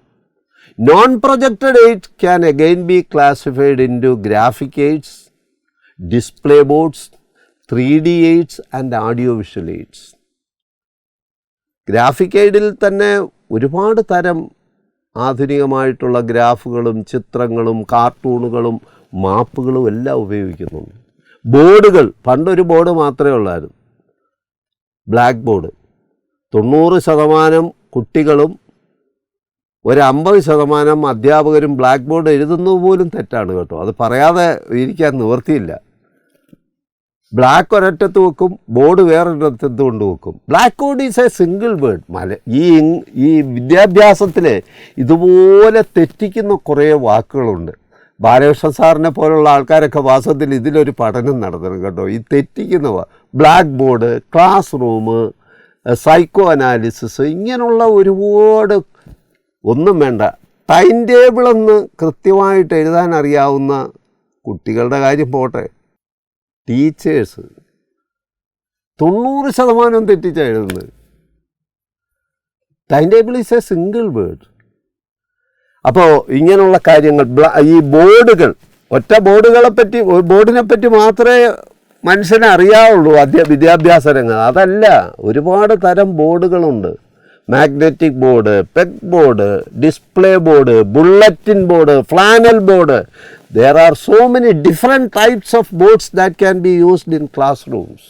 Speaker 1: Non projected aids can again be classified into graphic aids, display boards, 3D aids and audio visual aids. Graphic എയ്ഡിൽ തന്നെ ഒരുപാട് തരം ആധുനികമായിട്ടുള്ള ഗ്രാഫുകളും ചിത്രങ്ങളും കാർട്ടൂണുകളും മാപ്പുകളും എല്ലാം ഉപയോഗിക്കുന്നുണ്ട്. ബോർഡുകൾ, പണ്ടൊരു ബോർഡ് മാത്രമേ ഉള്ളായിരുന്നു, ബ്ലാക്ക് ബോർഡ്. 90% കുട്ടികളും 50% അധ്യാപകരും ബ്ലാക്ക് ബോർഡ് എഴുതുന്നത് പോലും തെറ്റാണ് കേട്ടോ. അത് പറയാതെ ഇരിക്കാൻ നിവർത്തിയില്ല. ബ്ലാക്ക് ഒരറ്റത്ത് വെക്കും, ബോർഡ് വേറൊരിടത്ത് കൊണ്ട് വെക്കും. Black board is A single word. ഈ വിദ്യാഭ്യാസത്തിൽ ഇതുപോലെ തെറ്റിക്കുന്ന കുറേ വാക്കുകളുണ്ട്. ബാലകൃഷ്ണ സാറിനെ പോലുള്ള ആൾക്കാരൊക്കെ വാസ്തവത്തിൽ ഇതിലൊരു പഠനം നടത്തണം കേട്ടോ. ഈ തെറ്റിക്കുന്നവ blackboard, classroom, psychoanalysis, ഇങ്ങനെയുള്ള ഒരുപാട് ഒന്നും വേണ്ട. ടൈം ടേബിളൊന്ന് കൃത്യമായിട്ട് എഴുതാൻ അറിയാവുന്ന കുട്ടികളുടെ കാര്യം പോട്ടെ, ടീച്ചേഴ്സ് 90% തെറ്റിച്ചാണ് എഴുതുന്നത്. Time table is A single word. അപ്പോൾ ഇങ്ങനെയുള്ള കാര്യങ്ങൾ, ഈ ബോർഡുകൾ, ഒറ്റ ബോർഡിനെ പറ്റി മാത്രമേ മനുഷ്യനെ അറിയാവുള്ളൂ വിദ്യാഭ്യാസ രംഗം. അതല്ല, ഒരുപാട് തരം ബോർഡുകളുണ്ട്. Magnetic board, peg board, display board, bulletin board, flannel board. There are so many different types of boards that can be used in classrooms.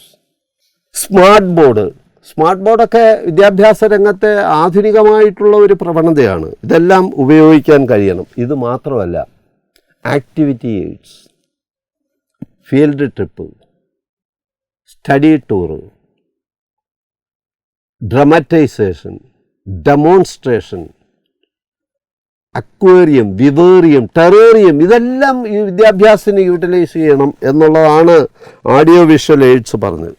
Speaker 1: Smart ബോർഡൊക്കെ വിദ്യാഭ്യാസ രംഗത്തെ ആധുനികമായിട്ടുള്ള ഒരു പ്രവണതയാണ്. ഇതെല്ലാം ഉപയോഗിക്കാൻ കഴിയണം. ഇത് മാത്രമല്ല, activity aids, field trip, study tour, dramatisation, demonstration, aquarium, vivarium, terrarium, ഇതെല്ലാം ഈ വിദ്യാഭ്യാസത്തിന് യൂട്ടിലൈസ് ചെയ്യണം എന്നുള്ളതാണ് ഓഡിയോ വിഷ്വൽ എയ്ഡ്സ് പറഞ്ഞത്.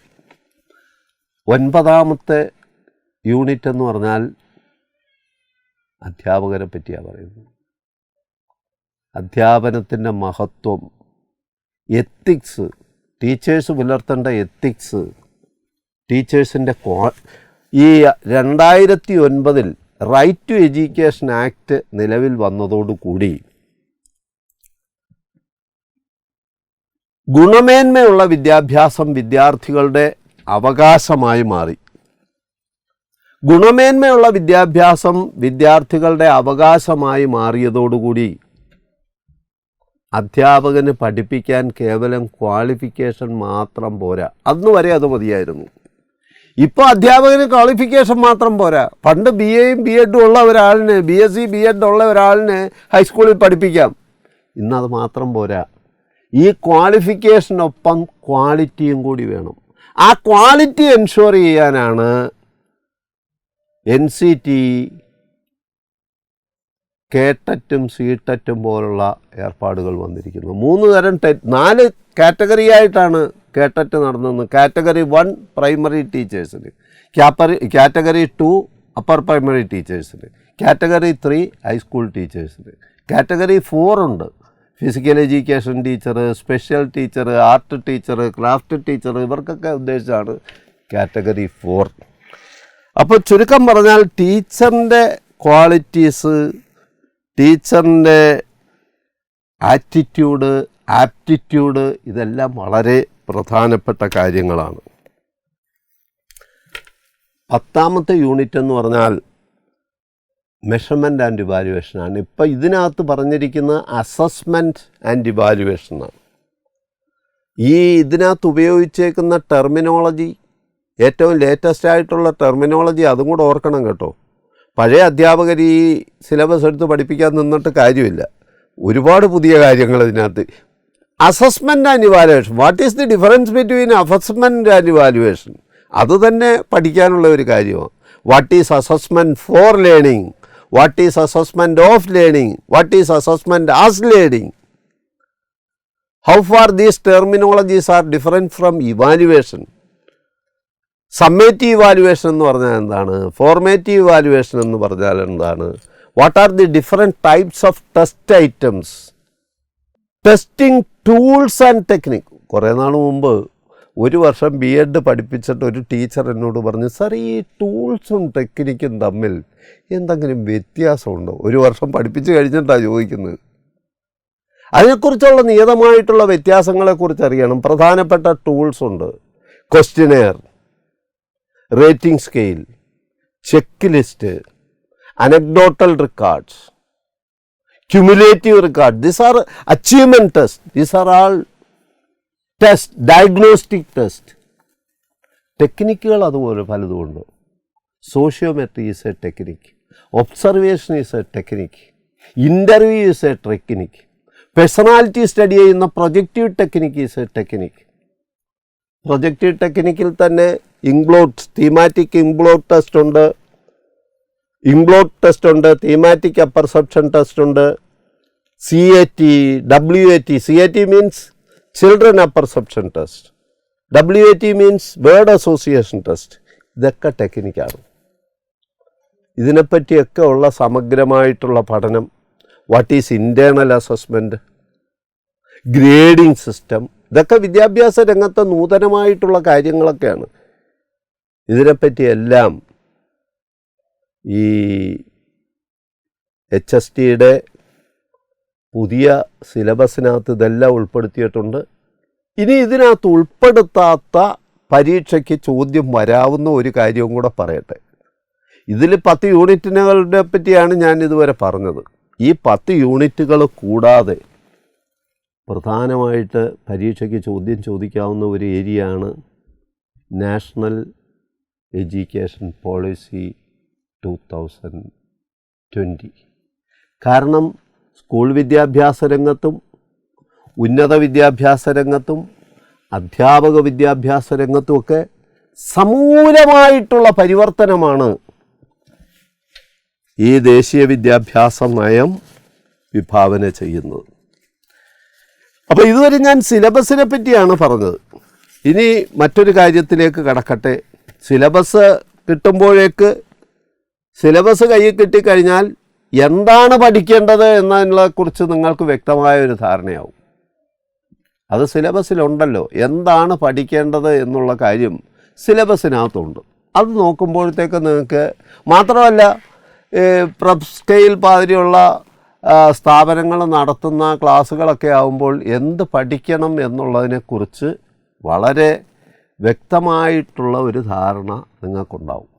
Speaker 1: 9ാമത്തെ യൂണിറ്റ് എന്ന് പറഞ്ഞാൽ അധ്യാപകരെ പറ്റിയാണ് പറയുന്നത്. അധ്യാപനത്തിൻ്റെ മഹത്വം, എത്തിക്സ്, ടീച്ചേഴ്സ് പുലർത്തേണ്ട എത്തിക്സ്, ടീച്ചേഴ്സിൻ്റെ ഈ 2009 റൈറ്റ് ടു എഡ്യൂക്കേഷൻ ആക്ട് നിലവിൽ വന്നതോടുകൂടി ഗുണമേന്മയുള്ള വിദ്യാഭ്യാസം വിദ്യാർത്ഥികളുടെ അവകാശമായി മാറി. ഗുണമേന്മയുള്ള വിദ്യാഭ്യാസം വിദ്യാർത്ഥികളുടെ അവകാശമായി മാറിയതോടുകൂടി അധ്യാപകന് പഠിപ്പിക്കാൻ കേവലം ക്വാളിഫിക്കേഷൻ മാത്രം പോരാ. അന്ന് വരെ അത് മതിയായിരുന്നു. ഇപ്പോൾ അധ്യാപകന് ക്വാളിഫിക്കേഷൻ മാത്രം പോരാ. പണ്ട് BAയും B.Edും ഉള്ള ഒരാളിന്, BSc B.Ed ഉള്ള ഒരാളിന് ഹൈസ്കൂളിൽ പഠിപ്പിക്കാം. ഇന്നത് മാത്രം പോരാ. ഈ ക്വാളിഫിക്കേഷനൊപ്പം ക്വാളിറ്റിയും കൂടി വേണം. ആ ക്വാളിറ്റി എൻഷുർ ചെയ്യാനാണ് NCT, കേട്ടറ്റും സീട്ടറ്റും പോലുള്ള ഏർപ്പാടുകൾ വന്നിരിക്കുന്നു. 3 തരം 4 കാറ്റഗറിയായിട്ടാണ് കേട്ടറ്റ് നടന്നത്. കാറ്റഗറി 1 പ്രൈമറി ടീച്ചേഴ്സിന്, കാറ്റഗറി 2 അപ്പർ പ്രൈമറി ടീച്ചേഴ്സിന്, കാറ്റഗറി 3 ഹൈസ്കൂൾ ടീച്ചേഴ്സിന്, കാറ്റഗറി 4 ഉണ്ട്. Physical education teacher, special teacher, art teacher, craft teacher, ഇവർക്കൊക്കെ ഉദ്ദേശിച്ചാണ് കാറ്റഗറി 4. അപ്പോൾ ചുരുക്കം പറഞ്ഞാൽ ടീച്ചറിൻ്റെ ക്വാളിറ്റീസ്, ടീച്ചറിൻ്റെ ആറ്റിറ്റ്യൂഡ്, ആപ്റ്റിറ്റ്യൂഡ്, ഇതെല്ലാം വളരെ പ്രധാനപ്പെട്ട കാര്യങ്ങളാണ്. 10ാമത്തെ യൂണിറ്റ് എന്ന് പറഞ്ഞാൽ മെഷർമെൻറ്റ് ആൻഡ് ഇവാലുവേഷനാണ്. ഇപ്പോൾ ഇതിനകത്ത് പറഞ്ഞിരിക്കുന്ന അസസ്മെൻറ്റ് ആൻഡ് ഇവാലുവേഷനാണ്. ഇതിനകത്ത് ഉപയോഗിച്ചേക്കുന്ന ടെർമിനോളജി, ഏറ്റവും ലേറ്റസ്റ്റ് ആയിട്ടുള്ള ടെർമിനോളജി, അതും കൂടെ ഓർക്കണം കേട്ടോ. പഴയ അധ്യാപകർ ഈ സിലബസ് എടുത്ത് പഠിപ്പിക്കാൻ നിന്നിട്ട് കാര്യമില്ല. ഒരുപാട് പുതിയ കാര്യങ്ങൾ ഇതിനകത്ത്. Assessment and evaluation, what is the difference between assessment and evaluation, അത് തന്നെ പഠിക്കാനുള്ള ഒരു കാര്യമാണ്. What is assessment for learning, what is assessment of learning, what is assessment as learning, how far these terminologies are different from evaluation. Summative evaluation എന്ന് പറഞ്ഞാൽ എന്താണ്, ഫോർമേറ്റീവ് ഇവാലുവേഷൻ എന്ന് പറഞ്ഞാൽ എന്താണ്, what are the different types of test items, testing tools and technique. കുറേ നാൾ മുമ്പ് 1 വർഷം B.Ed പഠിപ്പിച്ചിട്ട് ഒരു ടീച്ചർ എന്നോട് പറഞ്ഞു, സാർ ഈ ടൂൾസും ടെക്നിക്കും തമ്മിൽ എന്തെങ്കിലും വ്യത്യാസമുണ്ടോ? 1 വർഷം പഠിപ്പിച്ച് കഴിഞ്ഞിട്ടാണ് ചോദിക്കുന്നത്. അതിനെക്കുറിച്ചുള്ള നിയതമായിട്ടുള്ള വ്യത്യാസങ്ങളെക്കുറിച്ച് അറിയണം. പ്രധാനപ്പെട്ട ടൂൾസ് ഉണ്ട്: questionnaire, rating scale, check list, anecdotal records, cumulative record. These are achievement test. These are all test, diagnostic test. ടെക്നിക്കുകൾ അതുപോലെ പലതുമുണ്ട്. Sociometry is a technique, observation is a technique, interview is a technique, personality study ചെയ്യുന്ന projective technique is a technique. Projective ടെക്നിക്കിൽ തന്നെ ഇംഗ്ലോട്ട്, തീമാറ്റിക് ഇംഗ്ലോട്ട് ടെസ്റ്റ് ഉണ്ട്, തീമാറ്റിക് അപ്പർസെപ്ഷൻ ടെസ്റ്റ് ഉണ്ട്, CAT, WAT. CAT means children apperception test, WAT means word association test. ഇതൊക്കെ ടെക്നിക്കാണ്. ഇതിനെപ്പറ്റിയൊക്കെ ഉള്ള സമഗ്രമായിട്ടുള്ള പഠനം, what is internal assessment, grading system, ഇതൊക്കെ വിദ്യാഭ്യാസ രംഗത്തെ നൂതനമായിട്ടുള്ള കാര്യങ്ങളൊക്കെയാണ്. ഇതിനെപ്പറ്റിയെല്ലാം ഈ HSTയുടെ പുതിയ സിലബസിനകത്ത് ഇതെല്ലാം ഉൾപ്പെടുത്തിയിട്ടുണ്ട്. ഇനി ഇതിനകത്ത് ഉൾപ്പെടുത്താത്ത പരീക്ഷയ്ക്ക് ചോദ്യം വരാവുന്ന ഒരു കാര്യവും കൂടെ പറയട്ടെ. ഇതിൽ 10 യൂണിറ്റുകളുടെ പറ്റിയാണ് ഞാൻ ഇതുവരെ പറഞ്ഞത്. ഈ 10 യൂണിറ്റുകൾ കൂടാതെ പ്രധാനമായിട്ട് പരീക്ഷയ്ക്ക് ചോദ്യം ചോദിക്കാവുന്ന ഒരു ഏരിയയാണ് നാഷണൽ എഡ്യൂക്കേഷൻ പോളിസി 2020. കാരണം സ്കൂൾ വിദ്യാഭ്യാസ രംഗത്തും ഉന്നത വിദ്യാഭ്യാസ രംഗത്തും അധ്യാപക വിദ്യാഭ്യാസ രംഗത്തുമൊക്കെ സമൂലമായിട്ടുള്ള പരിവർത്തനമാണ് ഈ ദേശീയ വിദ്യാഭ്യാസ നയം വിഭാവന ചെയ്യുന്നത്. അപ്പോൾ ഇതുവരെ ഞാൻ സിലബസിനെ പറ്റിയാണ് പറഞ്ഞത്. ഇനി മറ്റൊരു കാര്യത്തിലേക്ക് കടക്കട്ടെ. സിലബസ് കിട്ടുമ്പോഴേക്ക് സിലബസ് കയ്യിൽ കിട്ടിക്കഴിഞ്ഞാൽ എന്താണ് പഠിക്കേണ്ടത് എന്നതിനെക്കുറിച്ച് നിങ്ങൾക്ക് വ്യക്തമായ ഒരു ധാരണയാവും. അത് സിലബസിലുണ്ടല്ലോ. എന്താണ് പഠിക്കേണ്ടത് എന്നുള്ള കാര്യം സിലബസിനകത്തുണ്ട്. അത് നോക്കുമ്പോഴത്തേക്ക് നിങ്ങൾക്ക് മാത്രമല്ല പ്രബ് സ്കെയിൽ മാതിരിയുള്ള സ്ഥാപനങ്ങൾ നടത്തുന്ന ക്ലാസ്സുകളൊക്കെ ആകുമ്പോൾ എന്ത് പഠിക്കണം എന്നുള്ളതിനെക്കുറിച്ച് വളരെ വ്യക്തമായിട്ടുള്ള ഒരു ധാരണ നിങ്ങൾക്കുണ്ടാവും.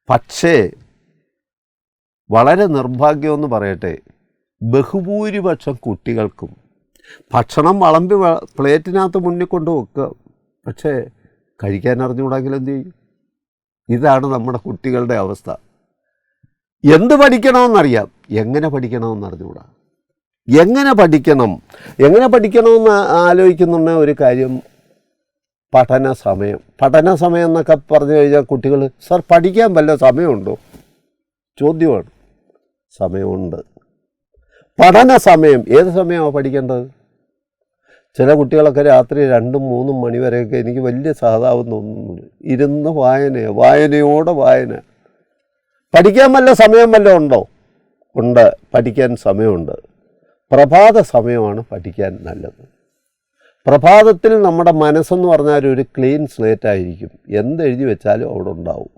Speaker 1: പക്ഷേ വളരെ നിർഭാഗ്യമെന്ന് പറയട്ടെ, ബഹുഭൂരിപക്ഷം കുട്ടികൾക്കും ഭക്ഷണം വിളമ്പി പ്ലേറ്റിനകത്ത് മുന്നിൽ കൊണ്ട് വെക്കുക, പക്ഷേ കഴിക്കാൻ അറിഞ്ഞുകൂടെങ്കിൽ എന്ത് ചെയ്യും? ഇതാണ് നമ്മുടെ കുട്ടികളുടെ അവസ്ഥ. എന്ത് പഠിക്കണമെന്നറിയാം, എങ്ങനെ പഠിക്കണമെന്ന് അറിഞ്ഞുകൂടാ. എങ്ങനെ പഠിക്കണമെന്ന് ആലോചിക്കുന്നുണ്ട്. ഒരു കാര്യം, പഠന സമയം എന്നൊക്കെ പറഞ്ഞു കഴിഞ്ഞാൽ കുട്ടികൾ സാർ പഠിക്കാൻ വല്ല സമയമുണ്ടോ? ചോദ്യമാണ്. സമയമുണ്ട്. പഠന സമയം ഏത് സമയമാണ് പഠിക്കേണ്ടത്? ചില കുട്ടികളൊക്കെ രാത്രി 2-3 മണി വരെയൊക്കെ എനിക്ക് വലിയ സഹതാപം തോന്നുന്നുണ്ട്. ഇരുന്ന് വായനയോടെ വായന. പഠിക്കാൻ വല്ല സമയം വല്ലതും ഉണ്ടോ? ഉണ്ട്. പഠിക്കാൻ സമയമുണ്ട്. പ്രഭാത സമയമാണ് പഠിക്കാൻ നല്ലത്. പ്രഭാതത്തിൽ നമ്മുടെ മനസ്സെന്ന് പറഞ്ഞാൽ ഒരു ക്ലീൻ സ്ലേറ്റ് ആയിരിക്കും. എന്തെഴുതി വെച്ചാലും അവിടെ ഉണ്ടാവും.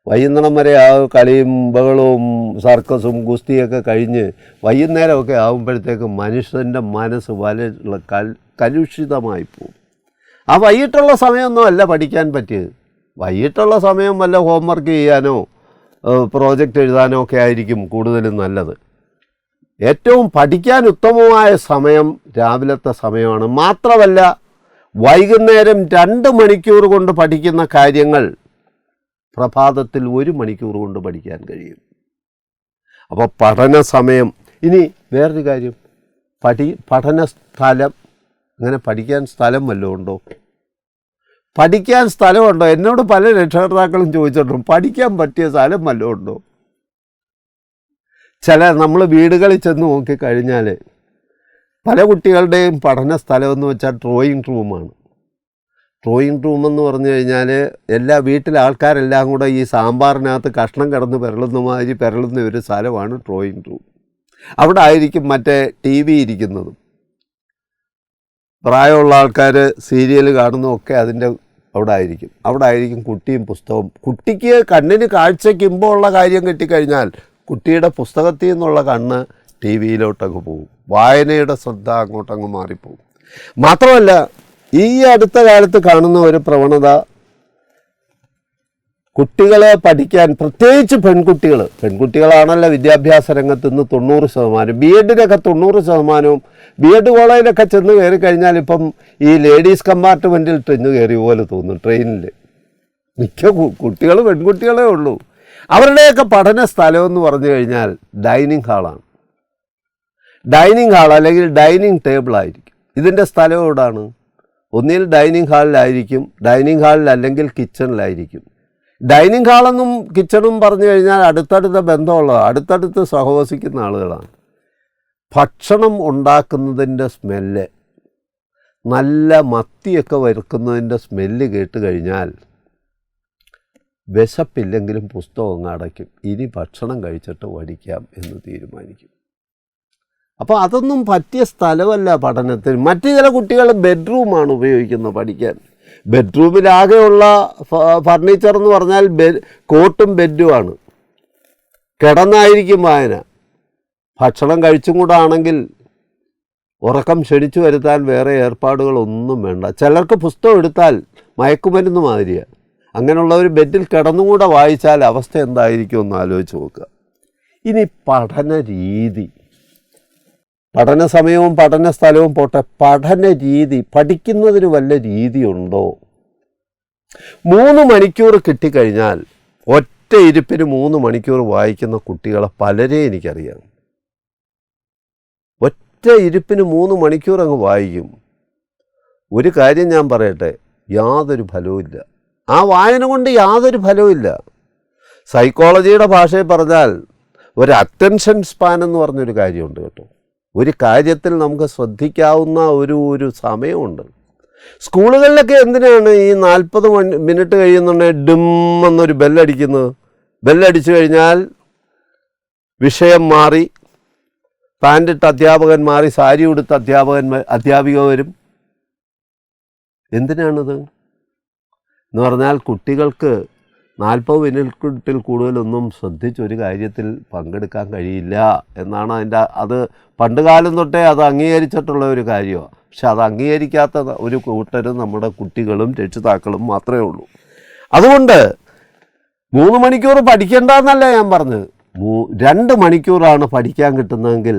Speaker 1: വൈകുന്നേരം വരെ ആ കളിയും ബഹളവും സർക്കസും ഗുസ്തിയൊക്കെ കഴിഞ്ഞ് വൈകുന്നേരമൊക്കെ ആകുമ്പോഴത്തേക്ക് മനുഷ്യൻ്റെ മനസ്സ് വളരെ കലുഷിതമായി പോകും. ആ വൈകിട്ടുള്ള സമയമൊന്നും അല്ല പഠിക്കാൻ പറ്റിയത്. വൈകിട്ടുള്ള സമയം വല്ല ഹോംവർക്ക് ചെയ്യാനോ പ്രോജക്റ്റ് എഴുതാനോ ഒക്കെ ആയിരിക്കും കൂടുതലും നല്ലത്. ഏറ്റവും പഠിക്കാൻ ഉത്തമമായ സമയം രാവിലത്തെ സമയമാണ്. മാത്രമല്ല വൈകുന്നേരം 2 മണിക്കൂർ കൊണ്ട് പഠിക്കുന്ന കാര്യങ്ങൾ പ്രഭാതത്തിൽ 1 മണിക്കൂർ കൊണ്ട് പഠിക്കാൻ കഴിയും. അപ്പോൾ പഠന സമയം. ഇനി വേറൊരു കാര്യം, പഠന സ്ഥലം. അങ്ങനെ പഠിക്കാൻ സ്ഥലം വല്ലതും ഉണ്ടോ? പഠിക്കാൻ സ്ഥലമുണ്ടോ? എന്നോട് പല രക്ഷകർത്താക്കളും ചോദിച്ചിട്ടുണ്ട്, പഠിക്കാൻ പറ്റിയ സ്ഥലം വല്ലതും ഉണ്ടോ? നമ്മൾ വീടുകളിൽ ചെന്ന് നോക്കിക്കഴിഞ്ഞാൽ പല കുട്ടികളുടെയും പഠന സ്ഥലമെന്ന് വെച്ചാൽ ഡ്രോയിങ് റൂമാണ്. ഡ്രോയിങ് റൂമെന്ന് പറഞ്ഞു കഴിഞ്ഞാൽ എല്ലാ വീട്ടിലെ ആൾക്കാരെല്ലാം കൂടെ ഈ സാമ്പാറിനകത്ത് കഷ്ണം കിടന്ന് പെരളുന്ന ഒരു സ്ഥലമാണ് ഡ്രോയിങ് റൂം. അവിടെ ആയിരിക്കും മറ്റേ TV ഇരിക്കുന്നതും. പ്രായമുള്ള ആൾക്കാർ സീരിയൽ കാണുന്നതൊക്കെ അതിൻ്റെ അവിടെ ആയിരിക്കും കുട്ടിയും പുസ്തകവും. കുട്ടിക്ക് കണ്ണിന് കാഴ്ചയ്ക്ക് ഇമ്പമുള്ള കാര്യം കിട്ടിക്കഴിഞ്ഞാൽ കുട്ടിയുടെ പുസ്തകത്തിൽ നിന്നുള്ള കണ്ണ് TV-യിലോട്ടങ്ങ് പോകും. വായനയുടെ ശ്രദ്ധ അങ്ങോട്ടങ്ങ് മാറിപ്പോകും. മാത്രമല്ല ഈ അടുത്ത കാലത്ത് കാണുന്ന ഒരു പ്രവണത, കുട്ടികളെ പഠിക്കാൻ, പ്രത്യേകിച്ച് പെൺകുട്ടികളാണല്ലോ വിദ്യാഭ്യാസ രംഗത്ത് ഇന്ന് 90%. B.Edനൊക്കെ 90%. B.Ed കോളേജിലൊക്കെ ചെന്ന് കയറി കഴിഞ്ഞാൽ ഇപ്പം ഈ ലേഡീസ് കമ്പാർട്ട്മെൻറ്റിൽ ചെന്ന് കയറിയ പോലെ തോന്നും. ട്രെയിനിൽ മിക്ക കുട്ടികൾ പെൺകുട്ടികളേ ഉള്ളൂ. അവരുടെയൊക്കെ പഠന സ്ഥലമെന്ന് പറഞ്ഞു കഴിഞ്ഞാൽ ഡൈനിങ് ഹാളാണ്. അല്ലെങ്കിൽ ഡൈനിങ് ടേബിളായിരിക്കും. ഇതിൻ്റെ സ്ഥലം എവിടെയാണ്? ഒന്നിൽ ഡൈനിങ് ഹാളിലായിരിക്കും, അല്ലെങ്കിൽ കിച്ചണിലായിരിക്കും. ഡൈനിങ് ഹാളെന്നും കിച്ചണും പറഞ്ഞു കഴിഞ്ഞാൽ അടുത്തടുത്ത ബന്ധമുള്ളതാണ്, അടുത്തടുത്ത് സഹവസിക്കുന്ന ആളുകളാണ്. ഭക്ഷണം ഉണ്ടാക്കുന്നതിൻ്റെ സ്മെല്ല്, നല്ല മത്തിയൊക്കെ വറുക്കുന്നതിൻ്റെ സ്മെല്ല് കേട്ട് കഴിഞ്ഞാൽ വിശപ്പില്ലെങ്കിലും പുസ്തകം അങ്ങ് അടയ്ക്കും. ഇനി ഭക്ഷണം കഴിച്ചിട്ട് പഠിക്കാം എന്ന് തീരുമാനിക്കും. അപ്പോൾ അതൊന്നും പറ്റിയ സ്ഥലമല്ല പഠനത്തിന്. മറ്റു ചില കുട്ടികൾ ബെഡ്റൂമാണ് ഉപയോഗിക്കുന്നത് പഠിക്കാൻ. ബെഡ്റൂമിലാകെയുള്ള ഫർണിച്ചർ എന്ന് പറഞ്ഞാൽ കോട്ടും ബെഡുമാണ്. കിടന്നായിരിക്കും വായന. ഭക്ഷണം കഴിച്ചും കൂടെ ആണെങ്കിൽ ഉറക്കം ക്ഷണിച്ചു വരുത്താൻ വേറെ ഏർപ്പാടുകളൊന്നും വേണ്ട. ചിലർക്ക് പുസ്തകം എടുത്താൽ മയക്കുമരുന്ന് മാതിരിയാണ്. അങ്ങനെയുള്ള ഒരു ബെഡിൽ കിടന്നുകൂടെ വായിച്ചാൽ അവസ്ഥ എന്തായിരിക്കും എന്ന് ആലോചിച്ച് നോക്കുക. ഇനി പഠന രീതി, പഠന സമയവും പഠന സ്ഥലവും പോട്ടെ, പഠന രീതി, പഠിക്കുന്നതിന് വല്ല രീതിയുണ്ടോ? 3 മണിക്കൂർ കിട്ടിക്കഴിഞ്ഞാൽ ഒറ്റ ഇരിപ്പിന് 3 മണിക്കൂർ വായിക്കുന്ന കുട്ടികളെ പലരെ എനിക്കറിയാം. ഒറ്റ ഇരിപ്പിന് 3 മണിക്കൂർ അങ്ങ് വായിക്കും. ഒരു കാര്യം ഞാൻ പറയട്ടെ, യാതൊരു ഫലവുമില്ല. ആ വായന കൊണ്ട് യാതൊരു ഫലവുമില്ല. സൈക്കോളജിയുടെ ഭാഷയിൽ പറഞ്ഞാൽ ഒരു അറ്റൻഷൻ സ്പാൻ എന്ന് പറഞ്ഞൊരു കാര്യമുണ്ട് കേട്ടോ. ഒരു കാര്യത്തിൽ നമുക്ക് ശ്രദ്ധിക്കാവുന്ന ഒരു സമയമുണ്ട്. സ്കൂളുകളിലൊക്കെ എന്തിനാണ് ഈ 40 മിനിറ്റ് കഴിയുന്നുണ്ടെങ്കിൽ ഡിം എന്നൊരു ബെല്ലടിക്കുന്നത്? ബെല്ലടിച്ചു കഴിഞ്ഞാൽ വിഷയം മാറി, പാൻറ്റിട്ട അധ്യാപകൻ മാറി സാരി ഉടുത്ത അധ്യാപിക വരും. എന്തിനാണിത് എന്ന് പറഞ്ഞാൽ കുട്ടികൾക്ക് 40 മിനിറ്റിൽ കൂടുതലൊന്നും ശ്രദ്ധിച്ചൊരു കാര്യത്തിൽ പങ്കെടുക്കാൻ കഴിയില്ല എന്നാണ് അത് പണ്ട് കാലം തൊട്ടേ അത് അംഗീകരിച്ചിട്ടുള്ള ഒരു കാര്യമാണ്. പക്ഷെ അത് അംഗീകരിക്കാത്ത ഒരു കൂട്ടരും നമ്മുടെ കുട്ടികളും രക്ഷിതാക്കളും മാത്രമേ ഉള്ളൂ. അതുകൊണ്ട് 3 മണിക്കൂർ പഠിക്കേണ്ടെന്നല്ല ഞാൻ പറഞ്ഞത്. 2 മണിക്കൂറാണ് പഠിക്കാൻ കിട്ടുന്നതെങ്കിൽ,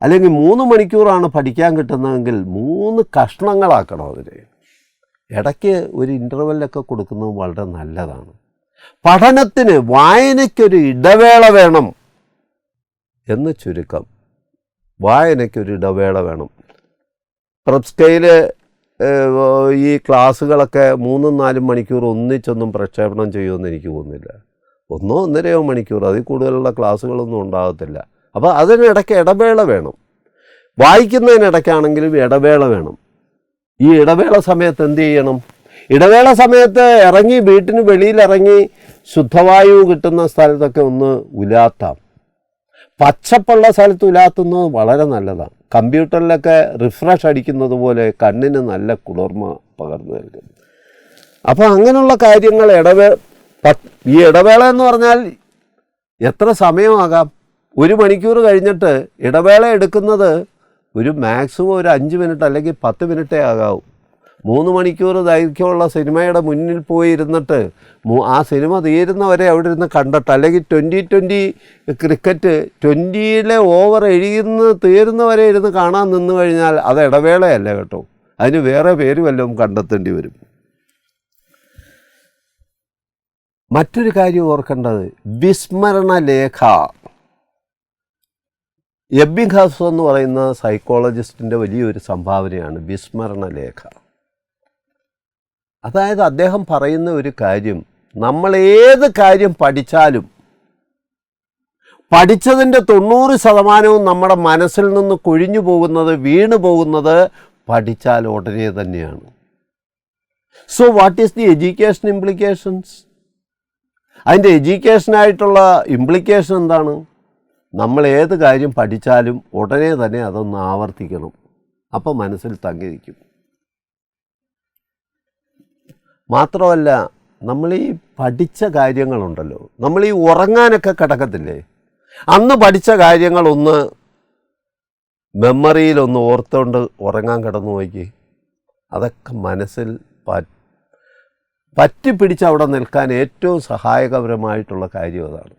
Speaker 1: അല്ലെങ്കിൽ 3 മണിക്കൂറാണ് പഠിക്കാൻ കിട്ടുന്നതെങ്കിൽ 3 കഷ്ണങ്ങളാക്കണം. അതിന് ഇടയ്ക്ക് ഒരു ഇൻ്റർവെല്ലൊക്കെ കൊടുക്കുന്നത് വളരെ നല്ലതാണ്. പഠനത്തിന്, വായനയ്ക്കൊരു ഇടവേള വേണം എന്ന് ചുരുക്കം. വായനയ്ക്കൊരു ഇടവേള വേണം. പ്രെപ്സ്കയിൽ ഈ ക്ലാസ്സുകളൊക്കെ 3-4 മണിക്കൂർ ഒന്നിച്ചൊന്നും പ്രക്ഷേപണം ചെയ്യുമെന്ന് എനിക്ക് തോന്നുന്നില്ല. 1-1.5 മണിക്കൂർ, അതിൽ കൂടുതലുള്ള ക്ലാസ്സുകളൊന്നും ഉണ്ടാകത്തില്ല. അപ്പോൾ അതിനിടയ്ക്ക് ഇടവേള വേണം. വായിക്കുന്നതിനിടയ്ക്കാണെങ്കിലും ഇടവേള വേണം. ഈ ഇടവേള സമയത്ത് എന്ത് ചെയ്യണം? ഇടവേള സമയത്ത് ഇറങ്ങി, വീട്ടിന് വെളിയിലിറങ്ങി ശുദ്ധവായു കിട്ടുന്ന സ്ഥലത്തൊക്കെ ഒന്ന് ഉലാത്താം. പച്ചപ്പുള്ള സ്ഥലത്ത് ഉലാത്തുന്നത് വളരെ നല്ലതാണ്. കമ്പ്യൂട്ടറിലൊക്കെ റിഫ്രഷ് അടിക്കുന്നത് പോലെ കണ്ണിന് നല്ല കുളിർമ പകർന്നു നൽകും. അപ്പോൾ അങ്ങനെയുള്ള കാര്യങ്ങൾ ഈ ഇടവേള എന്ന് പറഞ്ഞാൽ എത്ര സമയമാകാം? 1 മണിക്കൂർ കഴിഞ്ഞിട്ട് ഇടവേള എടുക്കുന്നത് ഒരു മാക്സിമം ഒരു 5 മിനിറ്റ് അല്ലെങ്കിൽ 10 മിനിറ്റേ ആകാവൂ. 3 മണിക്കൂർ ദൈർഘ്യമുള്ള സിനിമയുടെ മുന്നിൽ പോയി ഇരുന്നിട്ട് ആ സിനിമ തീരുന്നവരെ അവിടെ ഇരുന്ന് കണ്ടിട്ട്, അല്ലെങ്കിൽ 2020 ക്രിക്കറ്റ് 20ലെ ഓവർ തീരുന്നവരെ ഇരുന്ന് കാണാൻ നിന്ന് കഴിഞ്ഞാൽ അത് ഇടവേളയല്ല കേട്ടോ. അതിന് വേറെ പേര് വല്ലതും കണ്ടെത്തേണ്ടി വരും. മറ്റൊരു കാര്യം ഓർക്കേണ്ടത്, വിസ്മരണ ലേഖ. എബിംഗ്ഹാസ് എന്ന് പറയുന്ന സൈക്കോളജിസ്റ്റിൻ്റെ വലിയൊരു സംഭാവനയാണ് വിസ്മരണ ലേഖ. അതായത് അദ്ദേഹം പറയുന്ന ഒരു കാര്യം, നമ്മൾ ഏത് കാര്യം പഠിച്ചാലും പഠിച്ചതിൻ്റെ 90% നമ്മുടെ മനസ്സിൽ നിന്ന് കൊഴിഞ്ഞു പോകുന്നത്, വീണു പോകുന്നത് പഠിച്ചാൽ ഉടനെ തന്നെയാണ്. So what is the education implications? അതിൻ്റെ എഡ്യൂക്കേഷനായിട്ടുള്ള ഇംപ്ലിക്കേഷൻ എന്താണ്? നമ്മൾ ഏത് കാര്യം പഠിച്ചാലും ഉടനെ തന്നെ അതൊന്ന് ആവർത്തിക്കണം. അപ്പോൾ മനസ്സിൽ തങ്ങിയിരിക്കും. മാത്രമല്ല, നമ്മൾ ഈ പഠിച്ച കാര്യങ്ങളുണ്ടല്ലോ, നമ്മൾ ഈ ഉറങ്ങാനൊക്കെ കിടക്കത്തില്ലേ, അന്ന് പഠിച്ച കാര്യങ്ങളൊന്ന് മെമ്മറിയിലൊന്ന് ഓർത്തുകൊണ്ട് ഉറങ്ങാൻ കിടന്നു നോക്കി, അതൊക്കെ മനസ്സിൽ പറ്റിപ്പിടിച്ച് അവിടെ നിൽക്കാൻ ഏറ്റവും സഹായകരമായിട്ടുള്ള കാര്യം അതാണ്.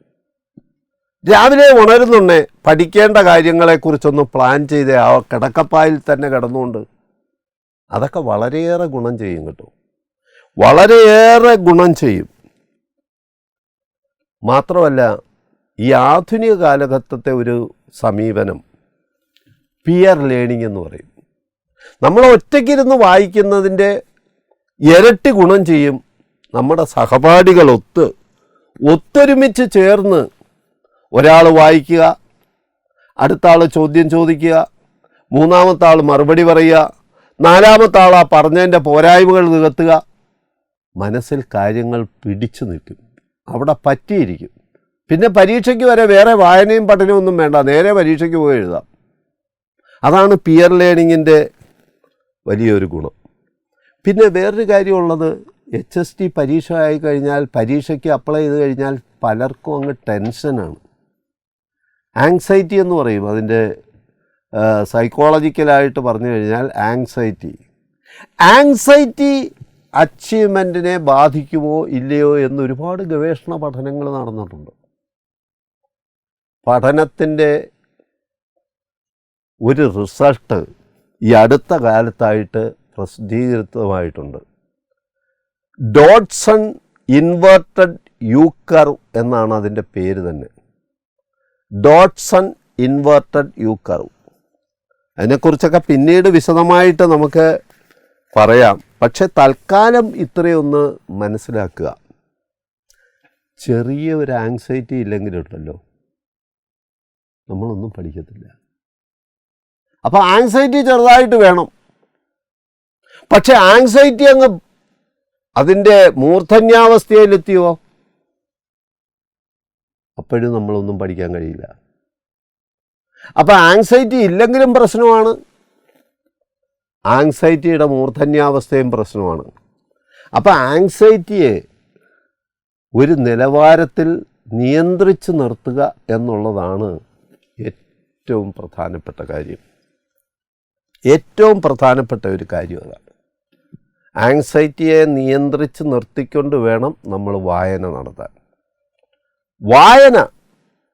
Speaker 1: രാവിലെ ഉണരുന്നുണ്ടേ പഠിക്കേണ്ട കാര്യങ്ങളെക്കുറിച്ചൊന്ന് പ്ലാൻ ചെയ്ത് ആ കിടക്കപ്പായിൽ തന്നെ കിടന്നുകൊണ്ട് അതൊക്കെ വളരെയേറെ ഗുണം ചെയ്യും കേട്ടോ. വളരെയേറെ ഗുണം ചെയ്യും. മാത്രമല്ല, ഈ ആധുനിക കാലഘട്ടത്തെ ഒരു സമീപനം പിയർ ലേണിംഗ് എന്ന് പറയും. നമ്മൾ ഒറ്റയ്ക്കിരുന്ന് വായിക്കുന്നതിൻ്റെ ഇരട്ടി ഗുണം ചെയ്യും നമ്മുടെ സഹപാഠികൾ ഒത്തൊരുമിച്ച് ചേർന്ന് ഒരാൾ വായിക്കുക, അടുത്ത ആൾ ചോദ്യം ചോദിക്കുക, മൂന്നാമത്തെ ആൾ മറുപടി പറയുക, നാലാമത്തെ ആൾ ആ പറഞ്ഞതിൻ്റെ പോരായ്മകൾ നികത്തുക. മനസ്സിൽ കാര്യങ്ങൾ പിടിച്ചു നിൽക്കും, അവിടെ പറ്റിയിരിക്കും. പിന്നെ പരീക്ഷയ്ക്ക് വരെ വേറെ വായനയും പഠനവും ഒന്നും വേണ്ട, നേരെ പരീക്ഷയ്ക്ക് പോയി എഴുതാം. അതാണ് പിയർ ലേണിങ്ങിൻ്റെ വലിയൊരു ഗുണം. പിന്നെ വേറൊരു കാര്യമുള്ളത്, HST പരീക്ഷ ആയിക്കഴിഞ്ഞാൽ, പരീക്ഷയ്ക്ക് അപ്ലൈ ചെയ്ത് കഴിഞ്ഞാൽ പലർക്കും അങ്ങ് ടെൻഷനാണ്. ആങ്സൈറ്റി എന്ന് പറയും അതിൻ്റെ സൈക്കോളജിക്കലായിട്ട് പറഞ്ഞു കഴിഞ്ഞാൽ ആങ്സൈറ്റി അച്ചീവ്മെൻറ്റിനെ ബാധിക്കുമോ ഇല്ലയോ എന്നൊരുപാട് ഗവേഷണ പഠനങ്ങൾ നടന്നിട്ടുണ്ട്. പഠനത്തിൻ്റെ ഒരു റിസൾട്ട് ഈ അടുത്ത കാലത്തായിട്ട് പ്രസിദ്ധീകൃതമായിട്ടുണ്ട്. ഡോഡ്സൺ ഇൻവേർട്ടഡ് യു കർവ് എന്നാണ് അതിൻ്റെ പേര് തന്നെ. ഡോഡ്സൺ ഇൻവേർട്ടഡ് യു കർവ്. അതിനെക്കുറിച്ചൊക്കെ പിന്നീട് വിശദമായിട്ട് നമുക്ക് പറയാം. പക്ഷെ തൽക്കാലം ഇത്രയൊന്ന് മനസ്സിലാക്കുക, ചെറിയ ഒരു ആങ്സൈറ്റി ഇല്ലെങ്കിലുണ്ടല്ലോ നമ്മളൊന്നും പഠിക്കത്തില്ല. അപ്പോൾ ആങ്സൈറ്റി ചെറുതായിട്ട് വേണം. പക്ഷെ ആങ്സൈറ്റി അങ്ങ് അതിൻ്റെ മൂർധന്യാവസ്ഥയിലെത്തിയോ അപ്പോഴും നമ്മളൊന്നും പഠിക്കാൻ കഴിയില്ല. അപ്പോൾ ആങ്സൈറ്റി ഇല്ലെങ്കിലും പ്രശ്നമാണ്, ആങ്സൈറ്റിയുടെ മൂർധന്യാവസ്ഥയും പ്രശ്നമാണ്. അപ്പോൾ ആങ്സൈറ്റിയെ ഒരു നിലവാരത്തിൽ നിയന്ത്രിച്ച് നിർത്തുക എന്നുള്ളതാണ് ഏറ്റവും പ്രധാനപ്പെട്ട കാര്യം. ഏറ്റവും പ്രധാനപ്പെട്ട ഒരു കാര്യം അതാണ്. ആങ്സൈറ്റിയെ നിയന്ത്രിച്ച് നിർത്തിക്കൊണ്ട് വേണം നമ്മൾ വായന നടത്താൻ. വായന,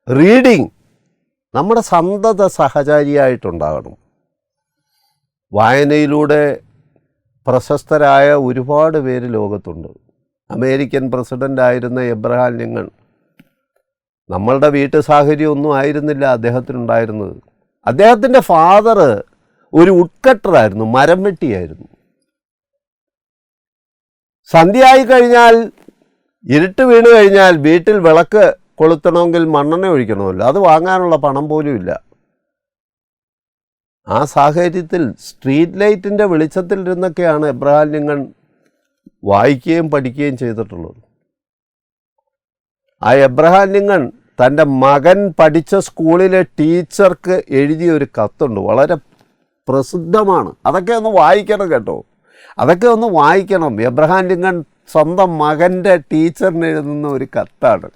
Speaker 1: റീഡിങ് നമ്മുടെ സന്തത സഹചാരിയായിട്ടുണ്ടാകണം. വായനയിലൂടെ പ്രശസ്തരായ ഒരുപാട് പേര് ലോകത്തുണ്ട്. അമേരിക്കൻ പ്രസിഡൻ്റായിരുന്ന എബ്രഹാം ലിങ്കൺ, നമ്മളുടെ വീട്ടു സാഹചര്യമൊന്നും ആയിരുന്നില്ല അദ്ദേഹത്തിനുണ്ടായിരുന്നത്. അദ്ദേഹത്തിൻ്റെ ഫാദർ ഒരു ഉഡ്കട്ടറായിരുന്നു, മരം വെട്ടിയായിരുന്നു. സന്ധ്യയായി കഴിഞ്ഞാൽ, ഇരുട്ട് വീണ് കഴിഞ്ഞാൽ വീട്ടിൽ വിളക്ക് കൊളുത്തണമെങ്കിൽ മണ്ണെണ്ണ ഒഴിക്കണമല്ലോ, അത് വാങ്ങാനുള്ള പണം പോലും ഇല്ല. ആ സാഹചര്യത്തിൽ സ്ട്രീറ്റ് ലൈറ്റിൻ്റെ വെളിച്ചത്തിലിരുന്നൊക്കെയാണ് എബ്രഹാം ലിങ്കൺ വായിക്കുകയും പഠിക്കുകയും ചെയ്തിട്ടുള്ളത്. ആ എബ്രഹാം ലിങ്കൺ തൻ്റെ മകൻ പഠിച്ച സ്കൂളിലെ ടീച്ചർക്ക് എഴുതിയ ഒരു കത്തുണ്ട്, വളരെ പ്രസിദ്ധമാണ്. അതൊക്കെ ഒന്ന് വായിക്കണം കേട്ടോ, അതൊക്കെ ഒന്ന് വായിക്കണം. എബ്രഹാം ലിങ്കൺ സ്വന്തം മകൻ്റെ ടീച്ചറിന് എഴുതുന്ന ഒരു കത്താണ്.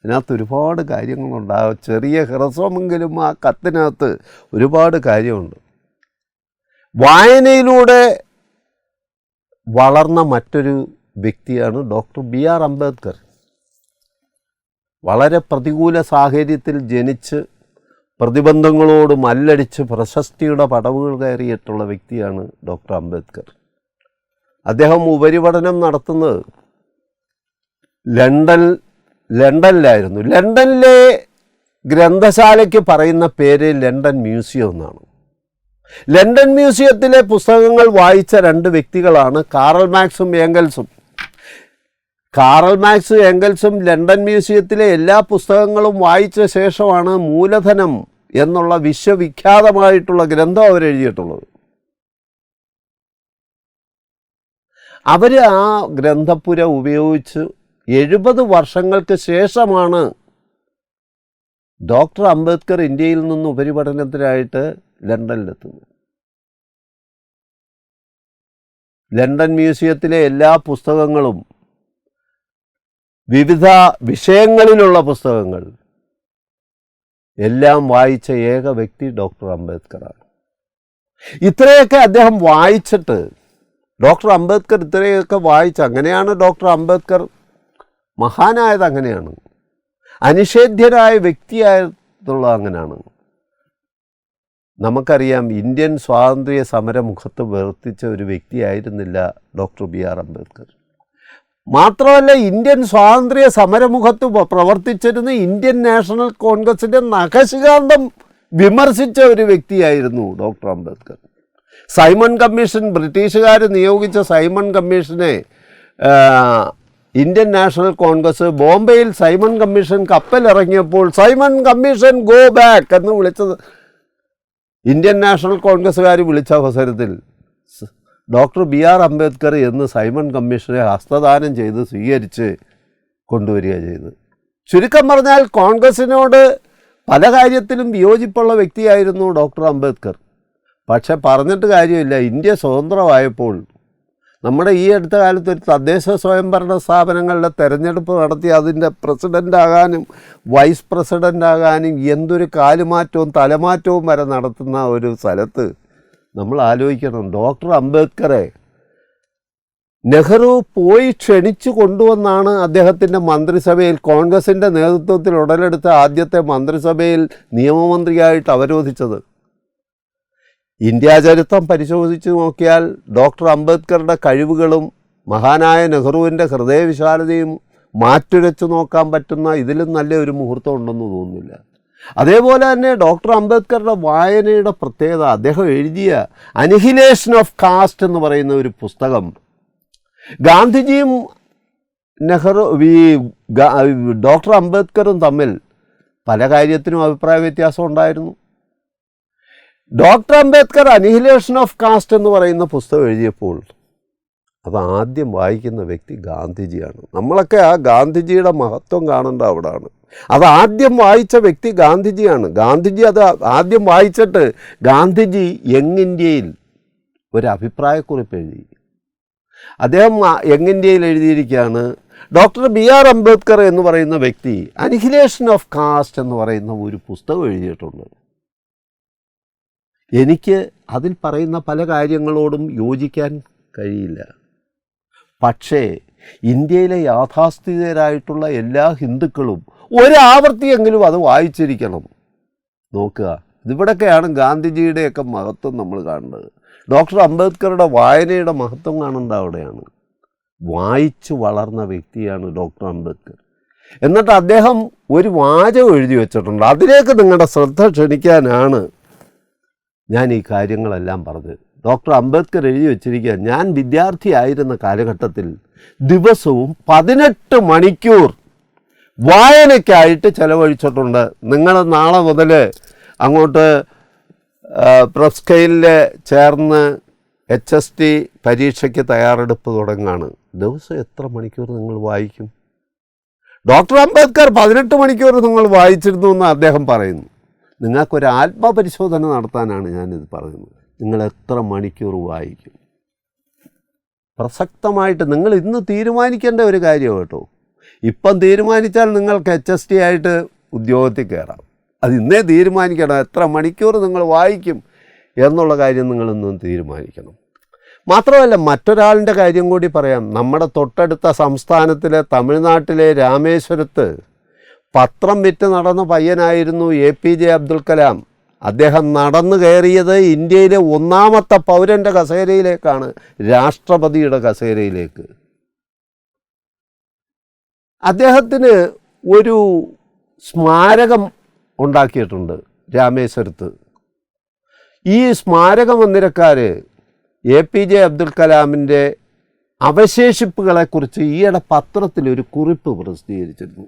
Speaker 1: ഇതിനകത്ത് ഒരുപാട് കാര്യങ്ങളുണ്ടാകും. ചെറിയ ഹ്രസ്വമെങ്കിലും ആ കത്തിനകത്ത് ഒരുപാട് കാര്യമുണ്ട്. വായനയിലൂടെ വളർന്ന മറ്റൊരു വ്യക്തിയാണ് ഡോക്ടർ BR അംബേദ്കർ. വളരെ പ്രതികൂല സാഹചര്യത്തിൽ ജനിച്ച് പ്രതിബന്ധങ്ങളോട് മല്ലടിച്ച് പ്രശസ്തിയുടെ പടവുകൾ കയറിയിട്ടുള്ള വ്യക്തിയാണ് ഡോക്ടർ അംബേദ്കർ. അദ്ദേഹം ഉപരിപഠനം നടത്തുന്നത് ലണ്ടനിലായിരുന്നു. ലണ്ടനിലെ ഗ്രന്ഥശാലയ്ക്ക് പറയുന്ന പേര് ലണ്ടൻ മ്യൂസിയം എന്നാണ്. ലണ്ടൻ മ്യൂസിയത്തിലെ പുസ്തകങ്ങൾ വായിച്ച രണ്ട് വ്യക്തികളാണ് കാറൽ മാക്സും ഏംഗൽസും. കാറൽ മാക്സ് ഏംഗൽസും ലണ്ടൻ മ്യൂസിയത്തിലെ എല്ലാ പുസ്തകങ്ങളും വായിച്ച ശേഷമാണ് മൂലധനം എന്നുള്ള വിശ്വവിഖ്യാതമായിട്ടുള്ള ഗ്രന്ഥം അവരെഴുതിയിട്ടുള്ളത്. അവർ ആ ഗ്രന്ഥപ്പുര ഉപയോഗിച്ച് 70 വർഷങ്ങൾക്ക് ശേഷമാണ് ഡോക്ടർ അംബേദ്കർ ഇന്ത്യയിൽ നിന്ന് ഉപരിപഠനത്തിനായിട്ട് ലണ്ടനിലെത്തുന്നത്. ലണ്ടൻ മ്യൂസിയത്തിലെ എല്ലാ പുസ്തകങ്ങളും, വിവിധ വിഷയങ്ങളിലുള്ള പുസ്തകങ്ങൾ എല്ലാം വായിച്ച ഏക വ്യക്തി ഡോക്ടർ അംബേദ്കറാണ്. ഇത്രയൊക്കെ അദ്ദേഹം വായിച്ചിട്ട്, ഡോക്ടർ അംബേദ്കർ ഇത്രയൊക്കെ വായിച്ച്, അങ്ങനെയാണ് ഡോക്ടർ അംബേദ്കർ മഹാനായത്, അങ്ങനെയാണ് അനിഷേധ്യനായ വ്യക്തിയായിട്ടുള്ളത്, അങ്ങനെയാണ്. നമുക്കറിയാം, ഇന്ത്യൻ സ്വാതന്ത്ര്യ സമരമുഖത്ത് പ്രവർത്തിച്ച ഒരു വ്യക്തിയായിരുന്നില്ല ഡോക്ടർ BR അംബേദ്കർ. മാത്രമല്ല, ഇന്ത്യൻ സ്വാതന്ത്ര്യ സമരമുഖത്ത് പ്രവർത്തിച്ചിരുന്ന ഇന്ത്യൻ നാഷണൽ കോൺഗ്രസിൻ്റെ നഖശിഖാന്തം വിമർശിച്ച ഒരു വ്യക്തിയായിരുന്നു ഡോക്ടർ അംബേദ്കർ. സൈമൺ കമ്മീഷൻ, ബ്രിട്ടീഷുകാർ നിയോഗിച്ച സൈമൺ കമ്മീഷനെ ഇന്ത്യൻ നാഷണൽ കോൺഗ്രസ് ബോംബെയിൽ സൈമൺ കമ്മീഷൻ കപ്പലിറങ്ങിയപ്പോൾ സൈമൺ കമ്മീഷൻ ഗോ ബാക്ക് എന്ന് വിളിച്ചത് ഇന്ത്യൻ നാഷണൽ കോൺഗ്രസ്സുകാർ വിളിച്ച അവസരത്തിൽ ഡോക്ടർ BR അംബേദ്കർ എന്ന് സൈമൺ കമ്മീഷനെ ഹസ്തദാനം ചെയ്ത് സ്വീകരിച്ച് കൊണ്ടുവരിക ചെയ്ത്. ചുരുക്കം പറഞ്ഞാൽ കോൺഗ്രസിനോട് പല കാര്യത്തിലും വിയോജിപ്പുള്ള വ്യക്തിയായിരുന്നു ഡോക്ടർ അംബേദ്കർ. പക്ഷെ പറഞ്ഞിട്ട് കാര്യമില്ല, ഇന്ത്യ സ്വതന്ത്രമായപ്പോൾ നമ്മുടെ ഈ അടുത്ത കാലത്ത് ഒരു തദ്ദേശ സ്വയംഭരണ സ്ഥാപനങ്ങളുടെ തെരഞ്ഞെടുപ്പ് നടത്തി അതിൻ്റെ പ്രസിഡൻ്റാകാനും വൈസ് പ്രസിഡൻ്റാകാനും എന്തൊരു കാലുമാറ്റവും തലമാറ്റവും വരെ നടത്തുന്ന ഒരു സ്ഥലത്ത് നമ്മൾ ആലോചിക്കണം, ഡോക്ടർ അംബേദ്കറെ നെഹ്റു പോയി ക്ഷണിച്ചു കൊണ്ടുവന്നാണ് അദ്ദേഹത്തിൻ്റെ മന്ത്രിസഭയിൽ, കോൺഗ്രസിൻ്റെ നേതൃത്വത്തിൽ ഉടലെടുത്ത ആദ്യത്തെ മന്ത്രിസഭയിൽ നിയമമന്ത്രിയായിട്ട് അവരോധിച്ചത്. ഇന്ത്യാ ചരിത്രം പരിശോധിച്ച് നോക്കിയാൽ ഡോക്ടർ അംബേദ്കറുടെ കഴിവുകളും മഹാനായ നെഹ്റുവിൻ്റെ ഹൃദയവിശാലതയും മാറ്റുരച്ചു നോക്കാൻ പറ്റുന്ന ഇതിലും നല്ല ഒരു മുഹൂർത്തം ഉണ്ടെന്ന് തോന്നുന്നില്ല. അതേപോലെ തന്നെ ഡോക്ടർ അംബേദ്കറുടെ വായനയുടെ പ്രത്യേകത, അദ്ദേഹം എഴുതിയ അനിഹിലേഷൻ ഓഫ് കാസ്റ്റ് എന്ന് പറയുന്ന ഒരു പുസ്തകം, ഗാന്ധിജിയും ഡോക്ടർ അംബേദ്കറും തമ്മിൽ പല കാര്യത്തിനും അഭിപ്രായ വ്യത്യാസം ഉണ്ടായിരുന്നു. Doctor Ambedkar annihilation of caste എന്ന് പറയുന്ന പുസ്തകം എഴുതിയപ്പോൾ അത് ആദ്യം വായിക്കുന്ന വ്യക്തി ഗാന്ധിജിയാണ്. നമ്മളൊക്കെ ആ ഗാന്ധിജിയുടെ മഹത്വം കാണേണ്ട അവിടെയാണ്. അത് ആദ്യം വായിച്ച വ്യക്തി ഗാന്ധിജിയാണ്. ഗാന്ധിജി അത് ആദ്യം വായിച്ചിട്ട് ഗാന്ധിജി യങ് ഇന്ത്യയിൽ ഒരു അഭിപ്രായക്കുറിപ്പ് എഴുതി. അദ്ദേഹം യങ് ഇന്ത്യയിൽ എഴുതിയിരിക്കുകയാണ്, ഡോക്ടർ ബി ആർ അംബേദ്കർ എന്ന് പറയുന്ന വ്യക്തി അനിഹിലേഷൻ ഓഫ് കാസ്റ്റ് എന്ന് പറയുന്ന ഒരു പുസ്തകം എഴുതിയിട്ടുണ്ട്. എനിക്ക് അതിൽ പറയുന്ന പല കാര്യങ്ങളോടും യോജിക്കാൻ കഴിയില്ല. പക്ഷേ ഇന്ത്യയിലെ യാഥാസ്ഥിതികരായിട്ടുള്ള എല്ലാ ഹിന്ദുക്കളും ഒരാവർത്തിയെങ്കിലും അത് വായിച്ചിരിക്കണം. നോക്കുക, ഇവിടൊക്കെയാണ് ഗാന്ധിജിയുടെയൊക്കെ മഹത്വം നമ്മൾ കാണുന്നത്. ഡോക്ടർ അംബേദ്കറുടെ വായനയുടെ മഹത്വം കാണേണ്ട അവിടെയാണ്. വായിച്ചു വളർന്ന വ്യക്തിയാണ് ഡോക്ടർ അംബേദ്കർ. എന്നിട്ട് അദ്ദേഹം ഒരു വാചകം എഴുതി വച്ചിട്ടുണ്ട്. അതിലേക്ക് നിങ്ങളുടെ ശ്രദ്ധ ക്ഷണിക്കാനാണ് ഞാൻ ഈ കാര്യങ്ങളെല്ലാം പറഞ്ഞത്. ഡോക്ടർ അംബേദ്കർ എഴുതി വച്ചിരിക്കുക, ഞാൻ വിദ്യാർത്ഥിയായിരുന്ന കാലഘട്ടത്തിൽ ദിവസവും 18 മണിക്കൂർ വായനയ്ക്കായിട്ട് ചെലവഴിച്ചിട്ടുണ്ട്. നിങ്ങൾ നാളെ മുതൽ അങ്ങോട്ട് പ്രസ് സ്കെയിലിൽ ചേർന്ന് HST പരീക്ഷയ്ക്ക് തയ്യാറെടുപ്പ് തുടങ്ങുകയാണ്. ദിവസം എത്ര മണിക്കൂർ നിങ്ങൾ വായിക്കും? ഡോക്ടർ അംബേദ്കർ 18 മണിക്കൂർ നിങ്ങൾ വായിച്ചിരുന്നു എന്ന് അദ്ദേഹം പറയുന്നു. നിങ്ങൾക്കൊരു ആത്മപരിശോധന നടത്താനാണ് ഞാനിത് പറയുന്നത്. നിങ്ങൾ എത്ര മണിക്കൂർ വായിക്കും? പ്രസക്തമായിട്ട് നിങ്ങൾ ഇന്ന് തീരുമാനിക്കേണ്ട ഒരു കാര്യം കേട്ടോ. ഇപ്പം തീരുമാനിച്ചാൽ നിങ്ങൾക്ക് HST ആയിട്ട് ഉദ്യോഗത്തിൽ കയറാം. അത് ഇന്നേ തീരുമാനിക്കണം, എത്ര മണിക്കൂർ നിങ്ങൾ വായിക്കും എന്നുള്ള കാര്യം നിങ്ങളിന്നും തീരുമാനിക്കണം. മാത്രമല്ല, മറ്റൊരാളിൻ്റെ കാര്യം കൂടി പറയാം. നമ്മുടെ തൊട്ടടുത്ത സംസ്ഥാനത്തിലെ തമിഴ്നാട്ടിലെ രാമേശ്വരത്ത് പത്രം വിറ്റ് നടന്ന പയ്യനായിരുന്നു APJ അബ്ദുൽ കലാം. അദ്ദേഹം നടന്നു കയറിയത് ഇന്ത്യയിലെ ഒന്നാമത്തെ പൗരൻ്റെ കസേരയിലേക്കാണ്, രാഷ്ട്രപതിയുടെ കസേരയിലേക്ക്. അദ്ദേഹത്തിന് ഒരു സ്മാരകം ഉണ്ടാക്കിയിട്ടുണ്ട് രാമേശ്വരത്ത്. ഈ സ്മാരക മന്ദിരക്കാർ APJ അബ്ദുൽ കലാമിൻ്റെ അവശേഷിപ്പുകളെക്കുറിച്ച് ഈയിടെ പത്രത്തിലൊരു കുറിപ്പ് പ്രസിദ്ധീകരിച്ചിരുന്നു.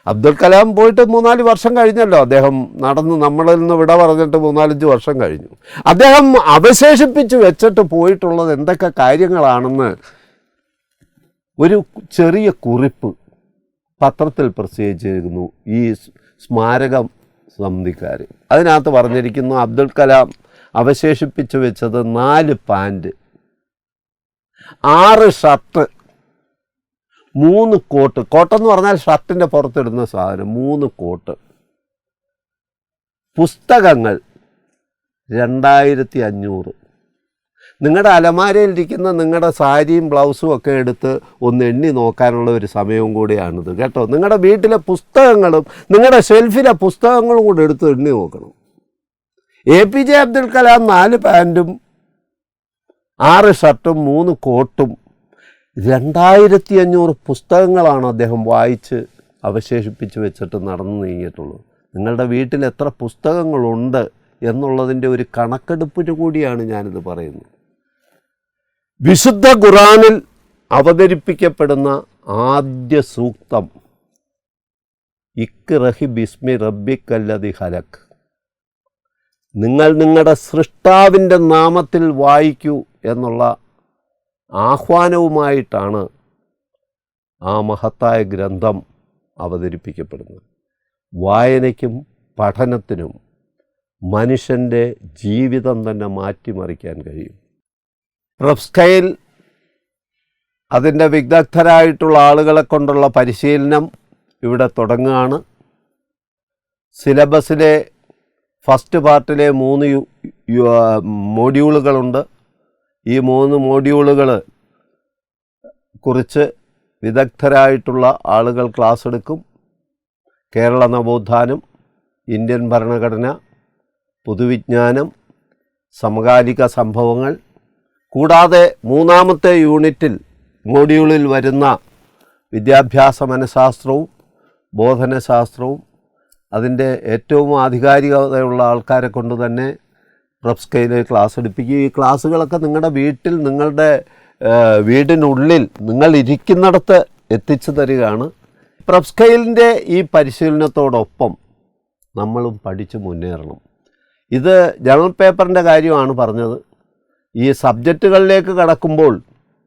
Speaker 1: അബ്ദുൽ കലാം പോയിട്ട് 3-4 വർഷം കഴിഞ്ഞല്ലോ. അദ്ദേഹം നടന്ന് നമ്മളിൽ നിന്ന് വിട പറഞ്ഞിട്ട് 3-4-5 വർഷം കഴിഞ്ഞു. അദ്ദേഹം അവശേഷിപ്പിച്ച് വെച്ചിട്ട് പോയിട്ടുള്ളത് എന്തൊക്കെ കാര്യങ്ങളാണെന്ന് ഒരു ചെറിയ കുറിപ്പ് പത്രത്തിൽ പ്രസിദ്ധീകരിച്ചിരിക്കുന്നു ഈ സ്മാരകം സമിതിക്കാർ. അതിനകത്ത് പറഞ്ഞിരിക്കുന്നു, അബ്ദുൽ കലാം അവശേഷിപ്പിച്ച് വെച്ചത് 4 പാൻറ്റ്, 6 ഷർട്ട്, 3 കോട്ട്. കോട്ടെന്ന് പറഞ്ഞാൽ ഷർട്ടിൻ്റെ പുറത്തിടുന്ന സാധനം. 3 കോട്ട്. പുസ്തകങ്ങൾ 2500. നിങ്ങളുടെ അലമാരയിലിരിക്കുന്ന നിങ്ങളുടെ സാരിയും ബ്ലൗസും ഒക്കെ എടുത്ത് ഒന്ന് എണ്ണി നോക്കാനുള്ള ഒരു സമയവും കൂടിയാണിത് കേട്ടോ. നിങ്ങളുടെ വീട്ടിലെ പുസ്തകങ്ങളും നിങ്ങളുടെ ഷെൽഫിലെ പുസ്തകങ്ങളും കൂടെ എടുത്ത് എണ്ണി നോക്കണം. APJ അബ്ദുൽ കലാം 4 പാൻറ്റും 6 ഷർട്ടും 3 കോട്ടും 2500 പുസ്തകങ്ങളാണ് അദ്ദേഹം വായിച്ച് അവശേഷിപ്പിച്ച് വെച്ചിട്ട് നടന്നു നീങ്ങിയിട്ടുള്ളത്. നിങ്ങളുടെ വീട്ടിൽ എത്ര പുസ്തകങ്ങളുണ്ട് എന്നുള്ളതിൻ്റെ ഒരു കണക്കെടുപ്പിന് കൂടിയാണ് ഞാനിത് പറയുന്നത്. വിശുദ്ധ ഖുറാനിൽ അവതരിപ്പിക്കപ്പെടുന്ന ആദ്യ സൂക്തം ഇഖ്റഹി ബിസ്മി റബ്ബിക്കല്ലദി ഖലഖ്, നിങ്ങൾ നിങ്ങളുടെ സൃഷ്ടാവിൻ്റെ നാമത്തിൽ വായിക്കൂ എന്നുള്ള ആഹ്വാനവുമായിട്ടാണ് ആ മഹത്തായ ഗ്രന്ഥം അവതരിപ്പിക്കപ്പെടുന്നത്. വായനയ്ക്കും പഠനത്തിനും മനുഷ്യൻ്റെ ജീവിതം തന്നെ മാറ്റിമറിക്കാൻ കഴിയും. പ്രസ് സ്കെയിൽ അതിൻ്റെ വിദഗ്ധരായിട്ടുള്ള ആളുകളെ കൊണ്ടുള്ള പരിശീലനം ഇവിടെ തുടങ്ങുകയാണ്. സിലബസിലെ ഫസ്റ്റ് പാർട്ടിലെ 3 മോഡ്യൂളുകളുണ്ട്. ഈ 3 മോഡ്യൂളുകൾ കുറിച്ച് വിദഗ്ധരായിട്ടുള്ള ആളുകൾ ക്ലാസ് എടുക്കും. കേരള നവോത്ഥാനം, ഇന്ത്യൻ ഭരണഘടന, പൊതുവിജ്ഞാനം, സമകാലിക സംഭവങ്ങൾ, കൂടാതെ 3ാമത്തെ യൂണിറ്റിൽ മോഡ്യൂളിൽ വരുന്ന വിദ്യാഭ്യാസ മനഃശാസ്ത്രവും ബോധനശാസ്ത്രവും അതിൻ്റെ ഏറ്റവും ആധികാരികതയുള്ള ആൾക്കാരെ കൊണ്ട് തന്നെ പ്രൊഫ്സ്കയിൽ ക്ലാസ് എടുപ്പിക്കും. ഈ ക്ലാസ്സുകളൊക്കെ നിങ്ങളുടെ വീട്ടിൽ, നിങ്ങളുടെ വീടിനുള്ളിൽ നിങ്ങൾ ഇരിക്കുന്നിടത്ത് എത്തിച്ചു തരികയാണ്. പ്രൊഫ്സ്കയിലിൻ്റെ ഈ പരിശീലനത്തോടൊപ്പം നമ്മളും പഠിച്ച് മുന്നേറണം. ഇത് ജനറൽ പേപ്പറിൻ്റെ കാര്യമാണ് പറഞ്ഞത്. ഈ സബ്ജക്റ്റുകളിലേക്ക് കടക്കുമ്പോൾ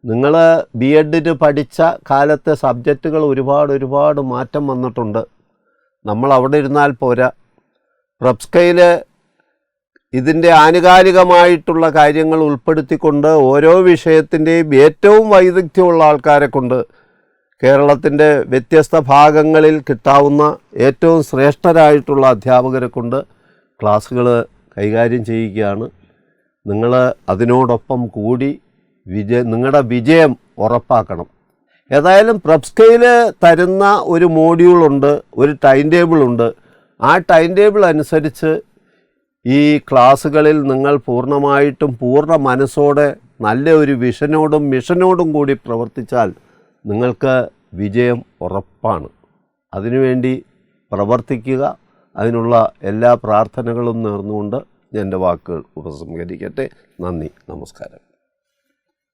Speaker 1: നിങ്ങൾ ബി.എഡിന് പഠിച്ച കാലത്തെ സബ്ജക്റ്റുകൾ ഒരുപാട് മാറ്റം വന്നിട്ടുണ്ട്. നമ്മൾ അവിടെ ഇരുന്നാൽ പോരാ. പ്രൊഫ്സ്കയിൽ ഇതിൻ്റെ ആനുകാലികമായിട്ടുള്ള കാര്യങ്ങൾ ഉൾപ്പെടുത്തിക്കൊണ്ട് ഓരോ വിഷയത്തിൻ്റെയും ഏറ്റവും വൈദഗ്ധ്യമുള്ള ആൾക്കാരെ കൊണ്ട് കേരളത്തിൻ്റെ വ്യത്യസ്ത ഭാഗങ്ങളിൽ കിട്ടാവുന്ന ഏറ്റവും ശ്രേഷ്ഠരായിട്ടുള്ള അധ്യാപകരെ കൊണ്ട് ക്ലാസ്സുകൾ കൈകാര്യം ചെയ്യുകയാണ്. നിങ്ങൾ അതിനോടൊപ്പം കൂടി നിങ്ങളുടെ വിജയം ഉറപ്പാക്കണം. ഏതായാലും പ്രൊഫ്സ്കയിൽ തരുന്ന ഒരു മോഡ്യൂളുണ്ട്, ഒരു ടൈം ടേബിളുണ്ട്. ആ ടൈം ടേബിൾ അനുസരിച്ച് ഈ ക്ലാസ്സുകളിൽ നിങ്ങൾ പൂർണ്ണ മനസ്സോടെ നല്ല ഒരു വിഷനോടും മിഷനോടും കൂടി പ്രവർത്തിച്ചാൽ നിങ്ങൾക്ക് വിജയം ഉറപ്പാണ്. അതിനുവേണ്ടി പ്രവർത്തിക്കുക. അതിനുള്ള എല്ലാ പ്രാർത്ഥനകളും നേർന്നുകൊണ്ട് ഞാൻ എൻ്റെ വാക്കുകൾ ഉപസംഹരിക്കട്ടെ. നന്ദി, നമസ്കാരം.